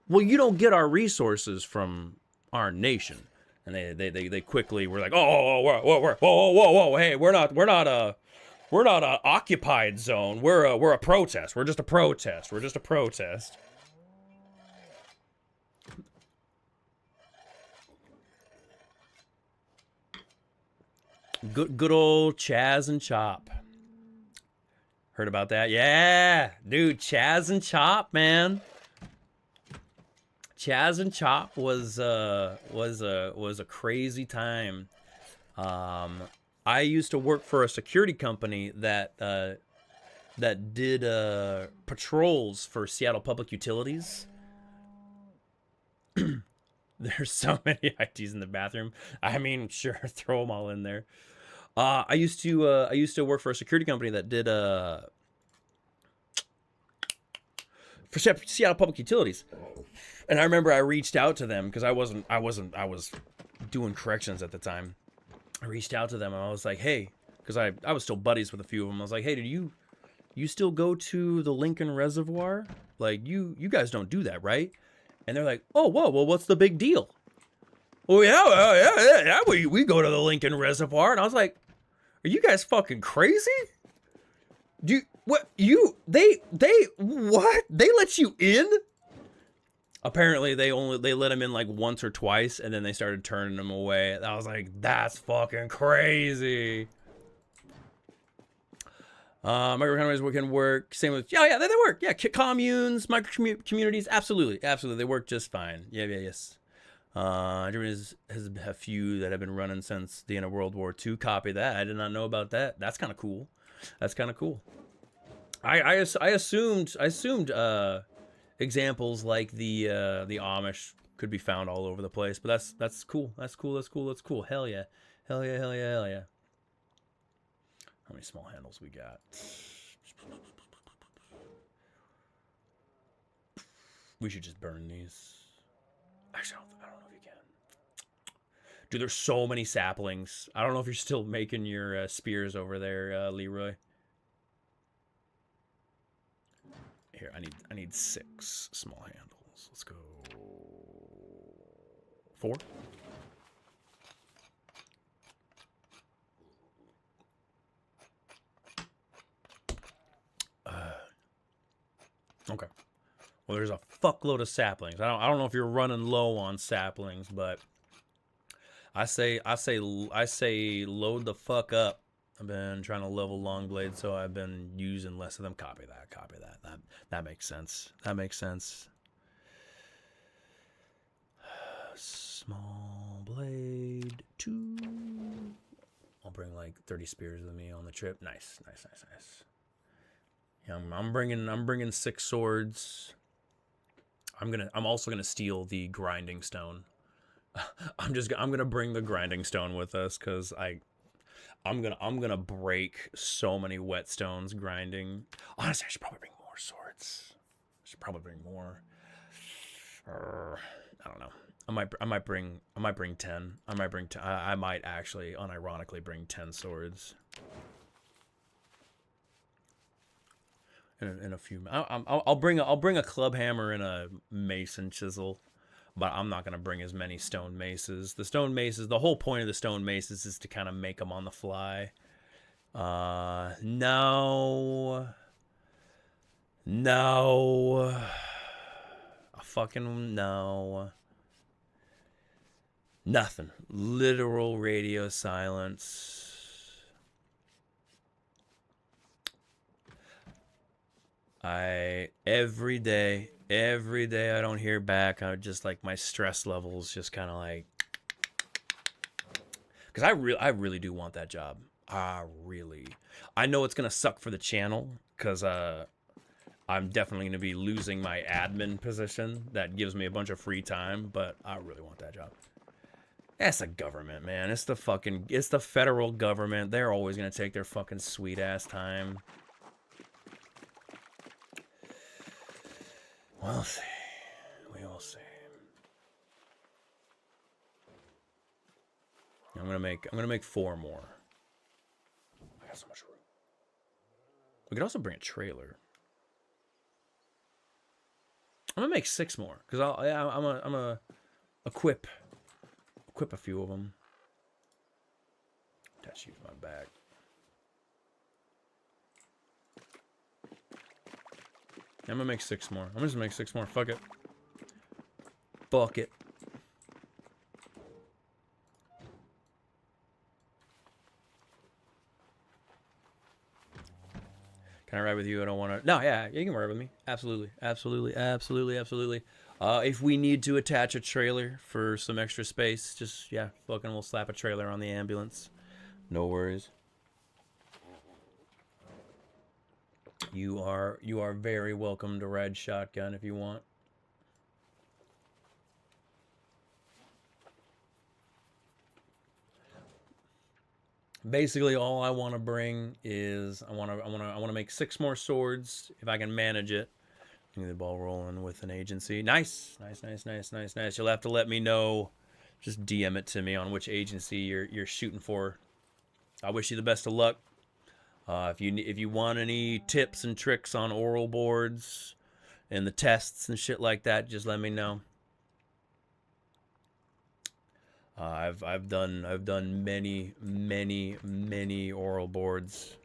Well, you don't get our resources from our nation." And they quickly were like, whoa, hey, we're not a occupied zone. We're a protest. We're just a protest. Good old Chaz and Chop. Heard about that? Yeah, dude, Chaz and Chop, man. Chaz and Chop was a crazy time. I used to work for a security company that did patrols for Seattle Public Utilities. There's so many IDs in the bathroom. I mean, sure, throw them all in there. I used to work for a security company that did for Seattle Public Utilities. And I remember I reached out to them because I was doing corrections at the time. I reached out to them and I was like, hey, because I was still buddies with a few of them. I was like, hey, did you still go to the Lincoln Reservoir? Like, you guys don't do that, right? And they're like, oh, whoa, well, what's the big deal? Oh, yeah, we go to the Lincoln Reservoir. And I was like, are you guys fucking crazy? What? They let you in? Apparently, they let him in like once or twice, and then they started turning him away. I was like, that's fucking crazy. Microeconomies can work. Same with yeah, they work. Yeah, communes, micro communities, absolutely, they work just fine. Yes. Germany has a few that have been running since the end of World War II. Copy that. I did not know about that. That's kind of cool. I assumed examples like the Amish could be found all over the place, but that's cool. That's cool. Hell yeah. How many small handles we got? We should just burn these. Actually, I don't know if you can. Dude, there's so many saplings. I don't know if you're still making your spears over there, Leroy. Here, I need 6 small handles. Let's go 4. Okay. Well, there's a fuckload of saplings. I don't know if you're running low on saplings, but I say load the fuck up. I've been trying to level Longblade, so I've been using less of them. Copy that. That makes sense. Small blade 2. I'll bring like 30 spears with me on the trip. Nice. Yeah, I'm bringing 6 swords. I'm also gonna steal the grinding stone. I'm gonna bring the grinding stone with us because I'm gonna break so many whetstones grinding. Honestly, I should probably bring more swords. I don't know. I might bring 10. I might actually unironically bring 10 swords. In a few, I'll bring a club hammer and a mace and chisel, but I'm not gonna bring as many stone maces. The whole point of the stone maces is to kind of make them on the fly. No, fucking no, nothing. Literal radio silence. Every day I don't hear back. I just like my stress levels just kind of like, because I really do want that job. I know it's gonna suck for the channel because I'm definitely gonna be losing my admin position that gives me a bunch of free time, but I really want that job. That's the government, man. It's the federal government. They're always gonna take their fucking sweet ass time. We'll see. We will see. I'm gonna make 4 more. I got so much room. We could also bring a trailer. I'm gonna make 6 more because I'm gonna equip a few of them. Attach you to my back. I'm gonna make 6 more. I'm just gonna make 6 more. Fuck it. Can I ride with you? I don't want to. No, yeah, you can ride with me. Absolutely. If we need to attach a trailer for some extra space, just yeah, fucking we'll slap a trailer on the ambulance. No worries. You are very welcome to ride shotgun if you want. Basically, all I want to bring is I want to make 6 more swords if I can manage it. Getting the ball rolling with an agency. Nice. Nice. You'll have to let me know. Just DM it to me on which agency you're shooting for. I wish you the best of luck. If you want any tips and tricks on oral boards and the tests and shit like that, just let me know. I've done many oral boards.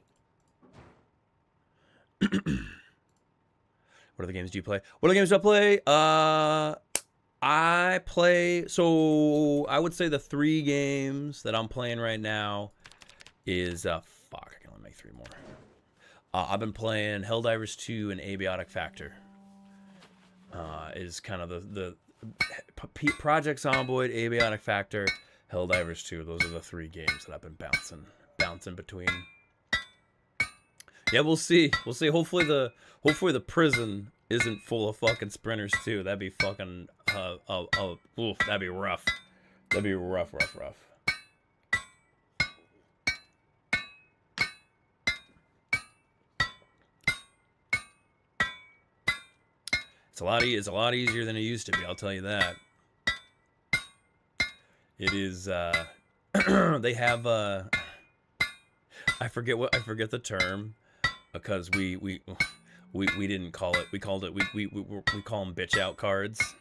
What other games do you play? What other games do I play? I play, so I would say the 3 games that I'm playing right now is fuck, I can only make 3 more. I've been playing Helldivers 2 and Abiotic Factor. Is kind of the Project Zomboid, Abiotic Factor, Helldivers 2. Those are the 3 games that I've been bouncing between. Yeah, we'll see. Hopefully the prison isn't full of fucking sprinters too. That'd be fucking oof, that'd be rough. That'd be rough. It's a lot easier than it used to be, I'll tell you that. It is they have I forget the term, because we didn't call it, we call them bitch out cards.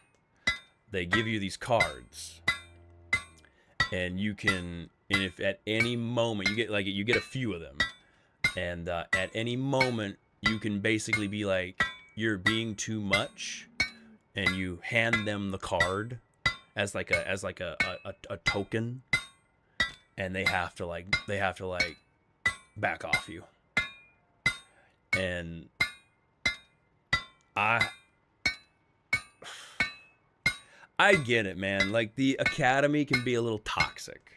They give you these cards, and if at any moment you get a few of them, and at any moment you can basically be like, you're being too much, and you hand them the card as like a token, and they have to back off you. And I get it, man. Like, the academy can be a little toxic,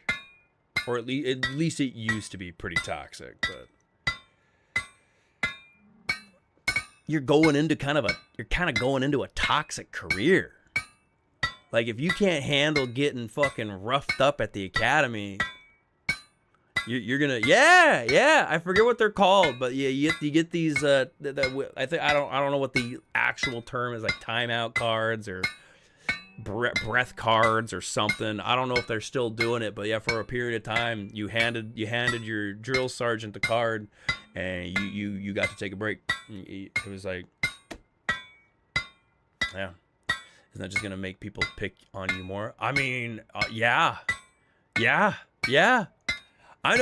or at least it used to be pretty toxic, but you're kind of going into a toxic career. Like, if you can't handle getting fucking roughed up at the academy, you're gonna, yeah, I forget what they're called, but yeah, you get these I don't know what the actual term is, like timeout cards or breath cards or something. I don't know if they're still doing it, but yeah, for a period of time, you handed your drill sergeant the card, and you got to take a break. It was like, yeah, isn't that just gonna make people pick on you more? I mean, yeah. I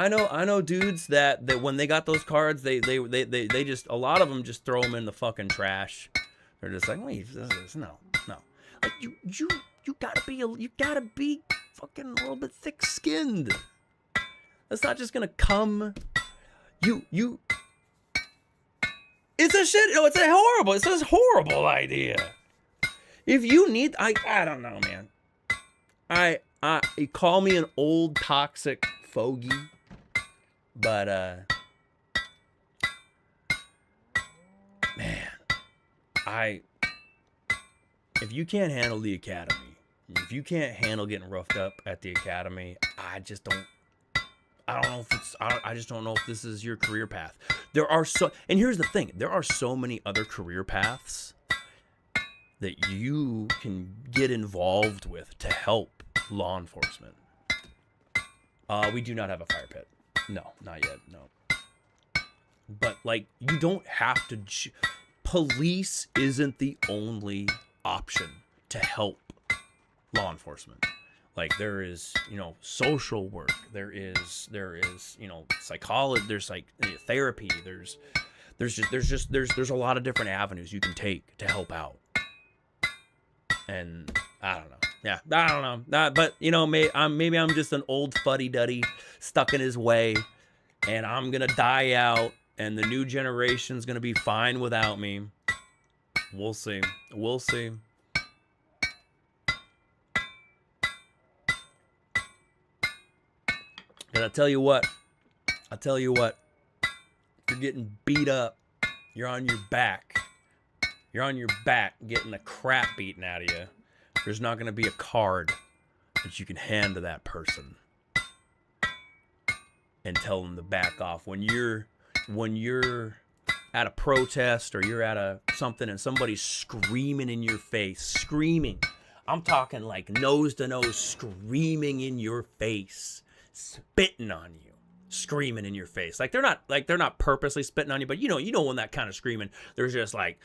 know dudes that when they got those cards, they just, a lot of them just throw them in the fucking trash. They're just like, wait, no. Like, you gotta be fucking a little bit thick-skinned. That's not just gonna come. It's a horrible idea. If you need, I don't know, man. You call me an old toxic fogey, but man, if you can't handle the academy, if you can't handle getting roughed up at the academy, I just don't know if this is your career path. And here's the thing, there are so many other career paths that you can get involved with to help law enforcement. We do not have a fire pit. No, not yet, no. But, like, you don't have to... Police isn't the only option to help law enforcement. Like, there is, social work. There is, psychology. There's, like, therapy. There's a lot of different avenues you can take to help out. And I don't know. Yeah, I don't know. But, maybe I'm just an old fuddy-duddy stuck in his way, and I'm going to die out, and the new generation's going to be fine without me. We'll see. And I'll tell you what. If you're getting beat up, you're on your back. You're on your back getting the crap beaten out of you. There's not going to be a card that you can hand to that person and tell them to back off. When you're at a protest or you're at a something and somebody's screaming in your face, screaming. I'm talking like nose to nose, screaming in your face, spitting on you, screaming in your face. Like they're not purposely spitting on you, but you know when that kind of screaming, there's just like,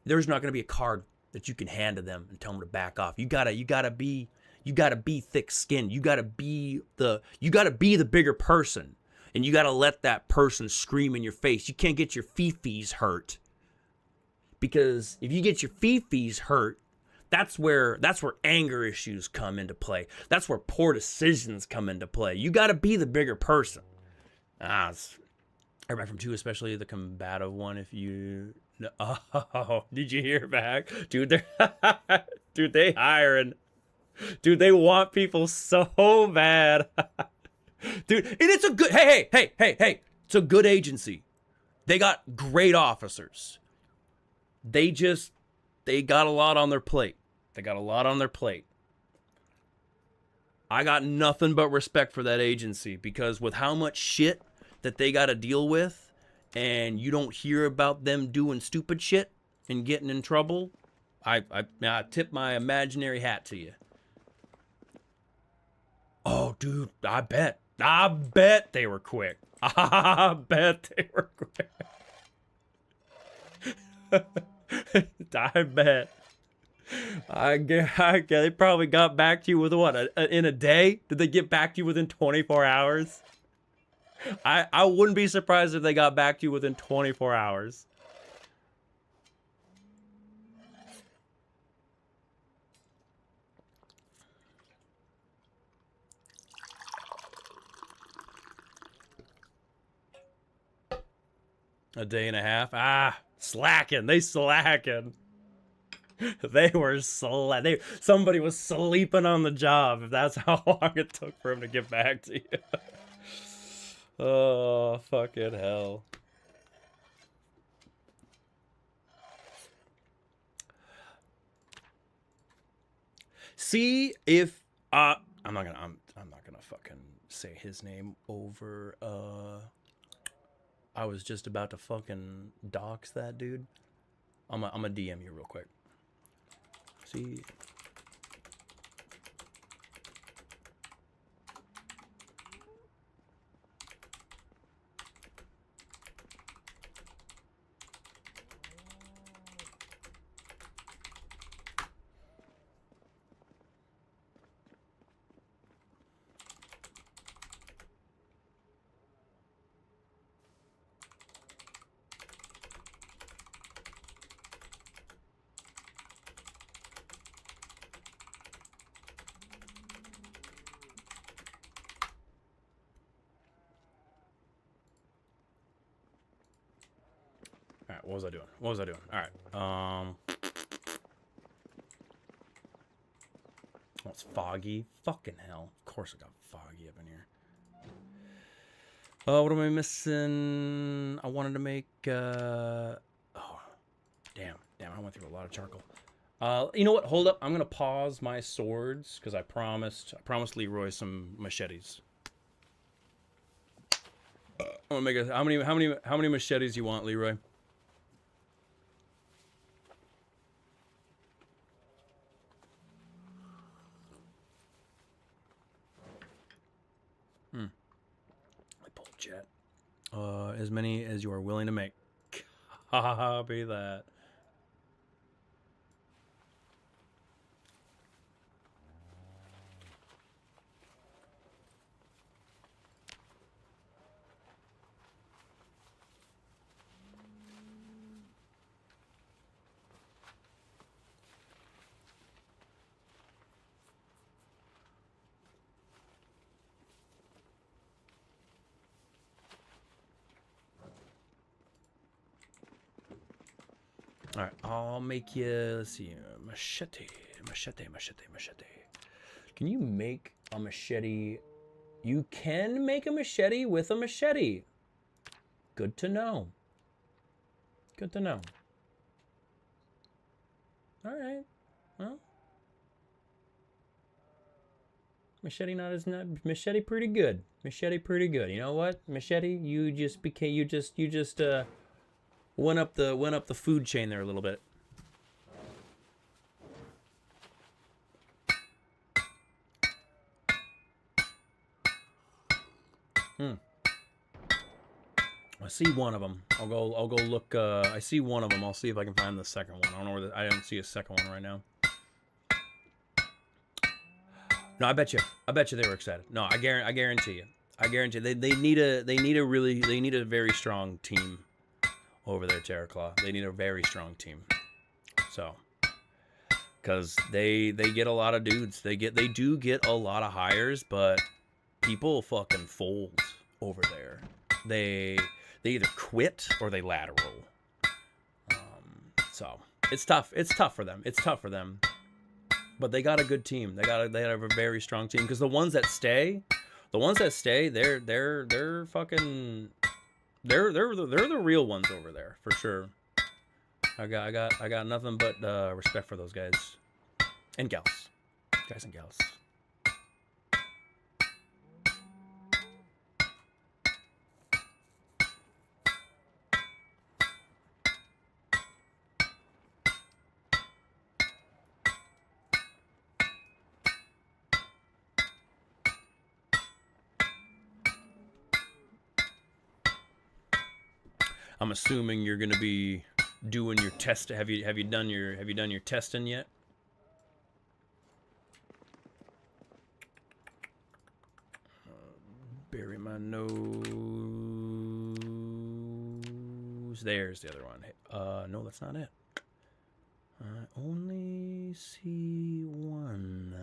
there's not going to be a card that you can hand to them and tell them to back off. You gotta be thick-skinned. You gotta be the bigger person, and you gotta let that person scream in your face. You can't get your fifis hurt, because if you get your fifis hurt, that's where anger issues come into play. That's where poor decisions come into play. You gotta be the bigger person. Everybody from 2, especially the combative one. If you, oh, did you hear back, dude? Dude, they hiring. Dude, they want people so bad. Dude, and it's a good, hey, it's a good agency. They got great officers. They got a lot on their plate. I got nothing but respect for that agency, because with how much shit that they got to deal with, and you don't hear about them doing stupid shit and getting in trouble, I tip my imaginary hat to you. Oh, dude, I bet they were quick. I bet they were quick. I bet. I guess they probably got back to you with what? In a day? Did they get back to you within 24 hours? I wouldn't be surprised if they got back to you within 24 hours. A day and a half? Slacking. They slacking. They were somebody was sleeping on the job, if that's how long it took for him to get back to you. Oh, fucking hell. See if I'm not gonna fucking say his name over I was just about to fucking dox that dude. I'm a DM you real quick. See. Alright, what was I doing? Alright, oh, it's foggy. Fucking hell. Of course it got foggy up in here. Oh, what am I missing? I wanted to make, oh, damn, I went through a lot of charcoal. You know what? Hold up. I'm gonna pause my swords, because I promised Leroy some machetes. I want to make how many machetes you want, Leroy? Chat. As many as you are willing to make. Copy that. All right, I'll make you, let's see, machete. Can you make a machete? You can make a machete with a machete. Good to know. Good to know. All right, well. Machete machete pretty good. Machete pretty good. You know what? Machete, you just Went up the food chain there a little bit. I see one of them. I'll go look. I see one of them. I'll see if I can find the second one. I don't know where I don't see a second one right now. No, I bet you they were excited. No, I guarantee you. I guarantee they need a very strong team over there, Terraclaw. They need a very strong team. So, because they get a lot of dudes. They do get a lot of hires, but people fucking fold over there. They either quit or they lateral. So it's tough. It's tough for them. It's tough for them. But they got a good team. They have a very strong team. Because the ones that stay, they're fucking, they're the real ones over there for sure. I got nothing but respect for those guys and gals, guys and gals. I'm assuming you're gonna be doing your test. Have you done your testing yet? Bury my nose. There's the other one. No, that's not it. I only see one.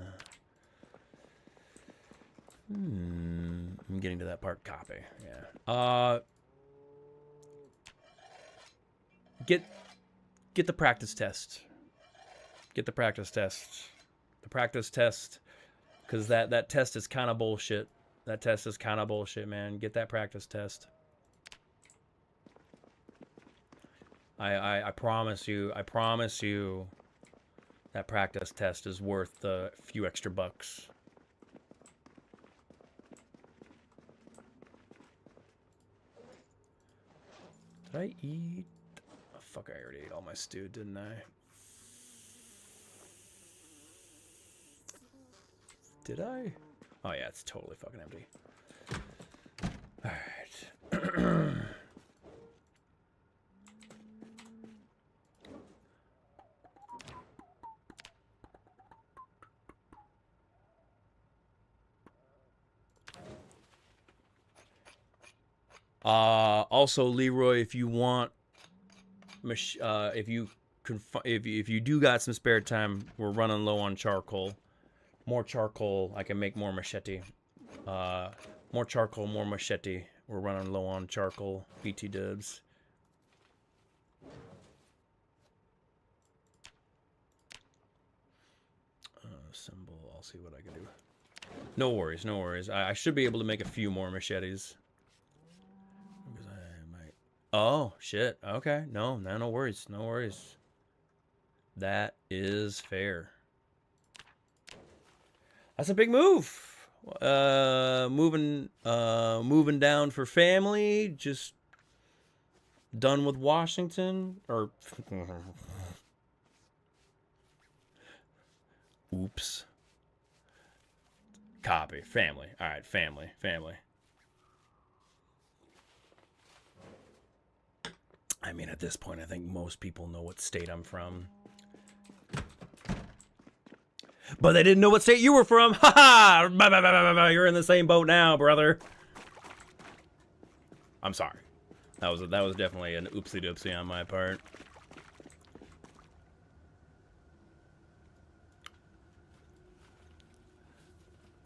I'm getting to that part. Copy. Yeah. Get the practice test. Get the practice test. The practice test, because that test is kind of bullshit. That test is kind of bullshit, man. Get that practice test. I promise you. I promise you. That practice test is worth a few extra bucks. Did I eat? Oh, fuck, I already ate all my stew, didn't I? Did I? Oh, yeah, it's totally fucking empty. Alright. Also, Leroy, if you want, if you do got some spare time, we're running low on charcoal. More charcoal, I can make more machete. More charcoal, more machete. We're running low on charcoal. BT dubs. Symbol. I'll see what I can do. No worries, no worries. I should be able to make a few more machetes. Because I might. Oh shit. Okay. No worries. No worries. That is fair. That's a big move. Moving down for family. Just done with Washington, or oops. Copy. Family. All right. Family. I mean, at this point, I think most people know what state I'm from. But they didn't know what state you were from. Ha ha! You're in the same boat now, brother. I'm sorry. That was definitely an oopsie doopsie on my part.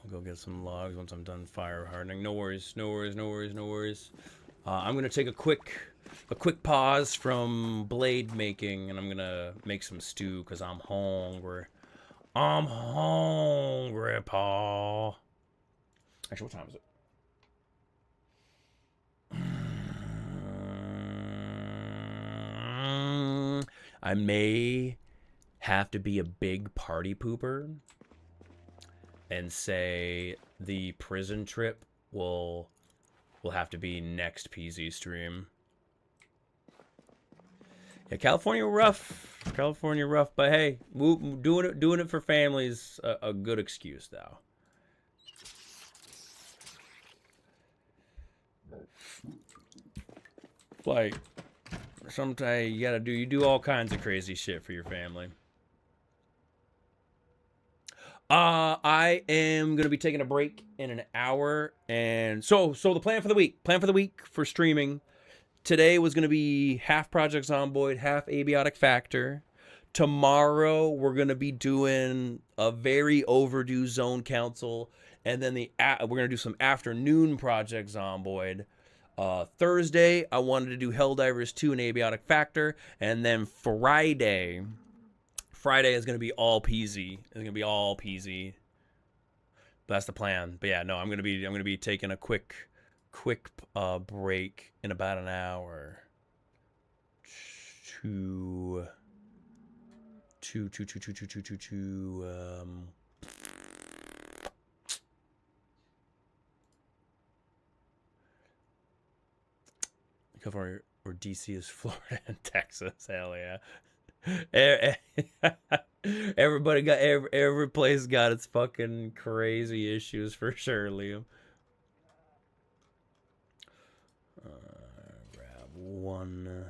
I'll go get some logs once I'm done fire hardening. No worries. I'm gonna take a quick pause from blade making, and I'm gonna make some stew because I'm hungry. I'm hungry, Paul. Actually, what time is it? I may have to be a big party pooper and say the prison trip will have to be next PZ stream. Yeah, California rough. California rough, but hey, doing it for families a good excuse though. Like sometimes you do all kinds of crazy shit for your family. I am gonna be taking a break in an hour, and so the plan for the week for streaming today was gonna be half Project Zomboid, half Abiotic Factor. Tomorrow we're gonna be doing a very overdue Zone Council, and then we're gonna do some afternoon Project Zomboid. Thursday I wanted to do Helldivers 2 and Abiotic Factor, and then Friday is gonna be all peasy. It's gonna be all peasy. That's the plan. But yeah, no, I'm gonna be taking a quick break in about an hour to California or DC is Florida and Texas. Hell yeah. Every place got its fucking crazy issues for sure, Liam. Grab one.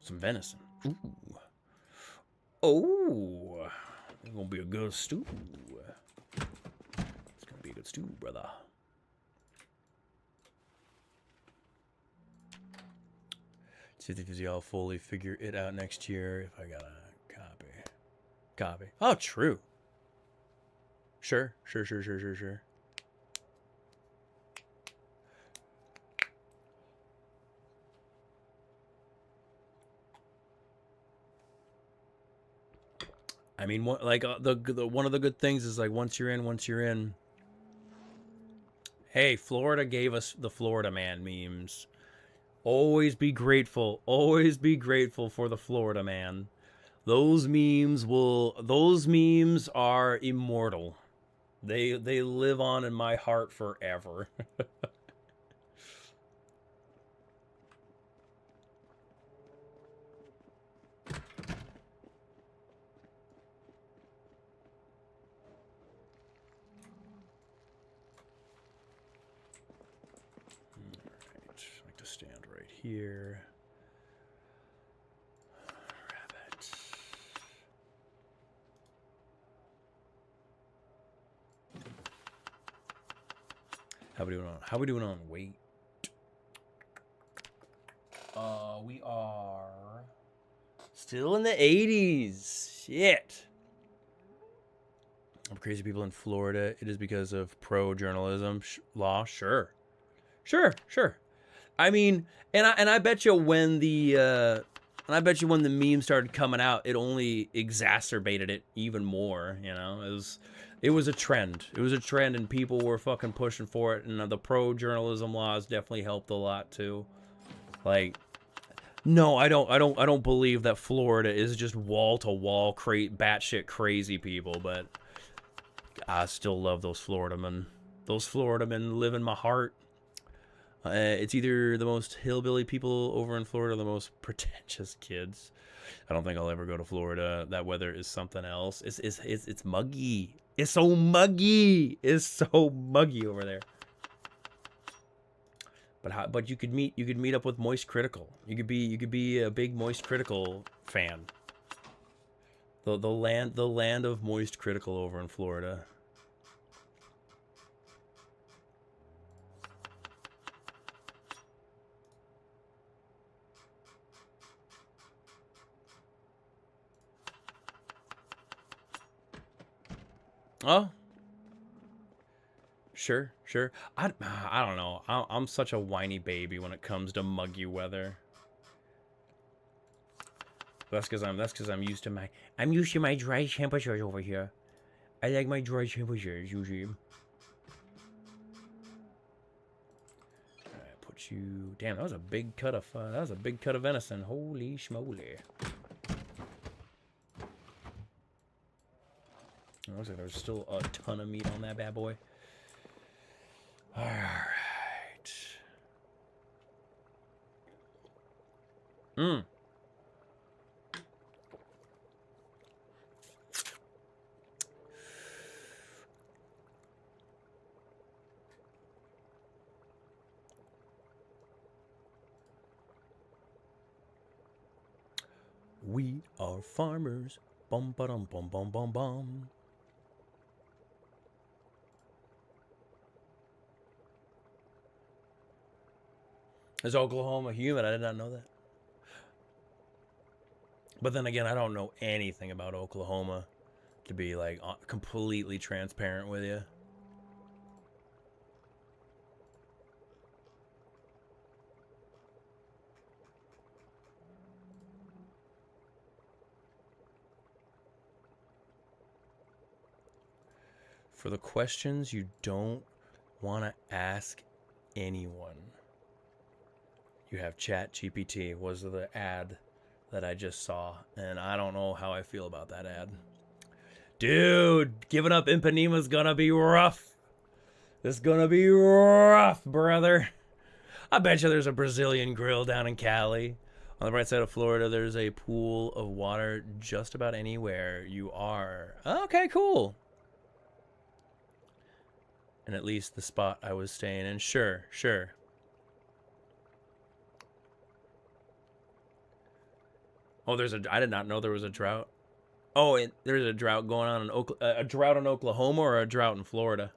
Some venison. Ooh. Oh. It's gonna be a good stew. It's gonna be a good stew, brother. See if y'all fully figure it out next year. If I got a copy. Oh, true. Sure. I mean, like the one of the good things is like once you're in. Hey, Florida gave us the Florida Man memes. Always be grateful for the Florida Man. Those memes are immortal. They live on in my heart forever. Stand right here. Rabbit. How we doing on weight? We are still in the 80s. Shit. Crazy people in Florida. It is because of pro-journalism law. Sure. I mean, and I bet you when the meme started coming out, it only exacerbated it even more. You know, it was a trend. It was a trend, and people were fucking pushing for it. And the pro journalism laws definitely helped a lot too. Like, no, I don't believe that Florida is just wall to wall batshit crazy people, but I still love those Florida men. Those Florida men live in my heart. It's either the most hillbilly people over in Florida or the most pretentious kids. I don't think I'll ever go to Florida. That weather is something else. It's muggy. It's so muggy. It's so muggy over there. But you could meet up with Moist Critical. You could be a big Moist Critical fan. The land of Moist Critical over in Florida. Oh, sure. I don't know. I'm such a whiny baby when it comes to muggy weather. That's because I'm used to my dry temperatures over here. I like my dry temperatures usually. Alright, put you. Damn, that was a big cut of venison. Holy schmoly. It looks like there's still a ton of meat on that bad boy. Alright. Mm. We are farmers. Bum ba dum bum bum bum bum. Is Oklahoma humid? I did not know that. But then again, I don't know anything about Oklahoma, to be like completely transparent with you. For the questions you don't want to ask anyone, you have ChatGPT. Was the ad that I just saw, and I don't know how I feel about that ad. Dude, giving up Ipanema's gonna be rough. This is gonna be rough, brother. I bet you there's a Brazilian grill down in Cali. On the bright side of Florida, there's a pool of water just about anywhere you are. Okay, cool. And at least the spot I was staying in. Sure. Oh, I did not know there was a drought. Oh, there's a drought going on in a drought in Oklahoma or a drought in Florida?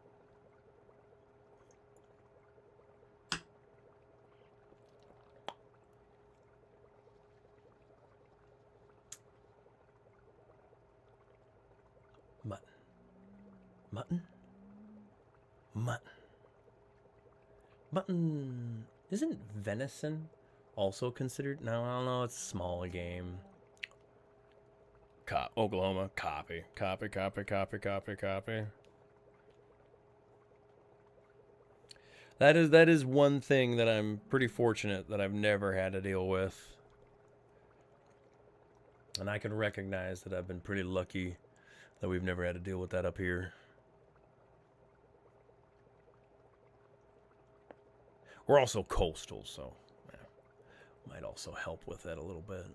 Mutton. Isn't venison also considered? No, I don't know. It's a small game. Oklahoma. Copy. That is one thing that I'm pretty fortunate that I've never had to deal with. And I can recognize that I've been pretty lucky that we've never had to deal with that up here. We're also coastal, so might also help with that a little bit.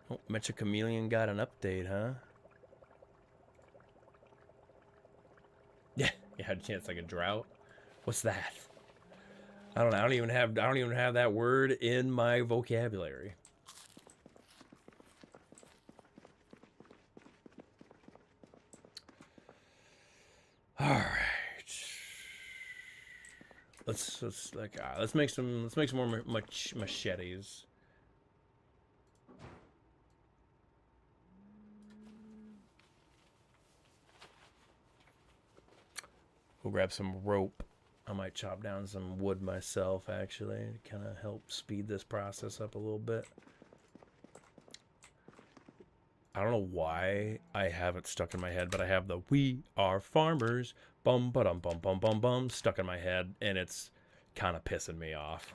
Oh, Metro Chameleon got an update, huh? Yeah, it's like a drought. What's that? I don't know. I don't even have that word in my vocabulary. All right. Let's make some more machetes. We'll grab some rope. I might chop down some wood myself, actually, to kind of help speed this process up a little bit. I don't know why I have it stuck in my head, but I have the "We are farmers" bum ba-dum bum bum bum bum stuck in my head, and it's kind of pissing me off.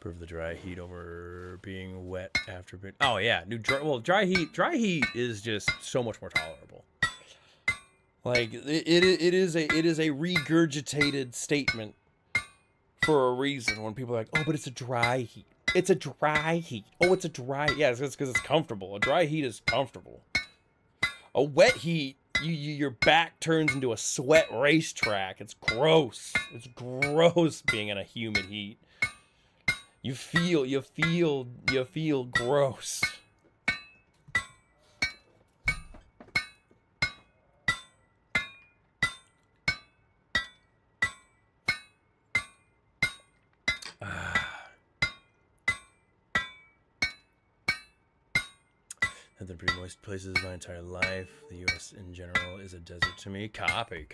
Prove the dry heat over being wet after being... Oh yeah, dry heat is just so much more tolerable. Like it is a regurgitated statement for a reason. When people are like, "Oh, but it's a dry heat. It's a dry heat. Oh, it's a dry..." Yeah, it's because it's comfortable. A dry heat is comfortable. A wet heat, your back turns into a sweat racetrack. It's gross. It's gross being in a humid heat. You feel gross. I've been pretty moist places my entire life. The U.S. in general is a desert to me. Copy.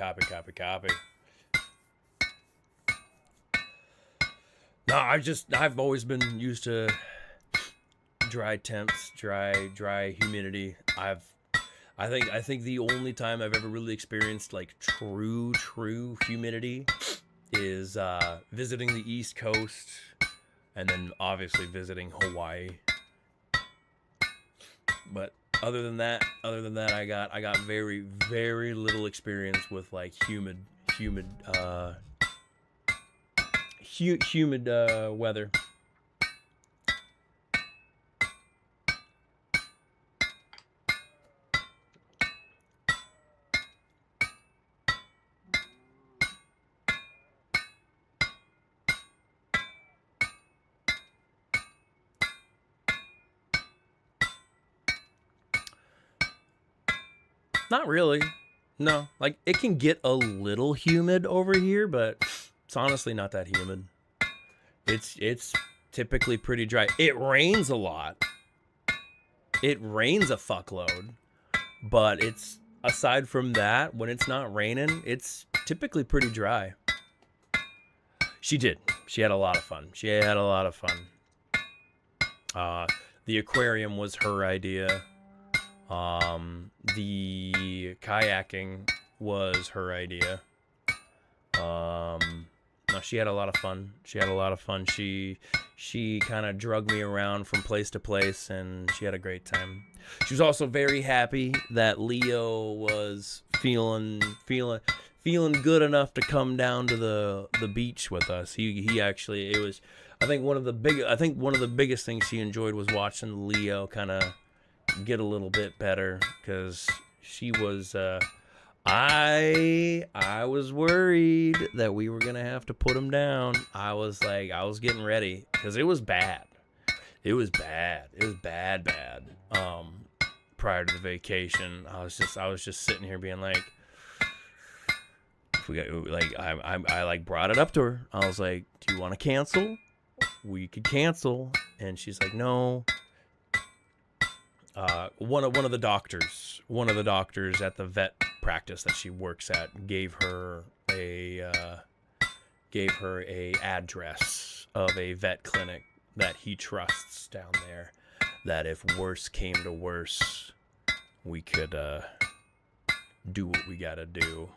No, I've always been used to dry temps, dry humidity. I think the only time I've ever really experienced like true humidity is visiting the East Coast, and then obviously visiting Hawaii. But other than that, I got very little experience with like humid weather. Not really. No, like it can get a little humid over here, but it's honestly not that humid. It's typically pretty dry. It rains a lot. It rains a fuckload, but it's aside from that, when it's not raining, it's typically pretty dry. She did. She had a lot of fun. The aquarium was her idea. The kayaking was her idea. No, she had a lot of fun. She kind of drug me around from place to place, and she had a great time. She was also very happy that Leo was feeling good enough to come down to the beach with us. He actually, it was, I think one of the biggest things she enjoyed was watching Leo kind of get a little bit better, because she was I was worried that we were gonna have to put him down. I was getting ready, because it was bad. Bad. Prior to the vacation, I was just sitting here being like, if we got, like, I like brought it up to her. I was like, do you want to cancel? We could cancel. And she's like, no. One of the doctors at the vet practice that she works at gave her a address of a vet clinic that he trusts down there, that if worse came to worse, we could do what we gotta do.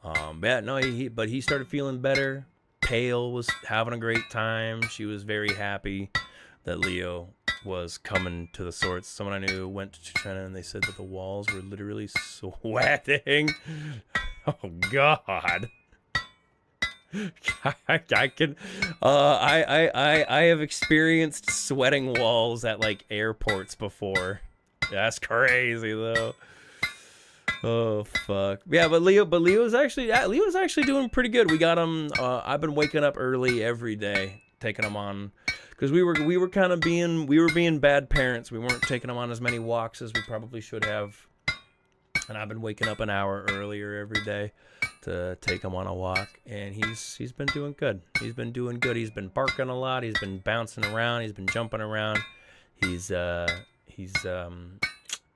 But he started feeling better. Pale was having a great time. She was very happy that Leo was coming to the sorts. Someone I knew went to China, and they said that the walls were literally sweating. Oh God. I have experienced sweating walls at like airports before. That's crazy though. Oh fuck. Yeah, but Leo's actually doing pretty good. We got him. I've been waking up early every day, taking him on, because we were being bad parents. We weren't taking him on as many walks as we probably should have, and I've been waking up an hour earlier every day to take him on a walk, and he's been doing good. He's been barking a lot. He's been bouncing around. He's been jumping around. He's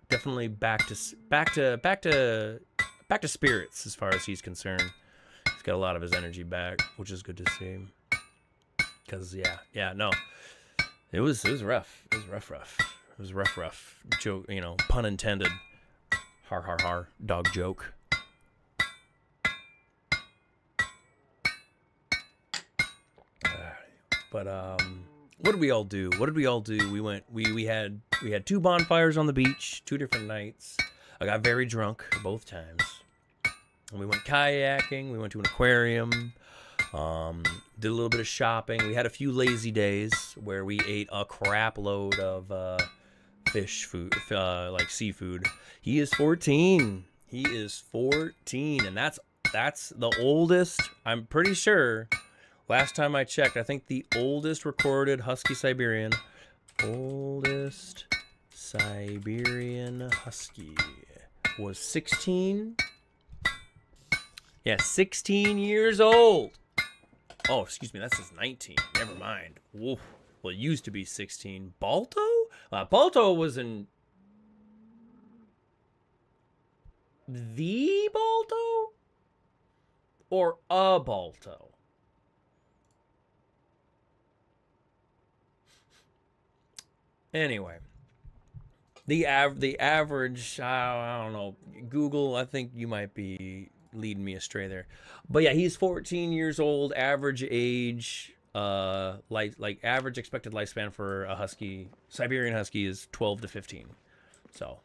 definitely back to spirits as far as he's concerned. He's got a lot of his energy back, which is good to see. Cause no, it was rough. It was rough. Joke, pun intended. Har har har. Dog joke. But what did we all do? We had 2 bonfires on the beach, 2 different nights. I got very drunk both times. And we went kayaking, we went to an aquarium, did a little bit of shopping. We had a few lazy days where we ate a crap load of fish food, like seafood. He is 14. And that's the oldest, I'm pretty sure. Last time I checked, I think the oldest recorded Husky Siberian Husky was 16. Yeah, 16 years old. Oh, excuse me, that says 19. Never mind. Whoa. Well, it used to be 16. Balto? Balto was in the Balto? Or a Balto? Anyway, The average, I don't know. Google, I think you might be leading me astray there. But yeah, he's 14 years old. Average age, like average expected lifespan for a husky, Siberian husky, is 12 to 15. So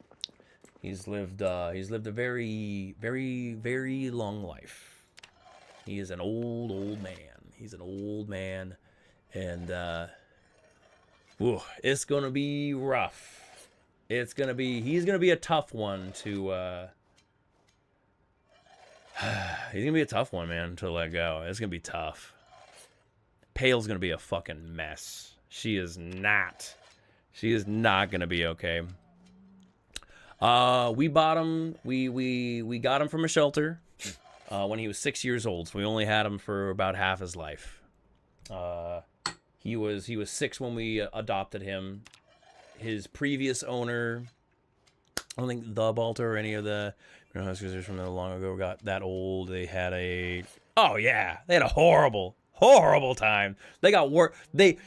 he's lived a very, very, very long life. He is an old man. He's an old man, and it's gonna be rough. He's gonna be a tough one to he's gonna be a tough one, man, to let go. It's gonna be tough. Pale's gonna be a fucking mess. She is not gonna be okay. We bought him. We got him from a shelter when he was 6 years old. So we only had him for about half his life. He was 6 when we adopted him. His previous owner, I don't think the Balter or any of the Huskers from long ago got that old. They had a horrible time. They got work. They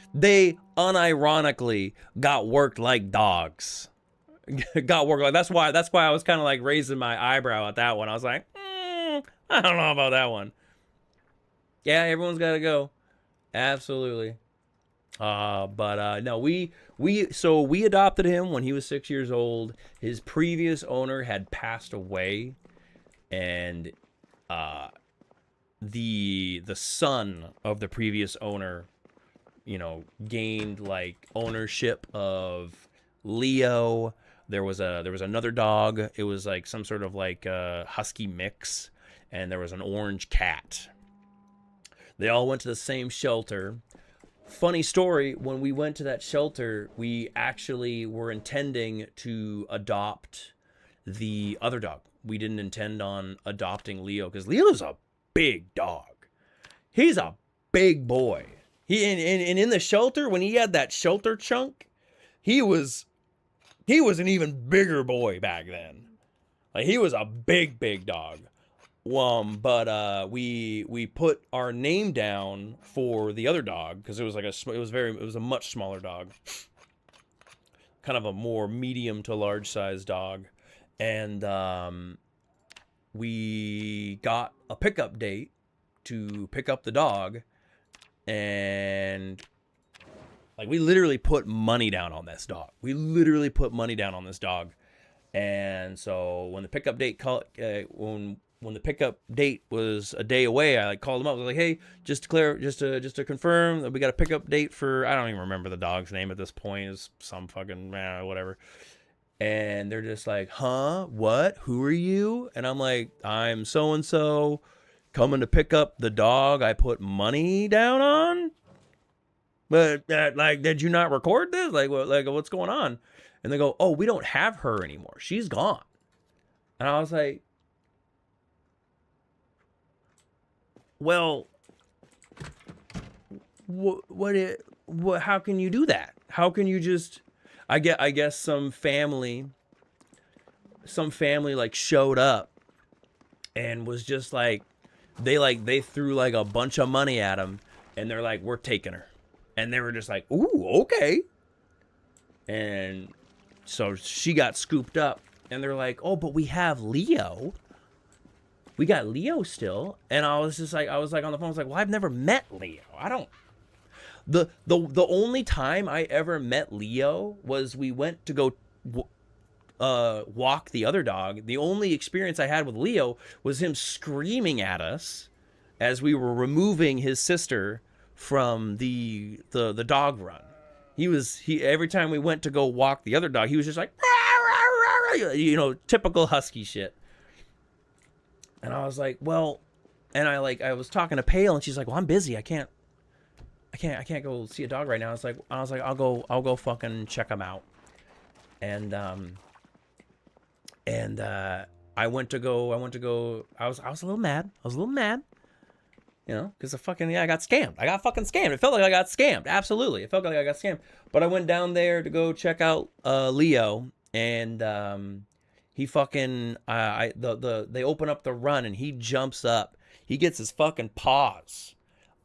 unironically got worked like dogs. Got worked like that's why I was kind of like raising my eyebrow at that one. I was like, I don't know about that one. Yeah, everyone's got to go. Absolutely. No, we adopted him when he was 6 years old. His previous owner had passed away, and the son of the previous owner, gained like ownership of Leo. There was another dog. It was like some sort of like husky mix, and there was an orange cat. They all went to the same shelter. Funny story, when we went to that shelter, we actually were intending to adopt the other dog. We didn't intend on adopting Leo, because Leo's a big dog. He's a big boy. And in the shelter, when he had that shelter chunk, he was an even bigger boy back then. Like, he was a big dog. But we put our name down for the other dog, because it was a much smaller dog, kind of a more medium to large size dog, and we got a pickup date to pick up the dog, and like we literally put money down on this dog. And so when the pickup date when the pickup date was a day away, I called them up. I was like, "Hey, just to confirm that we got a pickup date for," I don't even remember the dog's name at this point. It's some fucking whatever. And they're just like, "Huh? What? Who are you?" And I'm like, "I'm so and so, coming to pick up the dog I put money down on." But did you not record this? What's going on? And they go, "Oh, we don't have her anymore. She's gone." And I was like, well, what? How can you do that? How can you just? I guess some family like showed up and was just like, they threw like a bunch of money at him, and they're like, "We're taking her," and they were just like, "Ooh, okay." And so she got scooped up, and they're like, "Oh, but we have Leo. We got Leo still." And I was like on the phone, I was like, "Well, I've never met Leo. I don't." The only time I ever met Leo was we went to go walk the other dog. The only experience I had with Leo was him screaming at us as we were removing his sister from the dog run. He every time we went to go walk the other dog, he was just like, typical husky shit. And I was like, well, and I was talking to Pale, and she's like, "Well, I'm busy. I can't go see a dog right now." I was like, I'll go fucking check him out. And I went to go. I was a little mad. Because I got scammed. I got fucking scammed. It felt like I got scammed. Absolutely, it felt like I got scammed. But I went down there to go check out Leo, and he fucking they open up the run, and he jumps up. He gets his fucking paws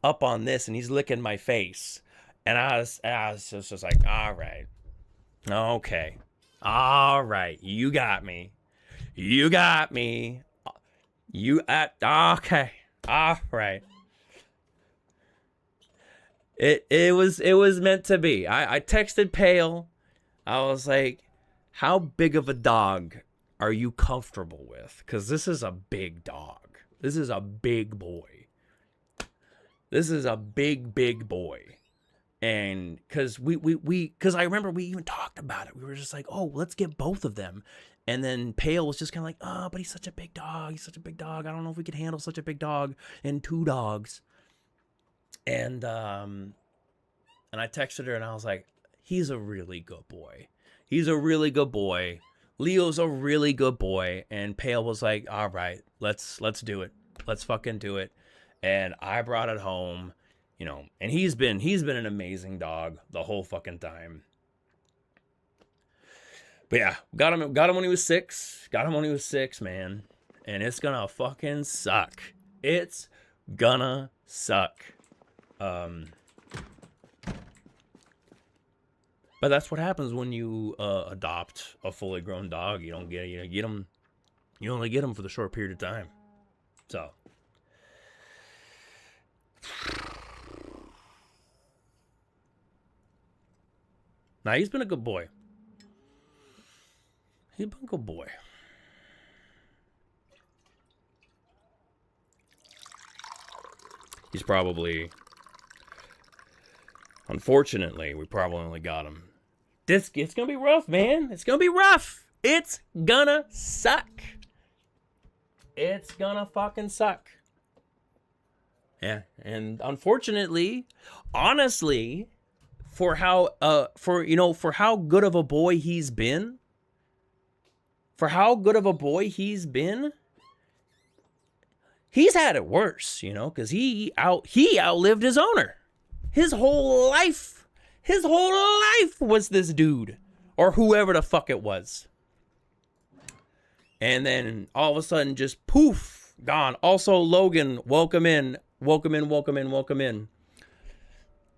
up on this, and he's licking my face. And I was just like, all right, okay. All right, you got me. You got me. You at okay. All right. It was meant to be. I texted Pale. I was like, "How big of a dog are you comfortable with? Because this is a big dog. This is a big boy. This is a big boy." And because I remember we even talked about it. We were just like, "Oh, let's get both of them." And then Pale was just kind of like, "Oh, but he's such a big dog. He's such a big dog. I don't know if we could handle such a big dog and two dogs." And I texted her and I was like, "He's a really good boy. He's a really good boy. Leo's a really good boy." And Pale was like, "All right, let's do it. Let's fucking do it." And I brought it home, you know, and he's been an amazing dog the whole fucking time. But yeah, got him when he was 6. Got him when he was 6, man. And it's gonna fucking suck. It's gonna suck. But that's what happens when you adopt a fully grown dog. You don't get them. You only get them for the short period of time. So now he's been a good boy. He's been a good boy. He's probably, unfortunately, we probably only got him. It's gonna be rough, man. It's gonna be rough. It's gonna suck. It's gonna fucking suck. Yeah, and unfortunately, honestly, for how good of a boy he's been, he's had it worse, you know, because he outlived his owner. His whole life was this dude or whoever the fuck it was. And then all of a sudden, just poof, gone. Also, Logan, welcome in.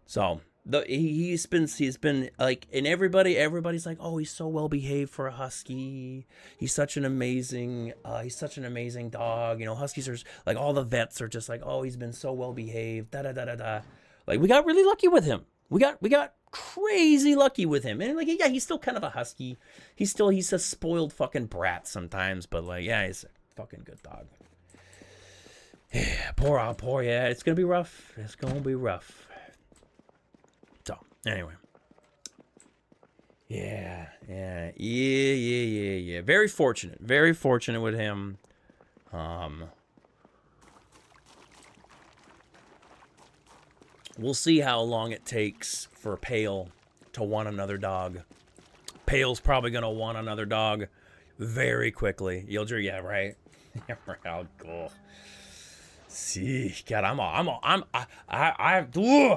So he's been like, and everybody's like, "Oh, he's so well behaved for a husky. He's such an amazing dog." You know, huskies are like, all the vets are just like, "Oh, he's been so well behaved." Da da da da da. Like, we got really lucky with him. We got crazy lucky with him. And like, yeah, he's still kind of a husky. He's a spoiled fucking brat sometimes, but like, yeah, he's a fucking good dog. Yeah, poor, yeah, it's gonna be rough. So, anyway. Yeah. Very fortunate with him. We'll see how long it takes for Pale to want another dog. Pale's probably gonna want another dog very quickly. Yildra, yeah, right. Yeah, right. Oh, cool. See, God,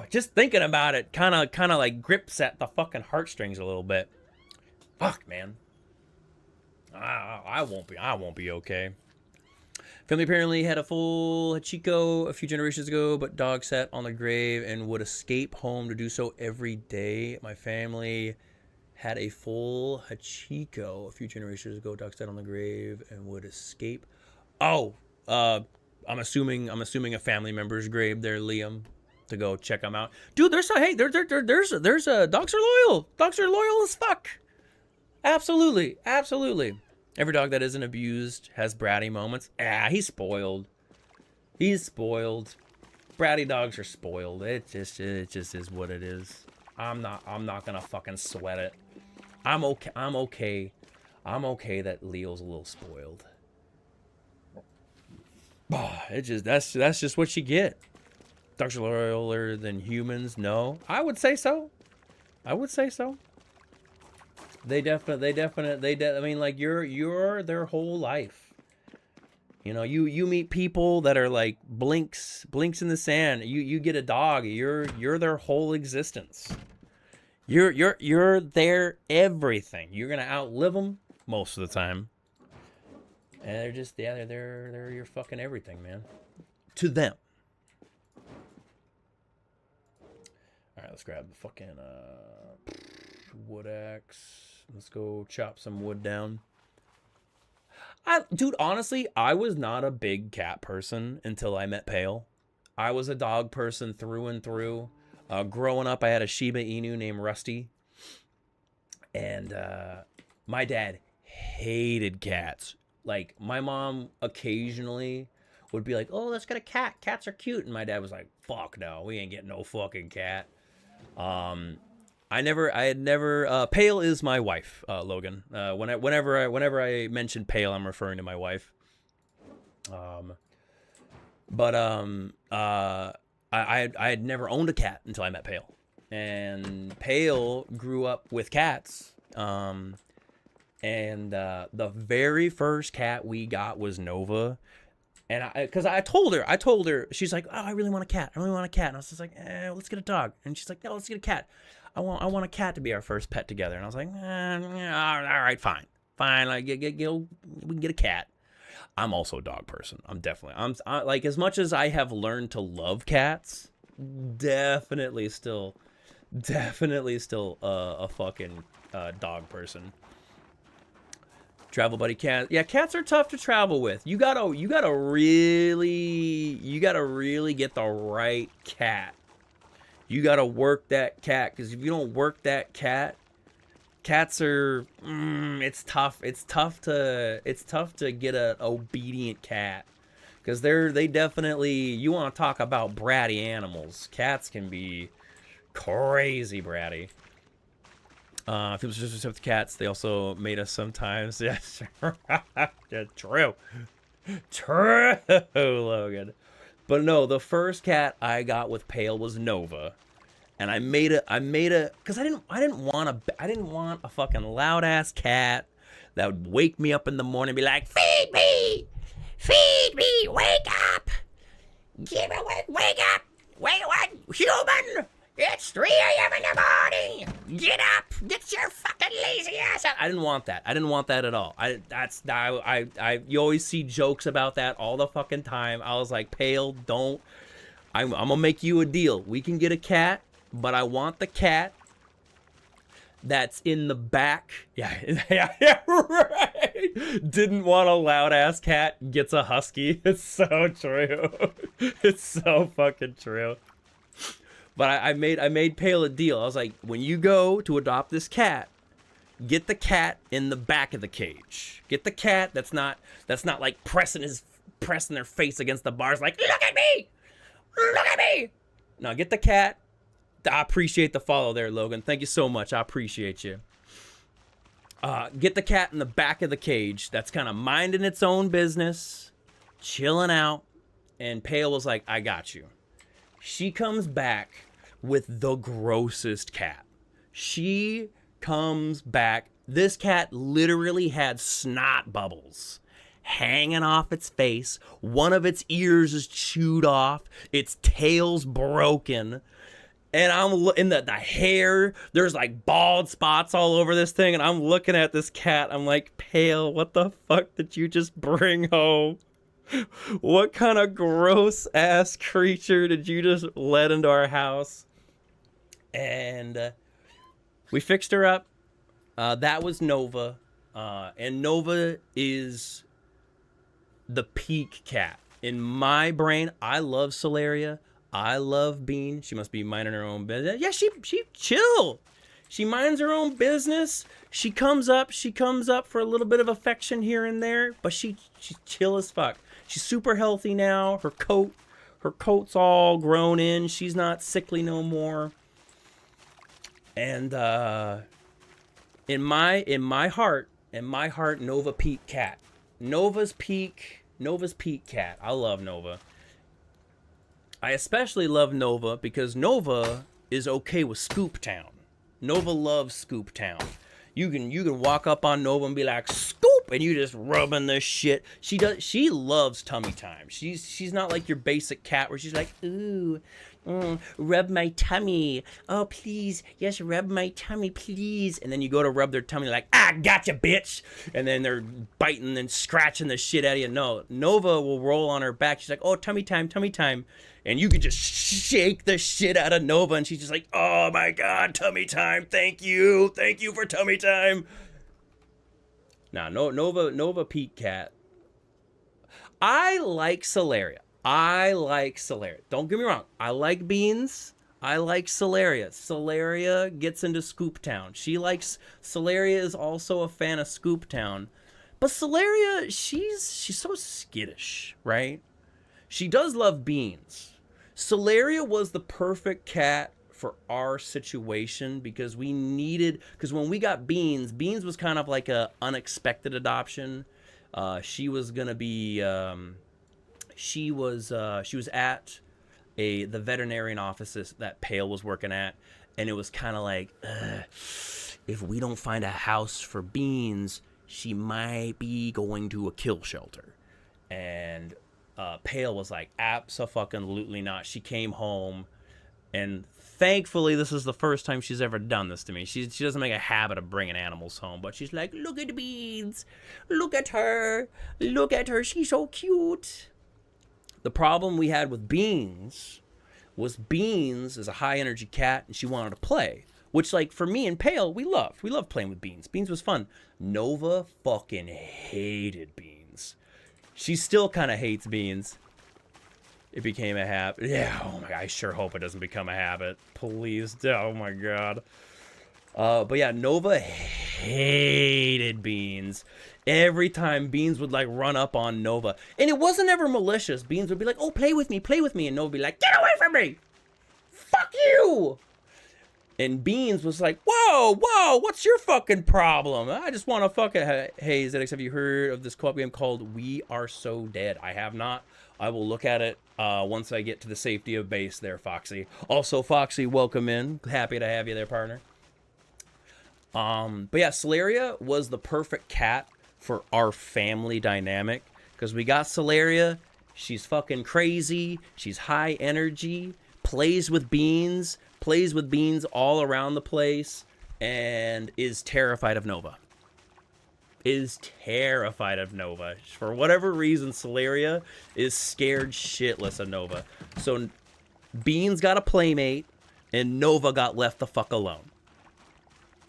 just thinking about it, kind of like grips at the fucking heartstrings a little bit. Fuck, man. I won't be okay. Family apparently had a full Hachiko a few generations ago, but dog sat on the grave and would escape home to do so every day. My family had a full Hachiko a few generations ago. Dog sat on the grave and would escape. Oh, I'm assuming a family member's grave there, Liam, to go check them out. Dude, there's dogs are loyal. Dogs are loyal as fuck. Absolutely. Every dog that isn't abused has bratty moments. He's spoiled. Bratty dogs are spoiled. It just is what it is. I'm not gonna fucking sweat it. I'm okay that Leo's a little spoiled. That's just what you get. Dogs are loyaler than humans. No, I would say so. They definitely. I mean, like, you're their whole life. You know, you meet people that are like blinks in the sand. You get a dog. You're their whole existence. You're their everything. You're gonna outlive them most of the time. And they're just, yeah, they're your fucking everything, man. To them. All right, let's grab the fucking wood axe. Let's go chop some wood down. Dude, honestly, I was not a big cat person until I met Pale. I was a dog person through and through. Growing up, I had a Shiba Inu named Rusty. And my dad hated cats. Like, my mom occasionally would be like, oh, let's get a cat. Cats are cute. And my dad was like, fuck no, we ain't getting no fucking cat. Pale is my wife, Logan. Whenever I mention Pale, I'm referring to my wife. I had never owned a cat until I met Pale. And Pale grew up with cats. The very first cat we got was Nova. And because I told her, she's like, oh, I really want a cat. And I was just like, let's get a dog. And she's like, no, let's get a cat. I want a cat to be our first pet together. And I was like, all right, fine. Like, we can get a cat. I'm also a dog person. I'm like, as much as I have learned to love cats, definitely still a fucking dog person. Travel buddy cat. Yeah, cats are tough to travel with. You gotta really get the right cat. You gotta work that cat, because if you don't work that cat, cats are it's tough to get an obedient cat, because they definitely, you want to talk about bratty animals. Cats can be crazy bratty. People just with cats. They also made us sometimes. Yes, yeah, true, Logan. But no, the first cat I got with Pale was Nova, and I made a because I didn't want a fucking loud ass cat that would wake me up in the morning and be like, feed me, wake up, wake up, wait, what, human? It's 3 a.m. in the morning. Get up. Get your fucking lazy ass up. I didn't want that. at all. You always see jokes about that all the fucking time. I was like, Pale, don't. I'm gonna make you a deal. We can get a cat, but I want the cat that's in the back. Yeah, right. Didn't want a loud ass cat. Gets a husky. It's so true. It's so fucking true. But I made Pale a deal. I was like, when you go to adopt this cat, get the cat in the back of the cage. Get the cat that's not like pressing their face against the bars like, look at me. No, get the cat. I appreciate the follow there, Logan. Thank you so much. I appreciate you. Get the cat in the back of the cage that's kind of minding its own business, chilling out. And Pale was like, I got you. She comes back with the grossest cat. She comes back. This cat literally had snot bubbles hanging off its face. One of its ears is chewed off. Its tail's broken. And I'm in the hair. There's like bald spots all over this thing. And I'm looking at this cat. I'm like, Pale, what the fuck did you just bring home? What kind of gross ass creature did you just let into our house? And we fixed her up. That was Nova. And Nova is the peak cat. In my brain, I love Solaria. I love Bean. She must be minding her own business. Yeah, she chill. She minds her own business. She comes up for a little bit of affection here and there, but she's chill as fuck. She's super healthy now. Her coat's all grown in. She's not sickly no more. And in my heart, Nova peak cat. Nova's peak cat. I love Nova. I especially love Nova because Nova is okay with Scoop Town. Nova loves Scoop Town. You can walk up on Nova and be like, Scoop and you just rubbing the shit. She loves tummy time. She's not like your basic cat where she's like, ooh, rub my tummy. Oh, please. Yes, rub my tummy, please. And then you go to rub their tummy like, gotcha, bitch. And then they're biting and scratching the shit out of you. No, Nova will roll on her back. She's like, oh, tummy time, tummy time. And you can just shake the shit out of Nova. And she's just like, oh my God, tummy time. Thank you. Thank you for tummy time. Nah, Nova Pete Cat. I like Celeria. Don't get me wrong. I like Beans. I like Celeria. Celeria gets into Scoop Town. Celeria is also a fan of Scoop Town. But Celeria, she's so skittish, right? She does love Beans. Celeria was the perfect cat for our situation because when we got Beans was kind of like a unexpected adoption. She was gonna be she was at the veterinarian office that Pale was working at, and it was kind of like, if we don't find a house for Beans, she might be going to a kill shelter. And Pale was like, abso-fucking-lutely not. She came home, and thankfully this is the first time she's ever done this to me. She doesn't make a habit of bringing animals home, but she's like, look at Beans, look at her, she's so cute. The problem we had with Beans was Beans is a high energy cat, and she wanted to play, which, like, for me and Pale, we loved playing with Beans. Beans was fun. Nova fucking hated Beans. She still kind of hates Beans. It became a habit. Yeah, oh my God, I sure hope it doesn't become a habit. Please, oh my God. But yeah, Nova hated Beans. Every time Beans would like run up on Nova. And it wasn't ever malicious. Beans would be like, oh, play with me. And Nova would be like, get away from me. Fuck you. And Beans was like, whoa, what's your fucking problem? I just want to fucking... Hey, ZX, have you heard of this co-op game called We Are So Dead? I have not. I will look at it once I get to the safety of base there, Foxy. Also, Foxy, welcome in. Happy to have you there, partner. But yeah, Celeria was the perfect cat for our family dynamic. Because we got Celeria. She's fucking crazy. She's high energy. Plays with Beans all around the place, and is terrified of Nova. For whatever reason, Celeria is scared shitless of Nova. So Beans got a playmate, and Nova got left the fuck alone.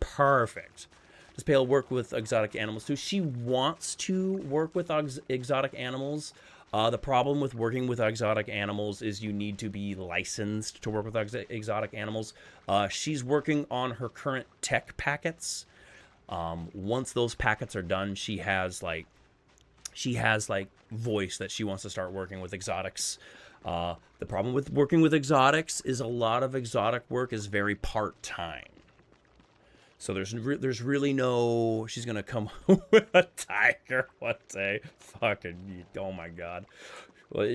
Perfect. Does Pale work with exotic animals too? She wants to work with exotic animals. The problem with working with exotic animals is you need to be licensed to work with exotic animals. She's working on her current tech packets. Once those packets are done, she has like voice that she wants to start working with exotics. The problem with working with exotics is a lot of exotic work is very part-time. So there's really no... She's going to come home with a tiger one day. Fucking... Oh, my God. Well,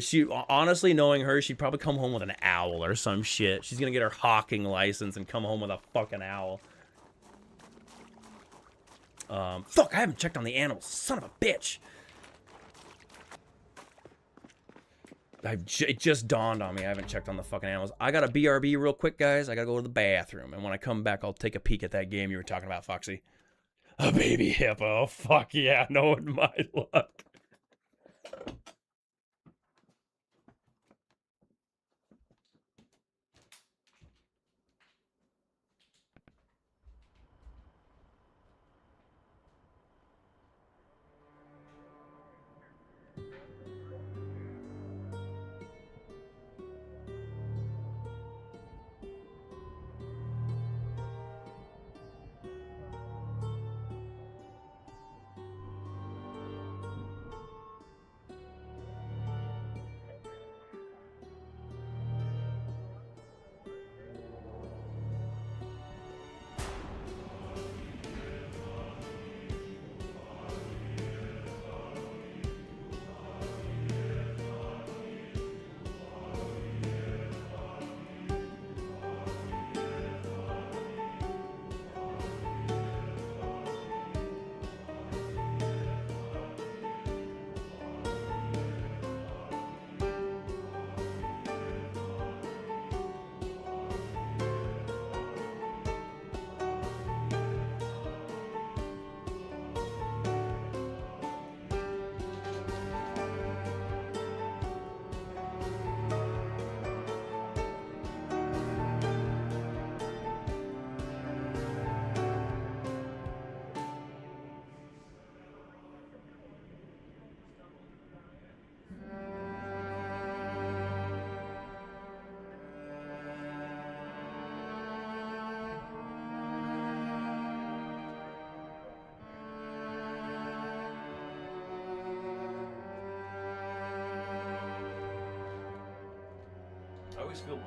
honestly, knowing her, she'd probably come home with an owl or some shit. She's going to get her hawking license and come home with a fucking owl. Fuck, I haven't checked on the animals. Son of a bitch. It just dawned on me. I haven't checked on the fucking animals. I got a BRB real quick, guys. I gotta go to the bathroom. And when I come back, I'll take a peek at that game you were talking about, Foxy. A baby hippo. Fuck yeah, knowing my luck.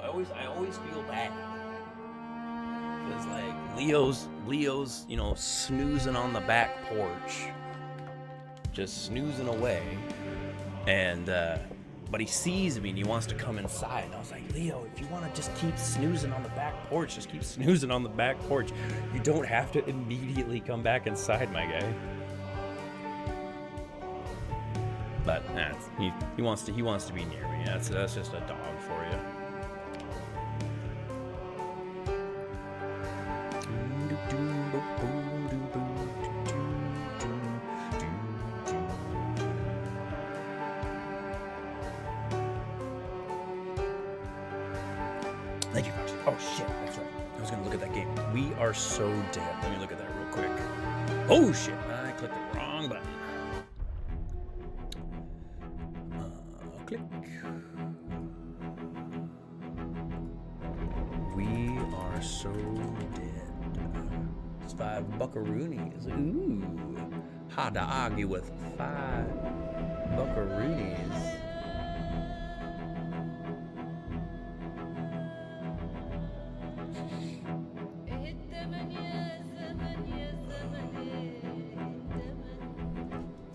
I always feel bad. Cause like Leo's, you know, snoozing on the back porch, just snoozing away, and but he sees me and he wants to come inside. And I was like, Leo, if you want to just keep snoozing on the back porch, just keep snoozing on the back porch. You don't have to immediately come back inside, my guy. But he wants to be near me. That's just a dog for you. Thank you, Foxy. Oh shit, that's right. I was gonna look at that game. We Are So Dead. Let me look at that real quick. Oh shit, I clicked the wrong button. Click. We Are So Dead. It's 5 buckaroonies. Ooh. Hard to argue with 5 buckaroonies.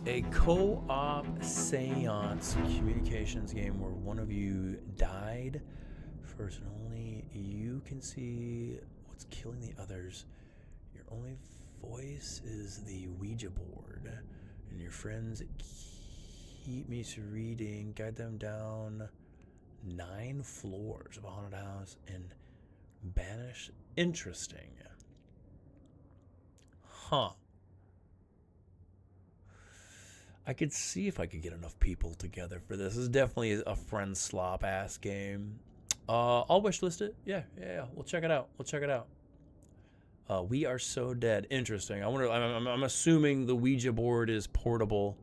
A co-op seance communications game where one of you died first and only you can see what's killing the others. Your only voice is the Ouija board, and your friends keep me to reading, guide them down 9 floors of a haunted house and banish. Interesting. Huh. I could see if I could get enough people together for this. This is definitely a friend slop ass game. I'll wishlist it. Yeah. We'll check it out. We Are So Dead. Interesting. I wonder. I'm assuming the Ouija board is portable.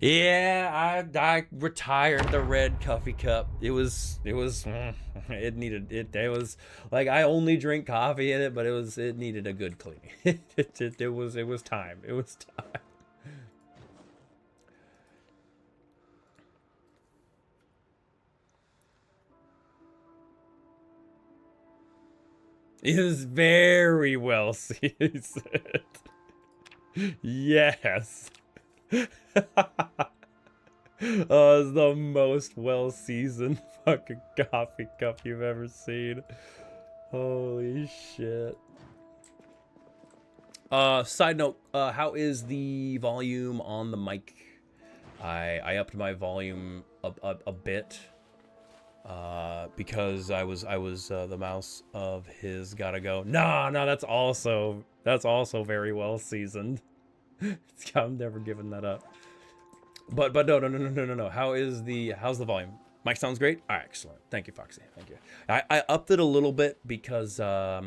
Yeah, I retired the red coffee cup. It was it needed it. It was like I only drink coffee in it, but it needed a good cleaning. It was time. It was time. It is very well seasoned. Yes. It's the most well seasoned fucking coffee cup you've ever seen. Holy shit. Side note, how is the volume on the mic? I upped my volume a bit. Because I was the mouse of his gotta go. No, that's also very well seasoned. I'm never giving that up. But no. How's the volume? Mic sounds great. All right, excellent. Thank you, Foxy. Thank you. I upped it a little bit because I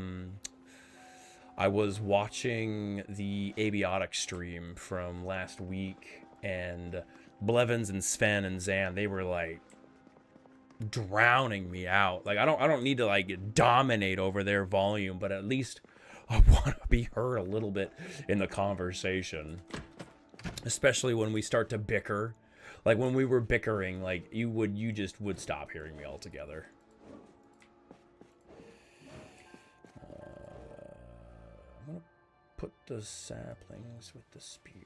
was watching the Abiotic stream from last week, and Blevins and Sven and Zan, they were like drowning me out. Like I don't need to like dominate over their volume, but at least I want to be heard a little bit in the conversation, especially when we start to bicker. Like when we were bickering, like you just would stop hearing me altogether. I'm gonna put the saplings with the spear.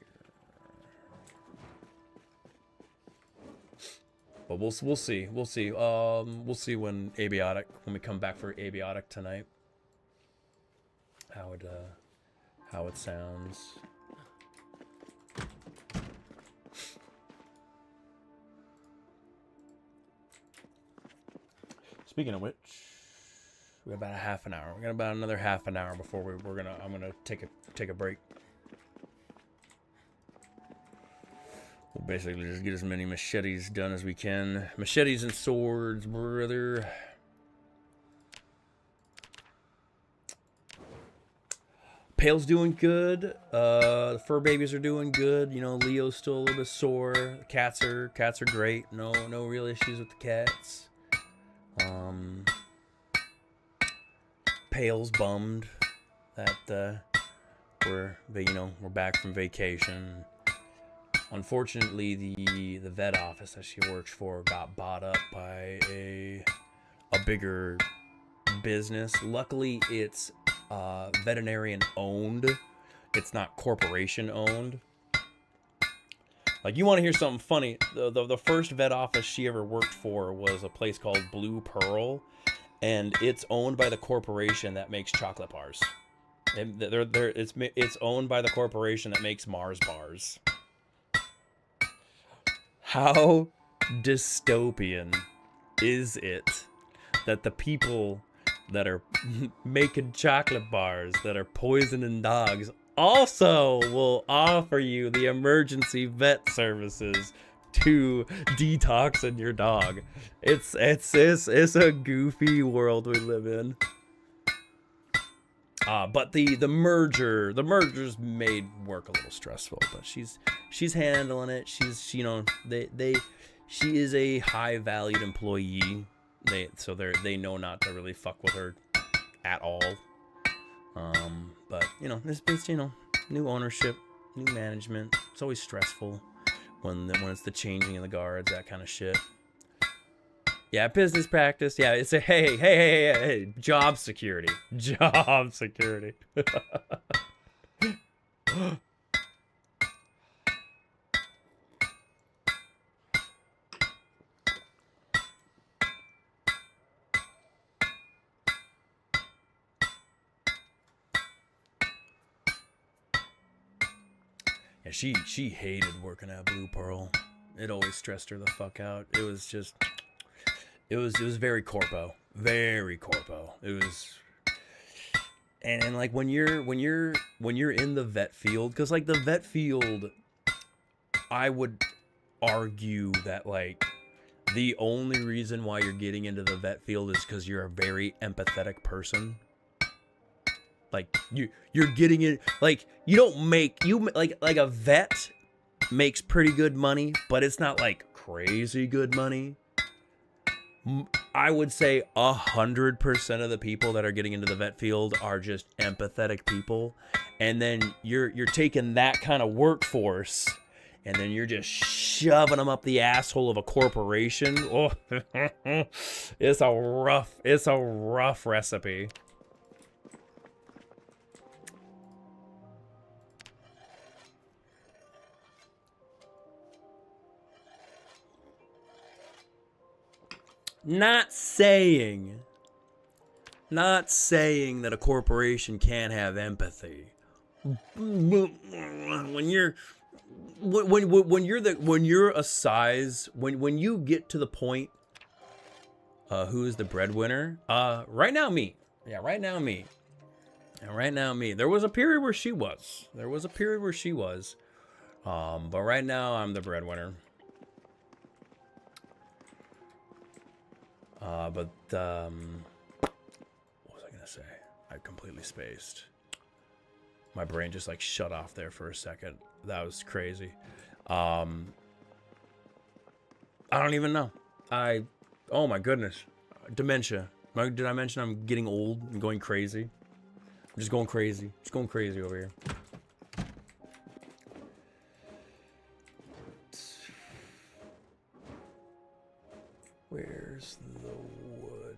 But we'll see. We'll see when we come back for Abiotic tonight. How it sounds. Speaking of which, we got about a half an hour. We got about another half an hour before I'm gonna take a break. We'll basically just get as many machetes done as we can. Machetes and swords, brother. Pale's doing good. The fur babies are doing good. You know, Leo's still a little bit sore. The cats are great. No real issues with the cats. Pale's bummed that we're back from vacation. Unfortunately, the vet office that she works for got bought up by a bigger business. Luckily, it's veterinarian owned. It's not corporation owned. Like, you want to hear something funny? The first vet office she ever worked for was a place called Blue Pearl, and it's owned by the corporation that makes chocolate bars. And it's owned by the corporation that makes Mars bars. How dystopian is it that the people that are making chocolate bars that are poisoning dogs also will offer you the emergency vet services to detoxing your dog? It's a goofy world we live in. But the merger's made work a little stressful, but she's handling it. She's, you know, she is a high valued employee. They know not to really fuck with her at all. But you know, this business, you know, new ownership, new management. It's always stressful when it's the changing of the guards, that kind of shit. Yeah, business practice. Yeah, it's a hey, job security. Job security. Yeah, she hated working at Blue Pearl. It always stressed her the fuck out. It was just it was very corpo. Very corpo. It was, and like when you're in the vet field, because like the vet field, I would argue that like the only reason why you're getting into the vet field is because you're a very empathetic person. Like you're getting it, like you don't make like a vet makes pretty good money, but it's not like crazy good money. I would say 100% of the people that are getting into the vet field are just empathetic people, and then you're taking that kind of workforce, and then you're just shoving them up the asshole of a corporation. Oh, it's a rough recipe. Not saying that a corporation can't have empathy. When you're a size, when you get to the point, who is the breadwinner? Right now me. Yeah, right now me. And right now me. There was a period where she was. But right now I'm the breadwinner. What was I gonna say? I completely spaced. My brain just like shut off there for a second. That was crazy. I don't even know. Oh my goodness. Dementia. Did I mention I'm getting old and going crazy? I'm just going crazy. Just going crazy over here. Where's the wood?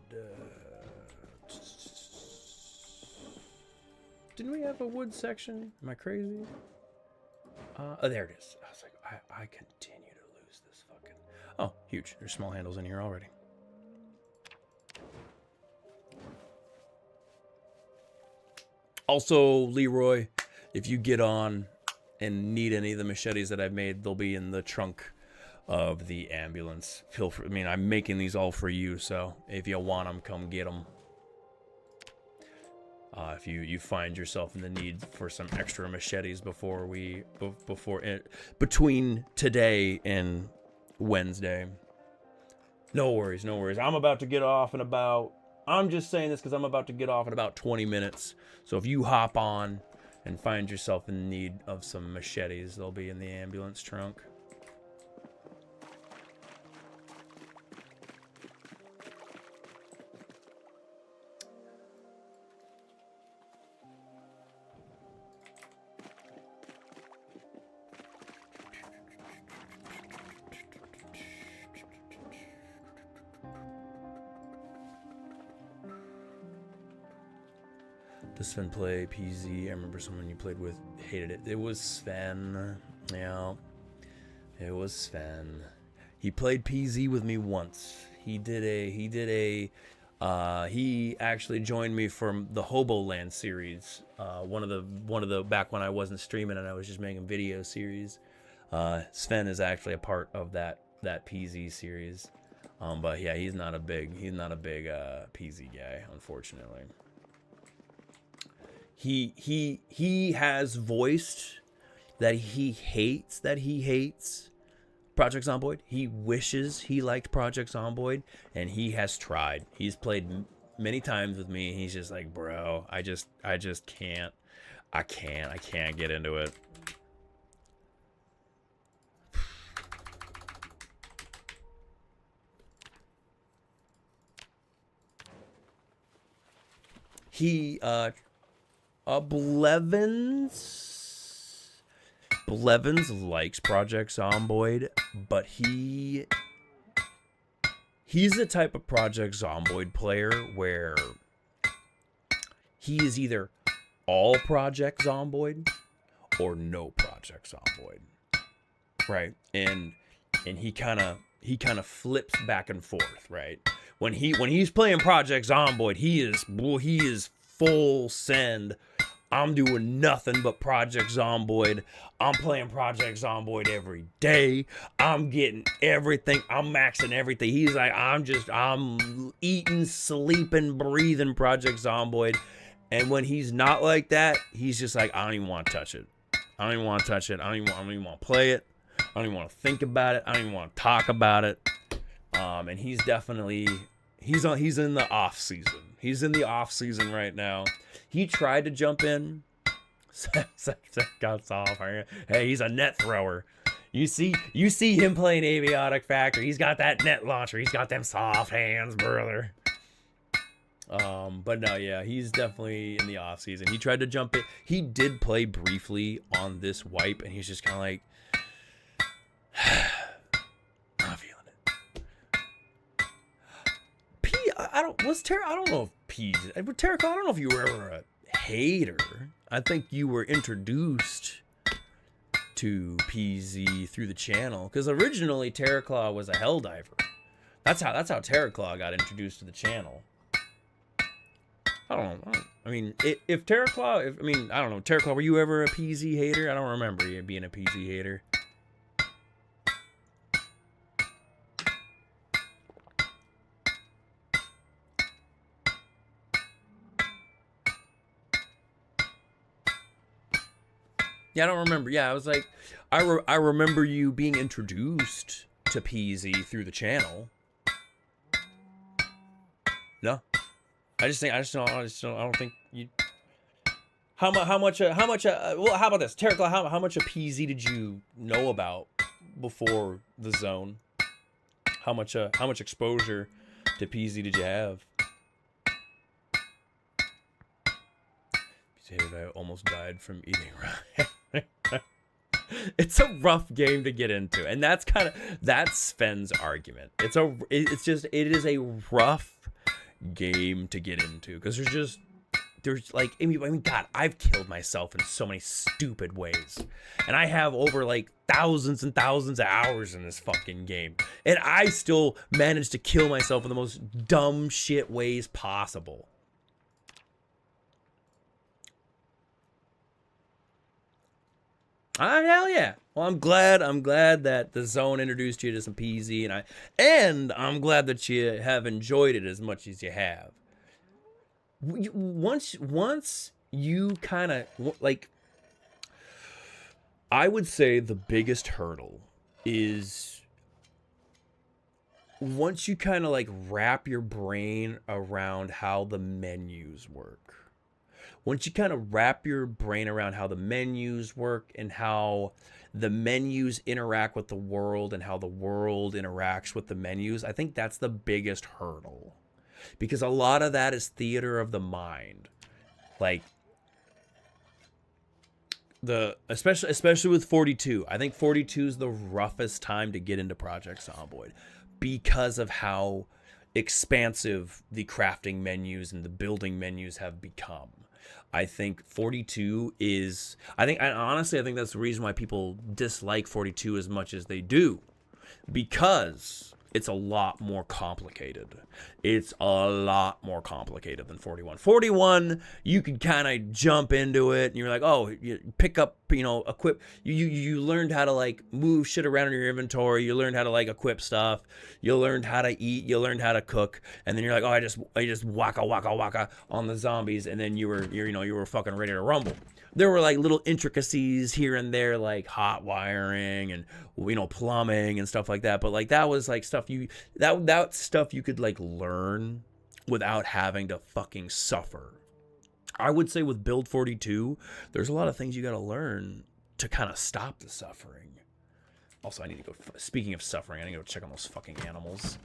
Didn't we have a wood section? Am I crazy? Oh, there it is. I was like, I continue to lose this fucking... Oh, huge. There's small handles in here already. Also, Leroy, if you get on and need any of the machetes that I've made, they'll be in the trunk of the ambulance. Feel free. I mean, I'm making these all for you, so if you want them, come get them. If you find yourself in the need for some extra machetes between today and Wednesday, no worries. I'm about to get off in about... I'm just saying this because I'm about to get off in about 20 minutes. So if you hop on and find yourself in need of some machetes, they'll be in the ambulance trunk. Does Sven play PZ? I remember someone you played with hated it. It was Sven. Yeah, it was Sven. He played PZ with me once. He actually joined me from the Hoboland series. One of the back when I wasn't streaming and I was just making video series. Sven is actually a part of that PZ series. But yeah, he's not a big PZ guy, unfortunately. He has voiced that he hates Project Zomboid. He wishes he liked Project Zomboid, and he has tried. He's played many times with me. He's just like, bro, I just can't. I can't get into it. He Blevins likes Project Zomboid, but he's the type of Project Zomboid player where he is either all Project Zomboid or no Project Zomboid, right? And he kind of flips back and forth, right? When he's playing Project Zomboid, he is full send. I'm doing nothing but Project Zomboid. I'm playing Project Zomboid every day. I'm getting everything. I'm maxing everything. He's like, I'm eating, sleeping, breathing Project Zomboid. And when he's not like that, he's just like, I don't even want to touch it. I don't even want to touch it. I don't even want to play it. I don't even want to think about it. I don't even want to talk about it. And he's definitely, he's in the off season. He's in the off season right now. He tried to jump in. Got off. Hey, he's a net thrower. You see him playing Aviotic Factory. He's got that net launcher. He's got them soft hands, brother. But no, yeah, he's definitely in the off season. He tried to jump in. He did play briefly on this wipe, and he's just kind of like, not feeling it. I don't know if Terra, I don't know if you were ever a hater. I think you were introduced to PZ through the channel, because originally Terraclaw was a Helldiver. That's how Terraclaw got introduced to the channel. I don't know. I mean, if Terraclaw, I don't know. Terraclaw, were you ever a PZ hater? I don't remember you being a PZ hater. Yeah, I don't remember. Yeah, I was like, I remember you being introduced to PZ through the channel. No, I don't think you. How much? Well, how about this, Terraclaw? How much of PZ did you know about before the zone? How much exposure to PZ did you have? I almost died from eating right. It's a rough game to get into, and that's Sven's argument. It is a rough game to get into, because there's like, God, I've killed myself in so many stupid ways, and I have over like thousands and thousands of hours in this fucking game, and I still manage to kill myself in the most dumb shit ways possible. Hell yeah. Well, I'm glad that the zone introduced you to some PZ, and I'm glad that you have enjoyed it as much as you have. Once you kind of, like, I would say the biggest hurdle is once you kind of like wrap your brain around how the menus work. Once you kind of wrap your brain around how the menus work and how the menus interact with the world and how the world interacts with the menus, I think that's the biggest hurdle. Because a lot of that is theater of the mind. Like, especially with 42. I think 42 is the roughest time to get into Project Zomboid because of how expansive the crafting menus and the building menus have become. I think 42 is, honestly, I think that's the reason why people dislike 42 as much as they do, because it's a lot more complicated. It's a lot more complicated than 41. 41, you could kind of jump into it, and you're like, oh, you pick up, equip. You learned how to like move shit around in your inventory. You learned how to like equip stuff. You learned how to eat. You learned how to cook. And then you're like, oh, I just waka on the zombies, and then you were fucking ready to rumble. There were like little intricacies here and there, like hot wiring and plumbing and stuff like that. But like that was like stuff that stuff you could like learn without having to fucking suffer. I would say with build 42, there's a lot of things you got to learn to kind of stop the suffering. Also, I need to go. Speaking of suffering, I need to go check on those fucking animals.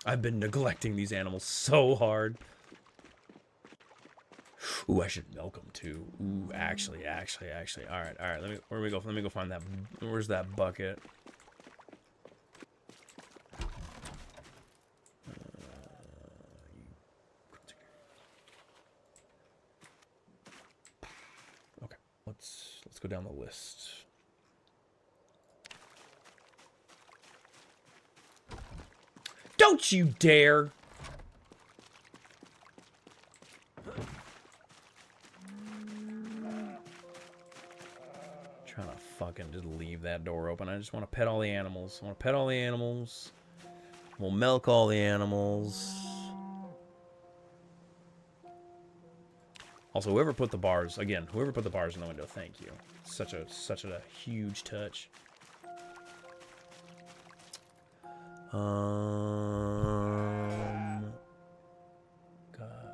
I've been neglecting these animals so hard. Ooh, I should milk them too. Ooh, actually. All right. Let me go find that. Where's that bucket? Okay, let's go down the list. Don't you dare! Trying to fucking just leave that door open. I just want to pet all the animals. We'll milk all the animals. Also, whoever put the bars in the window, thank you. Such a huge touch.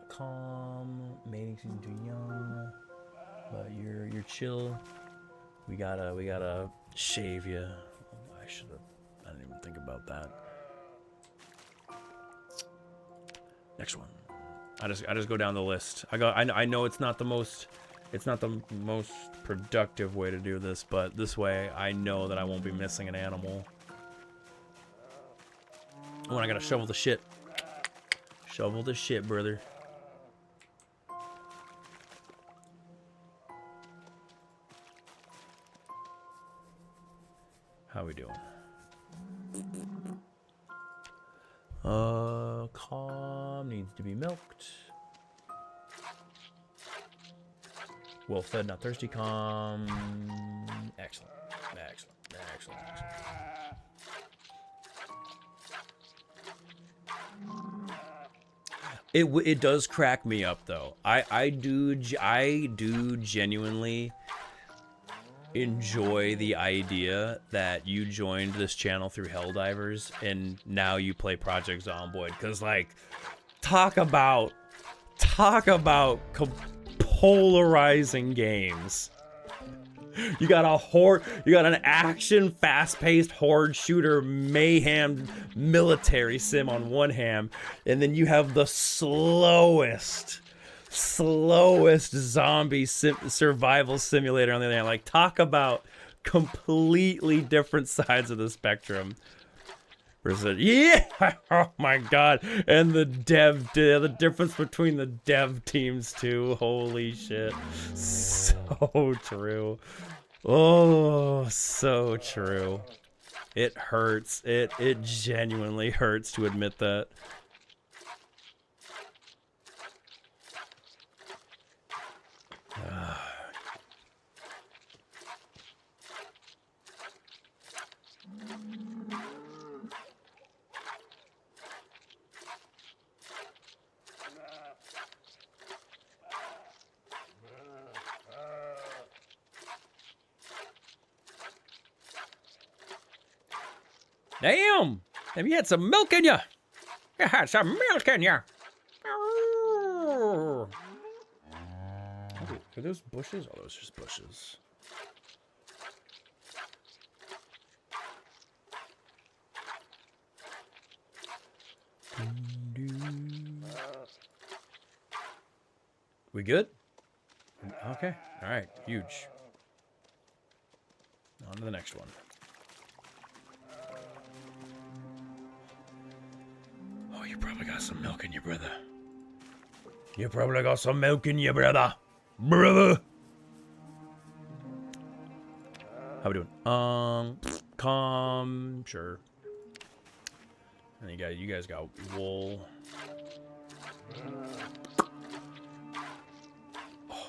Calm, mating season too young, but you're chill. We gotta shave you. I didn't even think about that. Next one. I just go down the list. I know it's not the most productive way to do this, but this way I know that I won't be missing an animal. Oh, and I gotta shovel the shit. Shovel the shit, brother. How we doing? Calm needs to be milked. Well fed, not thirsty. Calm. Excellent. It does crack me up though. I do genuinely enjoy the idea that you joined this channel through Helldivers and now you play Project Zomboid, because like talk about polarizing games. You got an action, fast-paced horde shooter, mayhem, military sim on one hand, and then you have the slowest zombie survival simulator on the other hand. Like, talk about completely different sides of the spectrum. Versus, yeah, oh my god, and the difference between the dev teams too. Holy shit, so true. Oh, so true. It hurts. It genuinely hurts to admit that. Damn! Have you had some milk in you? You had some milk in you. Are those bushes? Oh, those are just bushes. We good? Okay. All right. Huge. On to the next one. Oh, you probably got some milk in you, brother. You probably got some milk in you, brother. Brother. How we doing? Sure. And you guys got wool. Oh.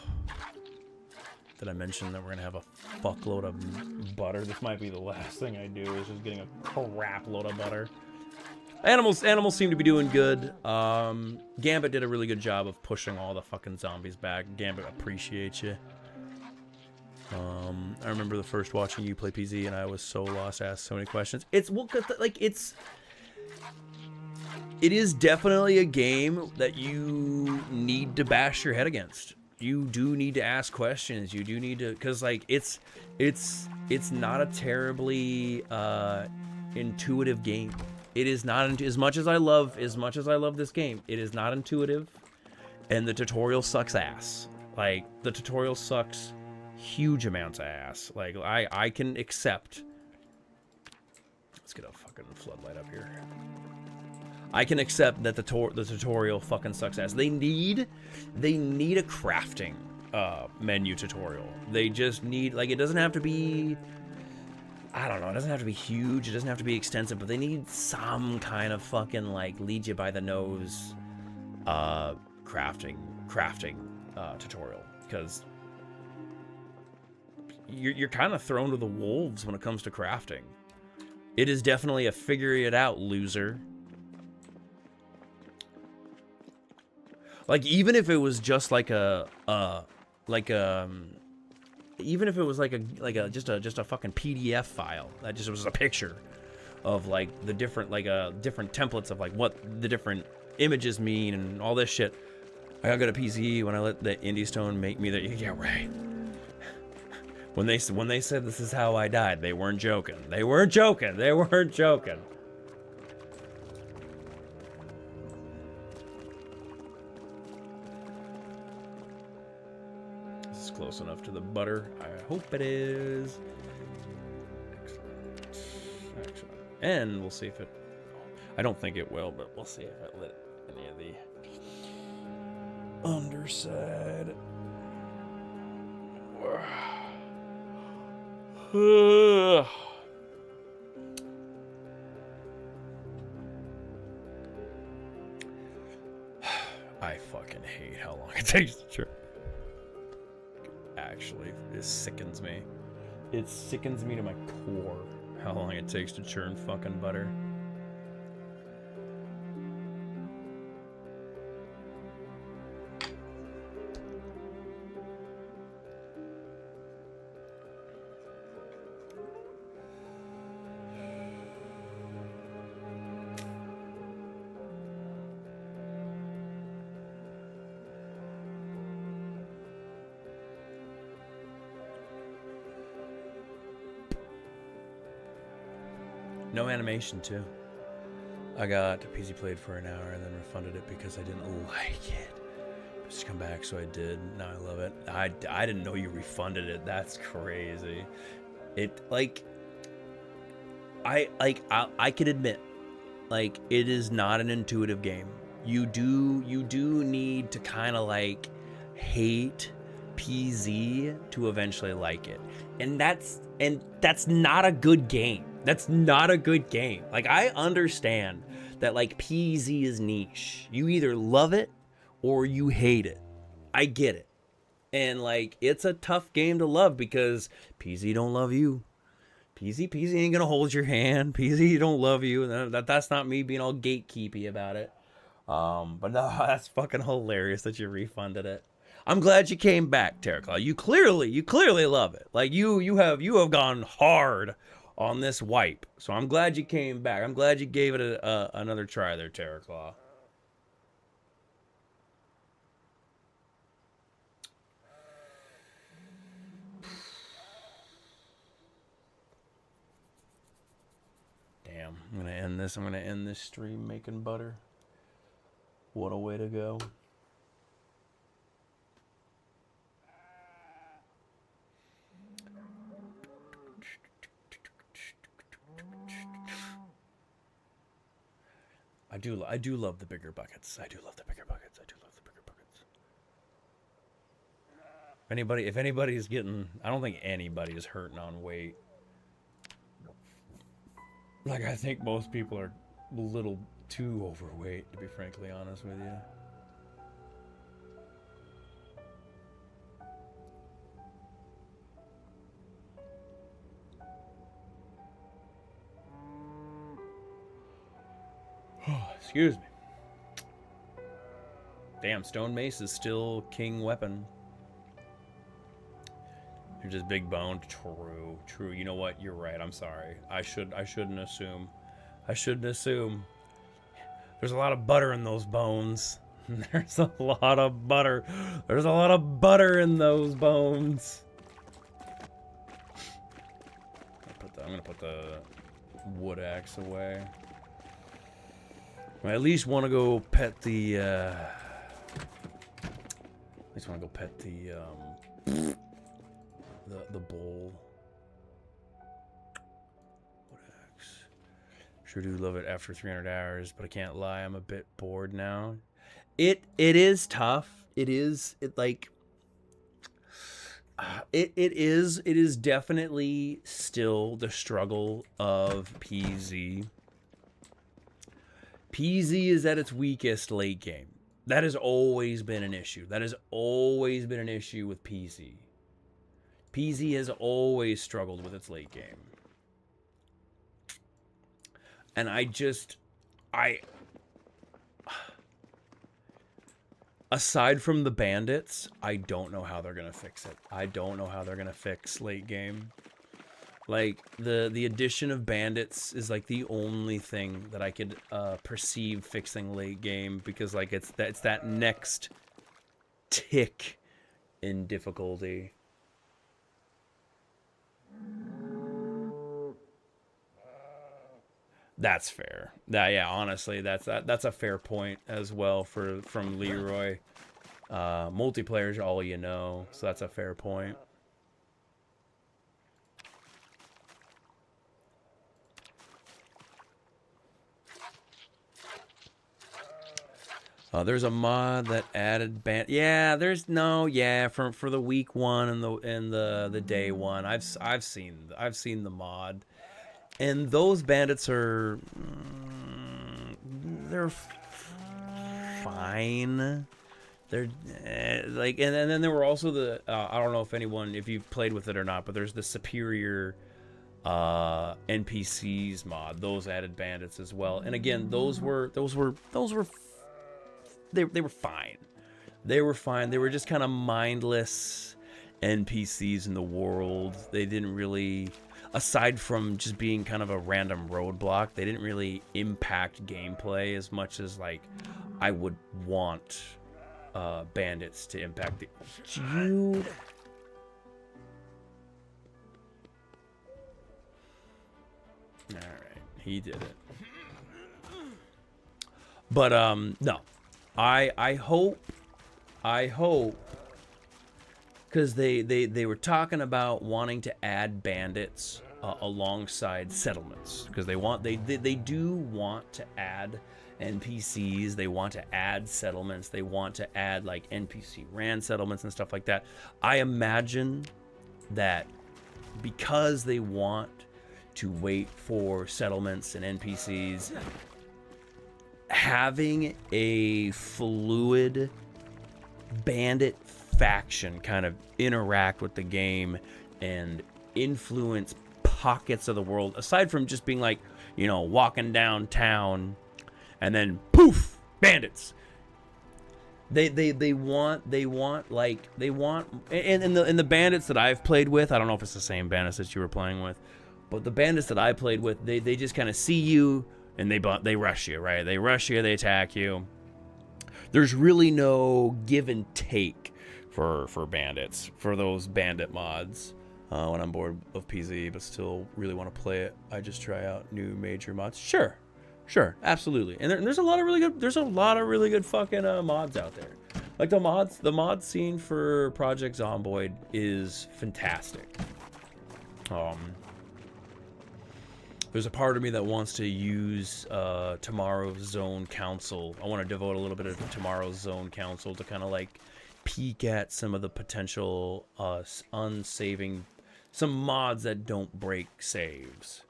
Did I mention that we're gonna have a fuckload of butter? This might be the last thing I do, is just getting a crap load of butter. Animals seem to be doing good. Gambit did a really good job of pushing all the fucking zombies back. Gambit, appreciate you. I remember the first watching you play PZ, and I was so lost, asked so many questions. It is definitely a game that you need to bash your head against. You do need to ask questions. You do need to, because like it's not a terribly intuitive game. It is not, as much as I love this game, it is not intuitive, and the tutorial sucks ass. Like, the tutorial sucks huge amounts of ass. Like, I can accept. Let's get a fucking floodlight up here. I can accept that the tutorial fucking sucks ass. They need a crafting menu tutorial. They just need, like, it doesn't have to be, I don't know, it doesn't have to be huge, it doesn't have to be extensive, but they need some kind of fucking, like, lead you by the nose crafting tutorial, because you're kind of thrown to the wolves when it comes to crafting. It is definitely a figure it out, loser. Like, even if it was just like even if it was just a fucking PDF file that just was a picture of like the different different templates of like what the different images mean and all this shit. I got good at PC when I let the Indie Stone make me that. Yeah, right. When they said this is how I died, they weren't joking. They weren't joking. They weren't joking. This is close enough to the butter. I hope it is. Excellent. And we'll see if it. I don't think it will, but we'll see if it lit any of the underside. I fucking hate how long it takes to churn. Actually, it sickens me. It sickens me to my core how long it takes to churn fucking butter. No animation, too. I got PZ played for an hour and then refunded it because I didn't like it. Just come back, so I did. Now I love it. I didn't know you refunded it. That's crazy. It, like, I can admit, like, it is not an intuitive game. You do need to kind of, like, hate PZ to eventually like it. And that's not a good game. That's not a good game. Like, I understand that, like, PZ is niche. You either love it or you hate it. I get it. And, like, it's a tough game to love because PZ don't love you. PZ ain't gonna hold your hand. PZ don't love you. That's not me being all gatekeepy about it. But no, that's fucking hilarious that you refunded it. I'm glad you came back, Terraclaw. You clearly love it. Like, you have gone hard on this wipe. So I'm glad you came back. I'm glad you gave it another try there, Terraclaw. Damn, I'm gonna end this. I'm gonna end this stream making butter. What a way to go. I do love the bigger buckets. I do love the bigger buckets. If anybody's getting, I don't think anybody is hurting on weight. Like, I think most people are a little too overweight, to be frankly honest with you. Excuse me. Damn, stone mace is still king weapon. You're just big boned. True, true. You know what? You're right. I'm sorry. I shouldn't assume. I shouldn't assume. There's a lot of butter in those bones. There's a lot of butter. There's a lot of butter in those bones. I'm gonna put the wood axe away. I at least want to go pet the. At least want to go pet the bull. Wood axe. Sure do love it after 300 hours, but I can't lie, I'm a bit bored now. It is tough. It is definitely still the struggle of PZ. PZ is at its weakest late game. That has always been an issue. That has always been an issue with PZ. PZ has always struggled with its late game. And aside from the bandits, I don't know how they're going to fix it. I don't know how they're going to fix late game. Like, the addition of bandits is, like, the only thing that I could perceive fixing late game, because, like, it's that next tick in difficulty. That's fair. Yeah, honestly, that's a fair point as well from Leroy. Multiplayer's all you know, so that's a fair point. There's a mod that added yeah, there's for the week one and the day one. I've seen the mod, and those bandits are they're fine. They're like, and then there were also the I don't know if you've played with it or not, but there's the superior NPCs mod. Those added bandits as well, and again, those were they were fine. They were fine. They were just kind of mindless NPCs in the world. They didn't really, aside from just being kind of a random roadblock, they didn't really impact gameplay as much as, like, I would want bandits to impact the... Dude. Alright, he did it. But, no. I hope, because they were talking about wanting to add bandits alongside settlements, because they do want to add NPCs, they want to add settlements, they want to add, like, NPC ran settlements and stuff like that. I imagine that because they want to wait for settlements and NPCs, having a fluid bandit faction kind of interact with the game and influence pockets of the world, aside from just being like, you know, walking downtown and then poof, bandits. They want and the bandits that I've played with, I don't know if it's the same bandits that you were playing with, but the bandits that I played with, they just kind of see you and they rush you, right? They rush you, they attack you. There's really no give and take for bandits, for those bandit mods. When I'm bored of PZ but still really want to play it, I just try out new major mods. Sure, absolutely. And there's a lot of really good fucking mods out there. Like the mod scene for Project Zomboid is fantastic. There's a part of me that wants to use tomorrow's Zone Council. I want to devote a little bit of tomorrow's Zone Council to kind of like peek at some of the potential unsaving, some mods that don't break saves.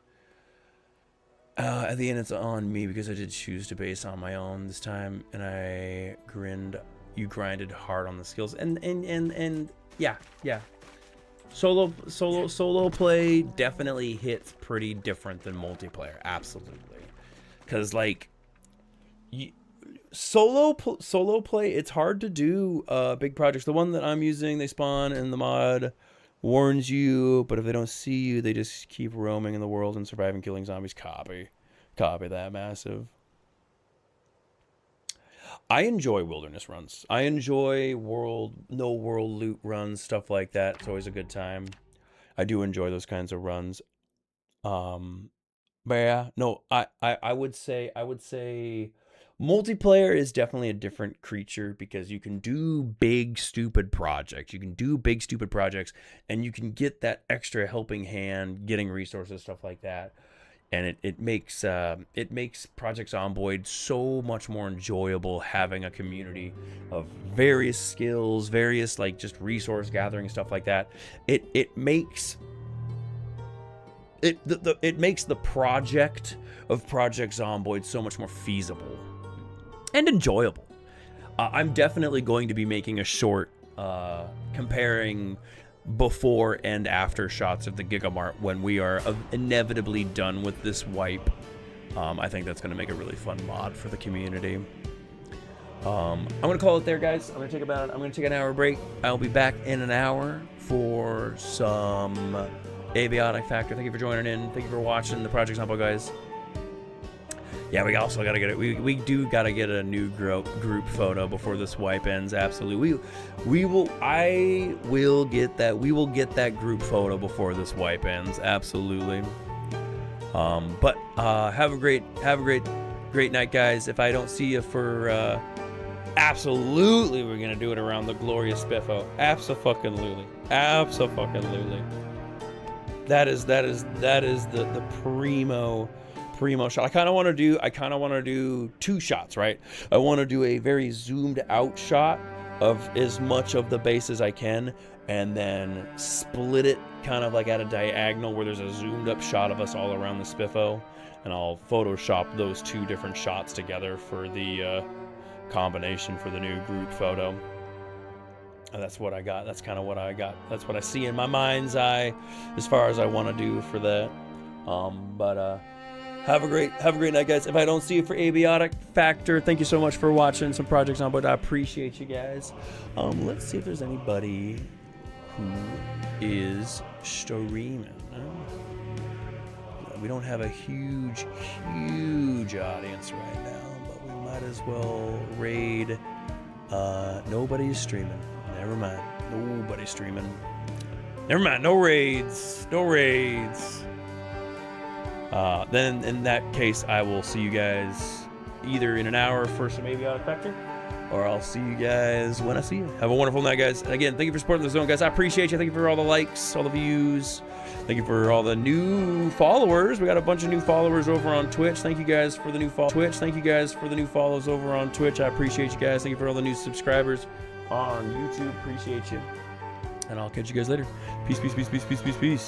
At the end, it's on me because I did choose to base on my own this time, and I grinned. You grinded hard on the skills, and yeah. Solo play definitely hits pretty different than multiplayer, absolutely. Because like, solo play, it's hard to do big projects. The one that I'm using, they spawn and the mod warns you, but if they don't see you, they just keep roaming in the world and surviving, killing zombies. Copy that, massive. I enjoy wilderness runs. I enjoy no world loot runs, stuff like that. It's always a good time. I do enjoy those kinds of runs. But yeah, no, I would say multiplayer is definitely a different creature because you can do big stupid projects. And you can get that extra helping hand, getting resources, stuff like that. And it makes Project Zomboid so much more enjoyable, having a community of various skills, various like just resource gathering, stuff like that. It makes the project of Project Zomboid so much more feasible and enjoyable. I'm definitely going to be making a short comparing before and after shots of the Gigamart when we are inevitably done with this wipe. I think that's going to make a really fun mod for the community. I'm going to call it there, guys. I'm going to take an hour break. I'll be back in an hour for some Aviotic Factor. Thank you for joining in. Thank you for watching the Project Zomboid, guys. Yeah, we also gotta get it. We do gotta get a new group photo before this wipe ends. Absolutely, we will. I will get that. We will get that group photo before this wipe ends. Absolutely. But have a great night, guys. If I don't see you for absolutely, we're gonna do it around the glorious Spiffo. Absolutely. That is the primo shot. I kind of want to do two shots, right? I want to do a very zoomed out shot of as much of the base as I can, and then split it kind of like at a diagonal where there's a zoomed up shot of us all around the Spiffo, and I'll Photoshop those two different shots together for the combination for the new group photo. And that's what I got. That's kind of what I got. That's what I see in my mind's eye as far as I want to do for that. Have a great night, guys. If I don't see you for Aviotic Factor, thank you so much for watching some Project Zomboid. I appreciate you guys. Let's see if there's anybody who is streaming. We don't have a huge audience right now, but we might as well raid. Nobody's streaming. Never mind. Nobody's streaming. Never mind. No raids. Then in that case, I will see you guys either in an hour for some Aviotic Factor, or I'll see you guys when I see you. Have a wonderful night, guys. And again, thank you for supporting the zone, guys. I appreciate you. Thank you for all the likes, all the views. Thank you for all the new followers. We got a bunch of new followers over on Twitch. Thank you guys for the new follows over on Twitch. I appreciate you guys. Thank you for all the new subscribers on YouTube. Appreciate you. And I'll catch you guys later. Peace.